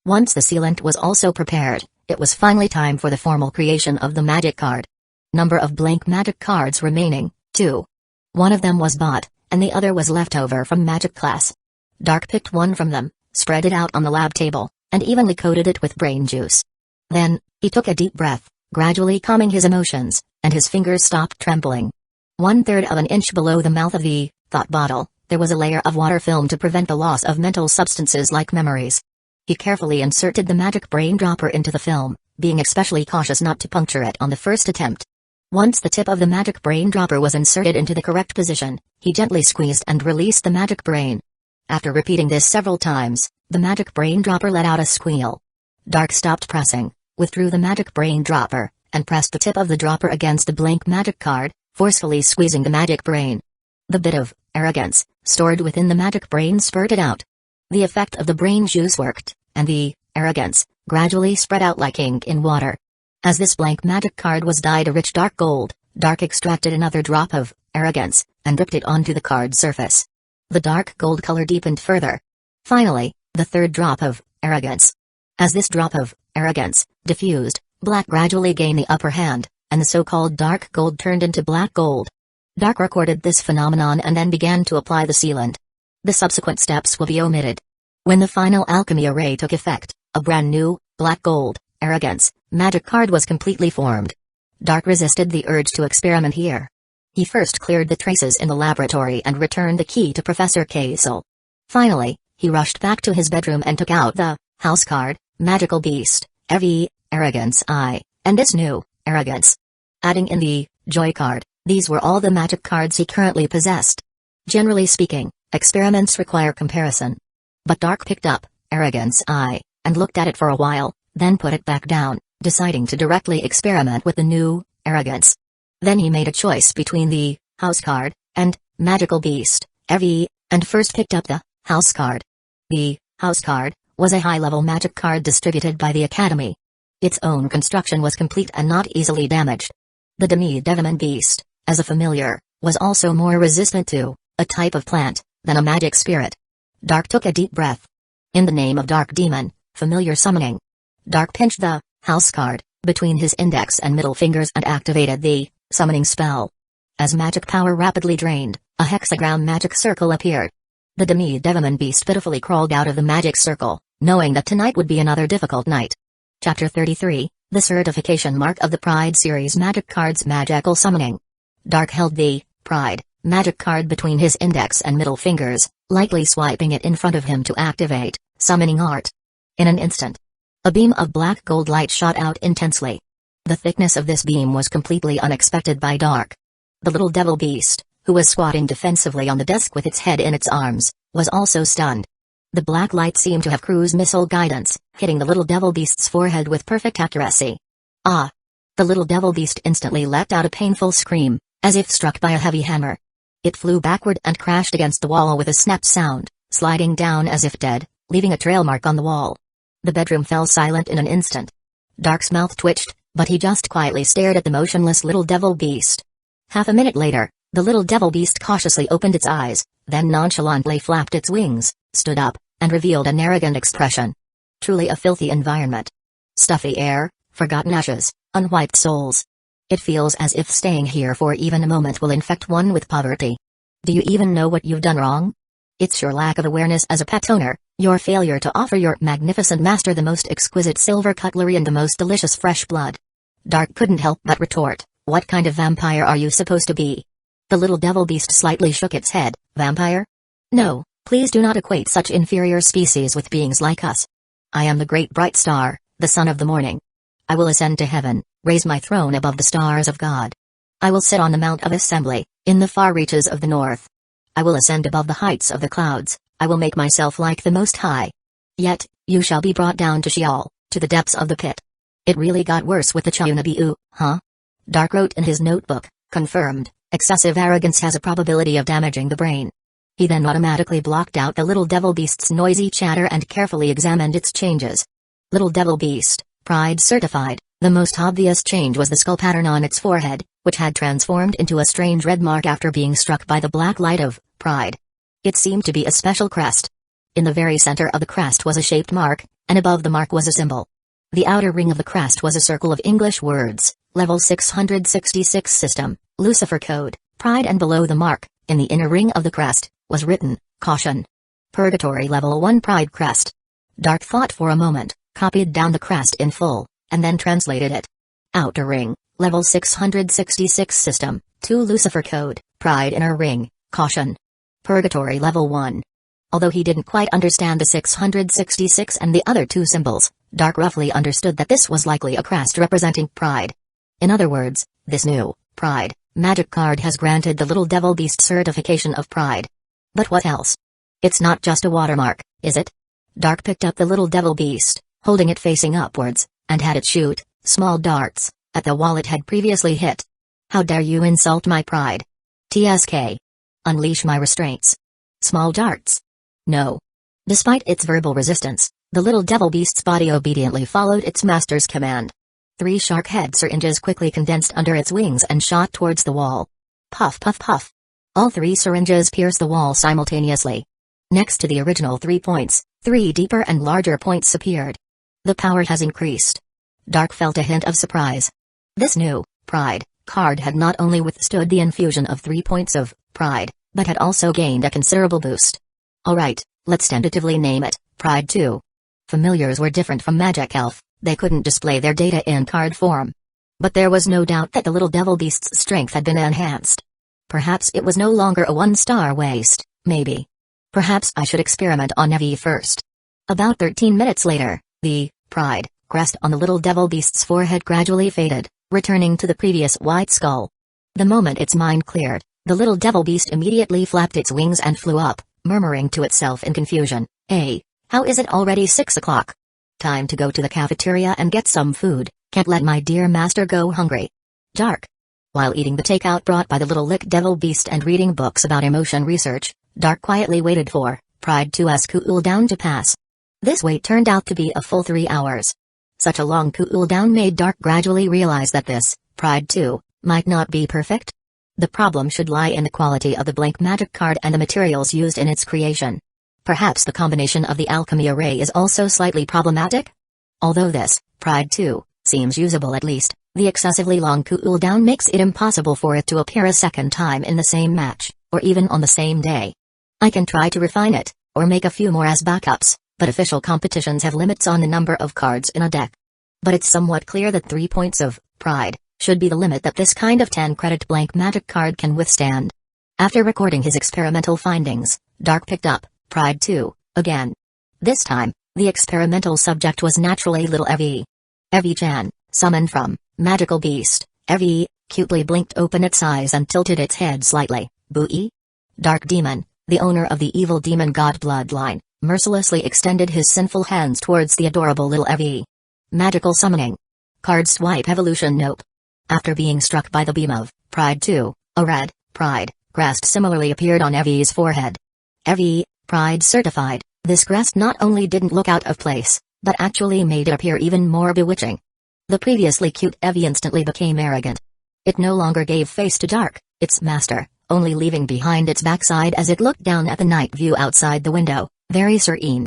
Once the sealant was also prepared, it was finally time for the formal creation of the magic card. Number of blank magic cards remaining, 2. One of them was bought, and the other was left over from magic class. Dark picked one from them, spread it out on the lab table, and evenly coated it with brain juice. Then, he took a deep breath, gradually calming his emotions, and his fingers stopped trembling. 1/3 of an inch below the mouth of the thought bottle, there was a layer of water film to prevent the loss of mental substances like memories. He carefully inserted the magic brain dropper into the film, being especially cautious not to puncture it on the first attempt. Once the tip of the magic brain dropper was inserted into the correct position, he gently squeezed and released the magic brain. After repeating this several times, the magic brain dropper let out a squeal. Dark stopped pressing, withdrew the magic brain dropper, and pressed the tip of the dropper against the blank magic card, forcefully squeezing the magic brain. The bit of arrogance stored within the magic brain spurted out. The effect of the brain juice worked, and the arrogance gradually spread out like ink in water. As this blank magic card was dyed a rich dark gold, Dark extracted another drop of arrogance and dripped it onto the card's surface. The dark gold color deepened further. Finally, the third drop of arrogance. As this drop of arrogance diffused, black gradually gained the upper hand, and the so-called dark gold turned into black gold. Dark recorded this phenomenon and then began to apply the sealant. The subsequent steps will be omitted. When the final alchemy array took effect, a brand new, black gold, arrogance, magic card was completely formed. Dark resisted the urge to experiment here. He first cleared the traces in the laboratory and returned the key to Professor Casel. Finally, he rushed back to his bedroom and took out the house card, magical beast, arrogance I, and this new arrogance. Adding in the joy card, these were all the magic cards he currently possessed. Generally speaking, experiments require comparison. But Dark picked up arrogance I, and looked at it for a while, then put it back down, deciding to directly experiment with the new arrogance. Then he made a choice between the house card and magical beast, and first picked up the house card. The house card was a high-level magic card distributed by the Academy. Its own construction was complete and not easily damaged. The demi-devimon beast, as a familiar, was also more resistant to a type of plant than a magic spirit. Dark took a deep breath. In the name of Dark Demon, familiar summoning. Dark pinched the house card between his index and middle fingers and activated the summoning spell. As magic power rapidly drained, a hexagram magic circle appeared. The demi-devimon beast pitifully crawled out of the magic circle, knowing that tonight would be another difficult night. Chapter 33, The Certification Mark of the Pride Series Magic Cards Magical Summoning. Dark held the Pride magic card between his index and middle fingers, lightly swiping it in front of him to activate summoning art. In an instant, a beam of black gold light shot out intensely. The thickness of this beam was completely unexpected by Dark. The little devil beast, who was squatting defensively on the desk with its head in its arms, was also stunned. The black light seemed to have cruise missile guidance, hitting the little devil beast's forehead with perfect accuracy. Ah! The little devil beast instantly let out a painful scream, as if struck by a heavy hammer. It flew backward and crashed against the wall with a snap sound, sliding down as if dead, leaving a trail mark on the wall. The bedroom fell silent in an instant. Dark's mouth twitched, but he just quietly stared at the motionless little devil beast. Half a minute later, the little devil beast cautiously opened its eyes, then nonchalantly flapped its wings, stood up, and revealed an arrogant expression. Truly a filthy environment. Stuffy air, forgotten ashes, unwiped souls. It feels as if staying here for even a moment will infect one with poverty. Do you even know what you've done wrong? It's your lack of awareness as a pet owner, your failure to offer your magnificent master the most exquisite silver cutlery and the most delicious fresh blood. Dark couldn't help but retort, what kind of vampire are you supposed to be? The little devil beast slightly shook its head, vampire? No, please do not equate such inferior species with beings like us. I am the great bright star, the son of the morning. I will ascend to heaven, raise my throne above the stars of God. I will sit on the Mount of Assembly, in the far reaches of the north. I will ascend above the heights of the clouds, I will make myself like the Most High. Yet, you shall be brought down to Sheol, to the depths of the pit. It really got worse with the Chunabiu, huh? Dark wrote in his notebook, confirmed, excessive arrogance has a probability of damaging the brain. He then automatically blocked out the little devil beast's noisy chatter and carefully examined its changes. Little devil beast, Pride certified. The most obvious change was the skull pattern on its forehead, which had transformed into a strange red mark after being struck by the black light of Pride. It seemed to be a special crest. In the very center of the crest was a shaped mark, and above the mark was a symbol. The outer ring of the crest was a circle of English words, Level 666 System, Lucifer Code, Pride, and below the mark, in the inner ring of the crest, was written, Caution. Purgatory Level 1 Pride Crest. Dark thought for a moment, copied down the crest in full, and then translated it. Outer ring, Level 666 System, 2 Lucifer Code, Pride Inner Ring, Caution. Purgatory Level 1. Although he didn't quite understand the 666 and the other two symbols, Dark roughly understood that this was likely a crest representing Pride. In other words, this new Pride magic card has granted the little devil beast certification of Pride. But what else? It's not just a watermark, is it? Dark picked up the little devil beast, holding it facing upwards, and had it shoot small darts at the wall it had previously hit. How dare you insult my pride? TSK. Unleash my restraints. Small darts. No. Despite its verbal resistance, the little devil beast's body obediently followed its master's command. 3 shark head syringes quickly condensed under its wings and shot towards the wall. Puff puff puff. All 3 syringes pierced the wall simultaneously. Next to the original 3 points, 3 deeper and larger points appeared. The power has increased. Dark felt a hint of surprise. This new pride card had not only withstood the infusion of 3 points of pride, but had also gained a considerable boost. Alright, let's tentatively name it Pride 2. Familiars were different from Magic Elf, they couldn't display their data in card form. But there was no doubt that the little devil beast's strength had been enhanced. Perhaps it was no longer a 1-star waste, maybe. Perhaps I should experiment on Evi first. About 13 minutes later, the pride crest on the little devil beast's forehead gradually faded, returning to the previous white skull. The moment its mind cleared, the little devil beast immediately flapped its wings and flew up, murmuring to itself in confusion, "Hey, how is it already 6 o'clock? Time to go to the cafeteria and get some food, can't let my dear master go hungry." Dark. While eating the takeout brought by the little lick devil beast and reading books about emotion research, Dark quietly waited for Pride 2's cool down to pass. This wait turned out to be a full 3 hours. Such a long cool down made Dark gradually realize that this Pride 2 might not be perfect. The problem should lie in the quality of the blank magic card and the materials used in its creation. Perhaps the combination of the alchemy array is also slightly problematic? Although this Pride 2 seems usable, at least, the excessively long cooldown makes it impossible for it to appear a second time in the same match, or even on the same day. I can try to refine it, or make a few more as backups, but official competitions have limits on the number of cards in a deck. But it's somewhat clear that 3 points of pride should be the limit that this kind of 10-credit blank magic card can withstand. After recording his experimental findings, Dark picked up Pride 2 again. This time, the experimental subject was naturally little Evi. Evi-chan, summoned from Magical Beast. Evi cutely blinked open its eyes and tilted its head slightly. Booey? Dark Demon, the owner of the evil demon god bloodline, mercilessly extended his sinful hands towards the adorable little Evi. Magical summoning. Card swipe evolution. Nope. After being struck by the beam of Pride 2, a red Pride crest similarly appeared on Evi's forehead. Evi, Pride certified. This crest not only didn't look out of place, but actually made it appear even more bewitching. The previously cute Evi instantly became arrogant. It no longer gave face to Dark, its master, only leaving behind its backside as it looked down at the night view outside the window, very serene.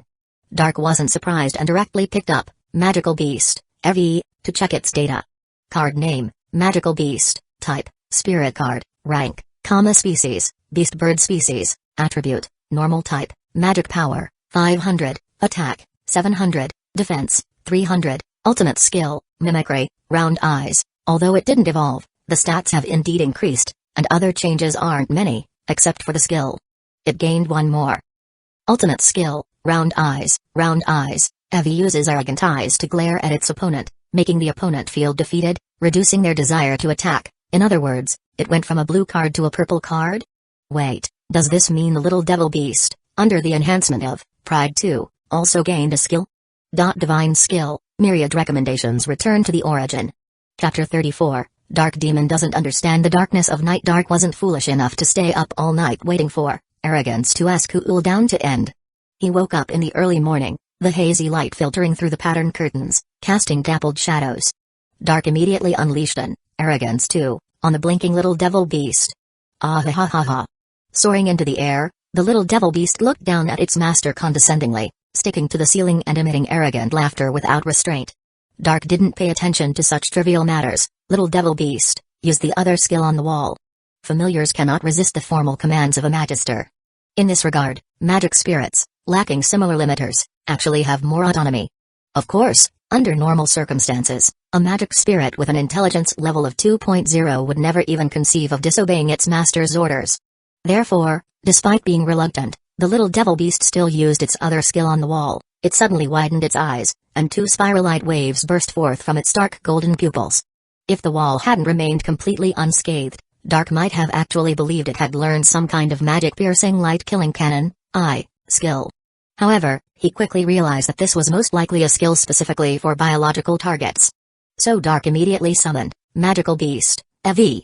Dark wasn't surprised and directly picked up Magical Beast, Evi, to check its data. Card name, Magical Beast, type, Spirit card, rank, species, Beast bird species, attribute, normal type, magic power, 500, attack, 700, defense, 300, ultimate skill, mimicry, round eyes. Although it didn't evolve, the stats have indeed increased, and other changes aren't many, except for the skill. It gained one more. Ultimate skill, round eyes. Evi uses arrogant eyes to glare at its opponent, making the opponent feel defeated, reducing their desire to attack. In other words, it went from a blue card to a purple card? Wait, does this mean the little devil beast, under the enhancement of Pride 2, also gained a skill? Divine skill, myriad recommendations return to the origin. Chapter 34, Dark Demon doesn't understand the darkness of night. Dark wasn't foolish enough to stay up all night waiting for arrogance to ask cool down to end. He woke up in the early morning, the hazy light filtering through the patterned curtains, casting dappled shadows. Dark immediately unleashed an arrogance too, on the blinking little devil beast. Ah ha ha ha ha. Soaring into the air, the little devil beast looked down at its master condescendingly, sticking to the ceiling and emitting arrogant laughter without restraint. Dark didn't pay attention to such trivial matters. Little devil beast, use the other skill on the wall. Familiars cannot resist the formal commands of a magister. In this regard, magic spirits, lacking similar limiters, actually have more autonomy. Of course, under normal circumstances, a magic spirit with an intelligence level of 2.0 would never even conceive of disobeying its master's orders. Therefore, despite being reluctant, the little devil beast still used its other skill on the wall. It suddenly widened its eyes, and 2 spiral light waves burst forth from its dark golden pupils. If the wall hadn't remained completely unscathed, Dark might have actually believed it had learned some kind of magic-piercing light-killing cannon, skill. However, he quickly realized that this was most likely a skill specifically for biological targets. So Dark immediately summoned Magical Beast, Evi.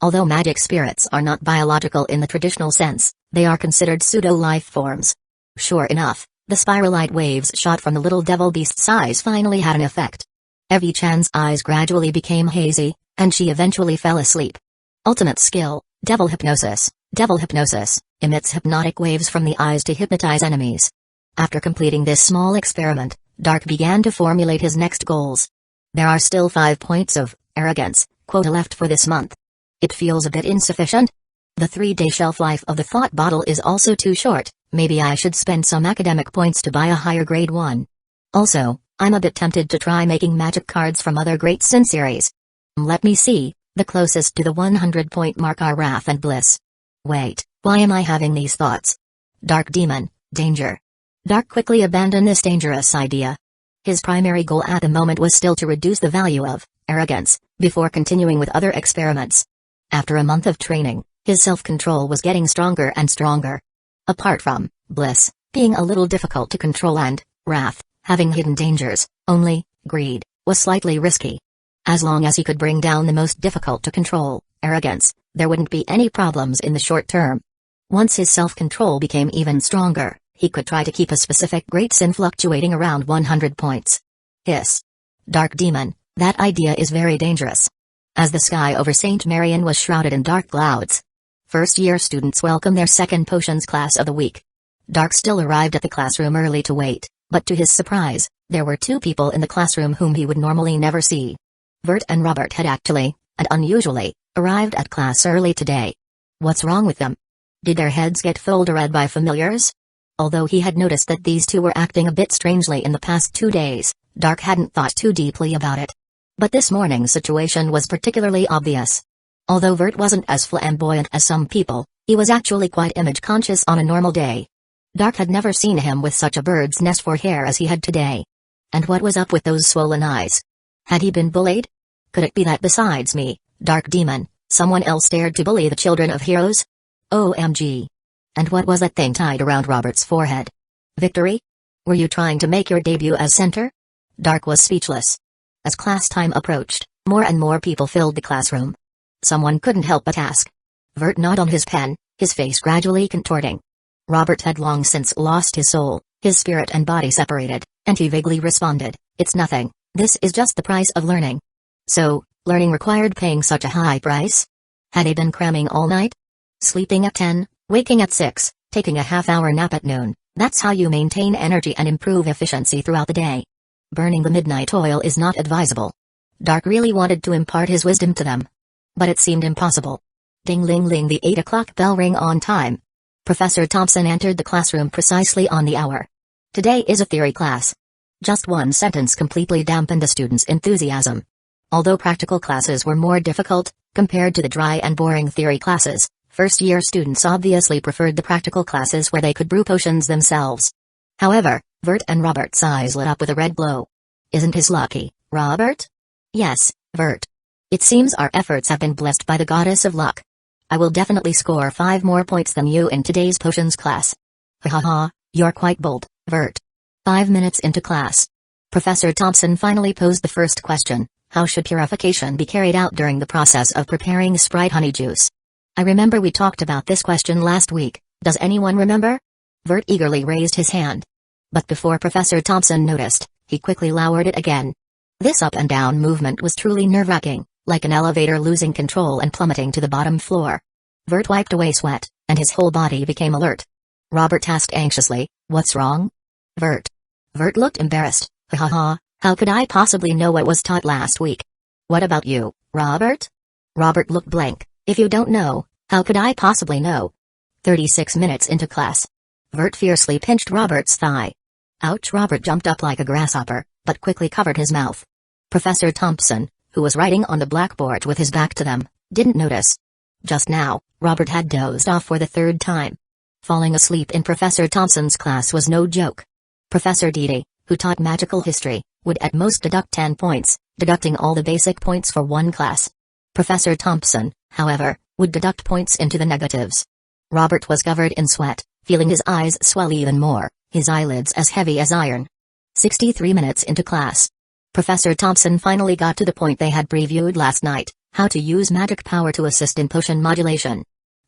Although magic spirits are not biological in the traditional sense, they are considered pseudo-life forms. Sure enough, the spiral light waves shot from the little devil beast's eyes finally had an effect. Evie-chan's eyes gradually became hazy, and she eventually fell asleep. Ultimate skill, Devil Hypnosis. Devil Hypnosis emits hypnotic waves from the eyes to hypnotize enemies. After completing this small experiment, Dark began to formulate his next goals. There are still 5 points of arrogance quota left for this month. It feels a bit insufficient. The 3-day shelf life of the thought bottle is also too short. Maybe I should spend some academic points to buy a higher grade one. Also, I'm a bit tempted to try making magic cards from other great Sin series. Let me see, the closest to the 100-point mark are Wrath and Bliss. Wait, why am I having these thoughts? Dark Demon, Danger. Dark quickly abandoned this dangerous idea. His primary goal at the moment was still to reduce the value of arrogance, before continuing with other experiments. After a month of training, his self-control was getting stronger and stronger. Apart from Bliss being a little difficult to control and Wrath having hidden dangers, only Greed was slightly risky. As long as he could bring down the most difficult to control, arrogance, there wouldn't be any problems in the short term. Once his self-control became even stronger, he could try to keep a specific great sin fluctuating around 100 points. Hiss. Dark Demon, that idea is very dangerous. As the sky over St. Marian was shrouded in dark clouds, first-year students welcome their second potions class of the week. Dark still arrived at the classroom early to wait, but to his surprise, there were 2 people in the classroom whom he would normally never see. Vert and Robert had actually, and unusually, arrived at class early today. What's wrong with them? Did their heads get filled red by familiars? Although he had noticed that these 2 were acting a bit strangely in the past 2 days, Dark hadn't thought too deeply about it. But this morning's situation was particularly obvious. Although Vert wasn't as flamboyant as some people, he was actually quite image-conscious on a normal day. Dark had never seen him with such a bird's nest for hair as he had today. And what was up with those swollen eyes? Had he been bullied? Could it be that besides me, Dark Demon, someone else dared to bully the children of heroes? OMG. And what was that thing tied around Robert's forehead? Victory? Were you trying to make your debut as center? Dark was speechless. As class time approached, more and more people filled the classroom. Someone couldn't help but ask. Vert gnawed on his pen, his face gradually contorting. Robert had long since lost his soul, his spirit and body separated, and he vaguely responded, "It's nothing, this is just the price of learning." So, learning required paying such a high price? Had he been cramming all night? Sleeping at 10, waking at 6, taking a half-hour nap at noon, that's how you maintain energy and improve efficiency throughout the day. Burning the midnight oil is not advisable. Dark really wanted to impart his wisdom to them. But it seemed impossible. Ding-ling-ling, the 8 o'clock bell rang on time. Professor Thompson entered the classroom precisely on the hour. Today is a theory class. Just one sentence completely dampened the students' enthusiasm. Although practical classes were more difficult, compared to the dry and boring theory classes, first-year students obviously preferred the practical classes where they could brew potions themselves. However, Vert and Robert's eyes lit up with a red glow. Isn't this lucky, Robert? Yes, Vert. It seems our efforts have been blessed by the goddess of luck. I will definitely score 5 more points than you in today's potions class. Ha ha ha, you're quite bold, Vert. 5 minutes into class. Professor Thompson finally posed the first question: how should purification be carried out during the process of preparing Sprite honey juice? I remember we talked about this question last week, does anyone remember? Vert eagerly raised his hand. But before Professor Thompson noticed, he quickly lowered it again. This up and down movement was truly nerve-wracking, like an elevator losing control and plummeting to the bottom floor. Vert wiped away sweat, and his whole body became alert. Robert asked anxiously, "What's wrong?" Vert. Vert looked embarrassed. Ha ha ha, how could I possibly know what was taught last week? What about you, Robert? Robert looked blank. If you don't know, how could I possibly know? 36 minutes into class. Vert fiercely pinched Robert's thigh. Ouch! Robert jumped up like a grasshopper, but quickly covered his mouth. Professor Thompson, who was writing on the blackboard with his back to them, didn't notice. Just now, Robert had dozed off for the 3rd time. Falling asleep in Professor Thompson's class was no joke. Professor Dede, who taught magical history, would at most deduct 10 points, deducting all the basic points for one class. Professor Thompson, however, would deduct points into the negatives. Robert was covered in sweat, feeling his eyes swell even more, his eyelids as heavy as iron. 63 minutes into class. Professor Thompson finally got to the point they had previewed last night, How to use magic power to assist in potion modulation.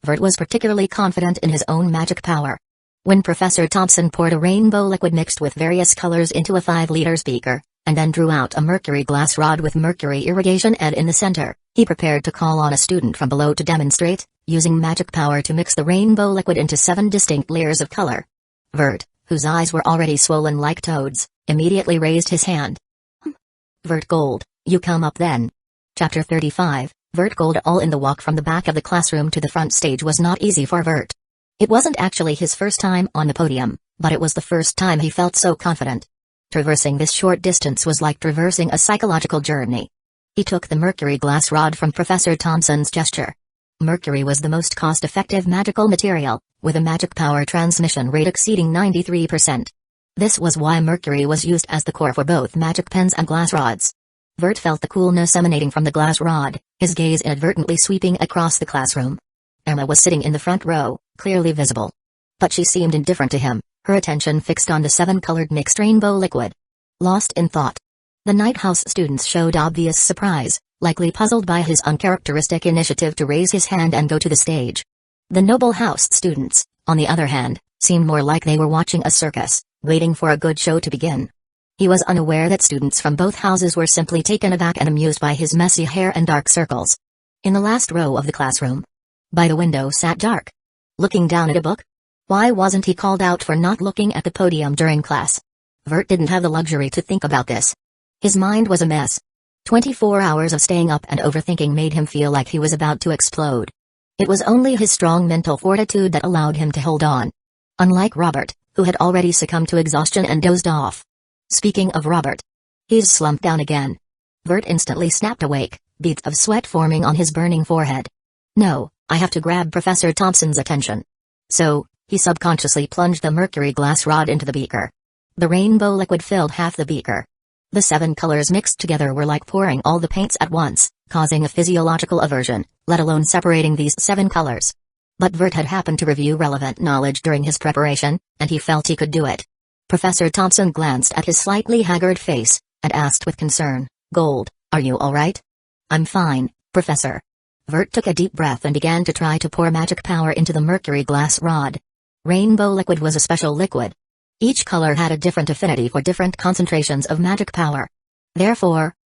Vert was particularly confident in his own magic power. When Professor Thompson poured a rainbow liquid mixed with various colors into a 5-liter beaker, and then drew out a mercury glass rod with mercury irrigation head in the center, he prepared to call on a student from below to demonstrate, using magic power to mix the rainbow liquid into 7 distinct layers of color. Vert, whose eyes were already swollen like toads, immediately raised his hand. Vert Gold, you come up then. Chapter 35, Vert Gold. All in the walk from the back of the classroom to the front stage was not easy for Vert. It wasn't actually his first time on the podium, but it was the first time he felt so confident. Traversing this short distance was like traversing a psychological journey. He took the mercury glass rod from Professor Thompson's gesture. Mercury was the most cost-effective magical material, with a magic power transmission rate exceeding 93%. This was why mercury was used as the core for both magic pens and glass rods. Vert felt the coolness emanating from the glass rod, his gaze inadvertently sweeping across the classroom. Emma was sitting in the front row, clearly visible. But she seemed indifferent to him, her attention fixed on the 7-colored mixed rainbow liquid. Lost in thought. The Night House students showed obvious surprise, likely puzzled by his uncharacteristic initiative to raise his hand and go to the stage. The Noble House students, on the other hand, seemed more like they were watching a circus, waiting for a good show to begin. He was unaware that students from both houses were simply taken aback and amused by his messy hair and dark circles. In the last row of the classroom, by the window sat Dark. Looking down at a book? Why wasn't he called out for not looking at the podium during class? Vert didn't have the luxury to think about this. His mind was a mess. 24 hours of staying up and overthinking made him feel like he was about to explode. It was only his strong mental fortitude that allowed him to hold on. Unlike Robert, who had already succumbed to exhaustion and dozed off. Speaking of Robert, he's slumped down again. Vert instantly snapped awake, beads of sweat forming on his burning forehead. No, I have to grab Professor Thompson's attention. So, he subconsciously plunged the mercury glass rod into the beaker. The rainbow liquid filled half the beaker. The 7 colors mixed together were like pouring all the paints at once, causing a physiological aversion, let alone separating these 7 colors. But Vert had happened to review relevant knowledge during his preparation, and he felt he could do it. Professor Thompson glanced at his slightly haggard face, and asked with concern, Gold, are you alright? I'm fine, Professor. Vert took a deep breath and began to try to pour magic power into the mercury glass rod. Rainbow liquid was a special liquid. Each color had a different affinity for different concentrations of magic power. Therefore,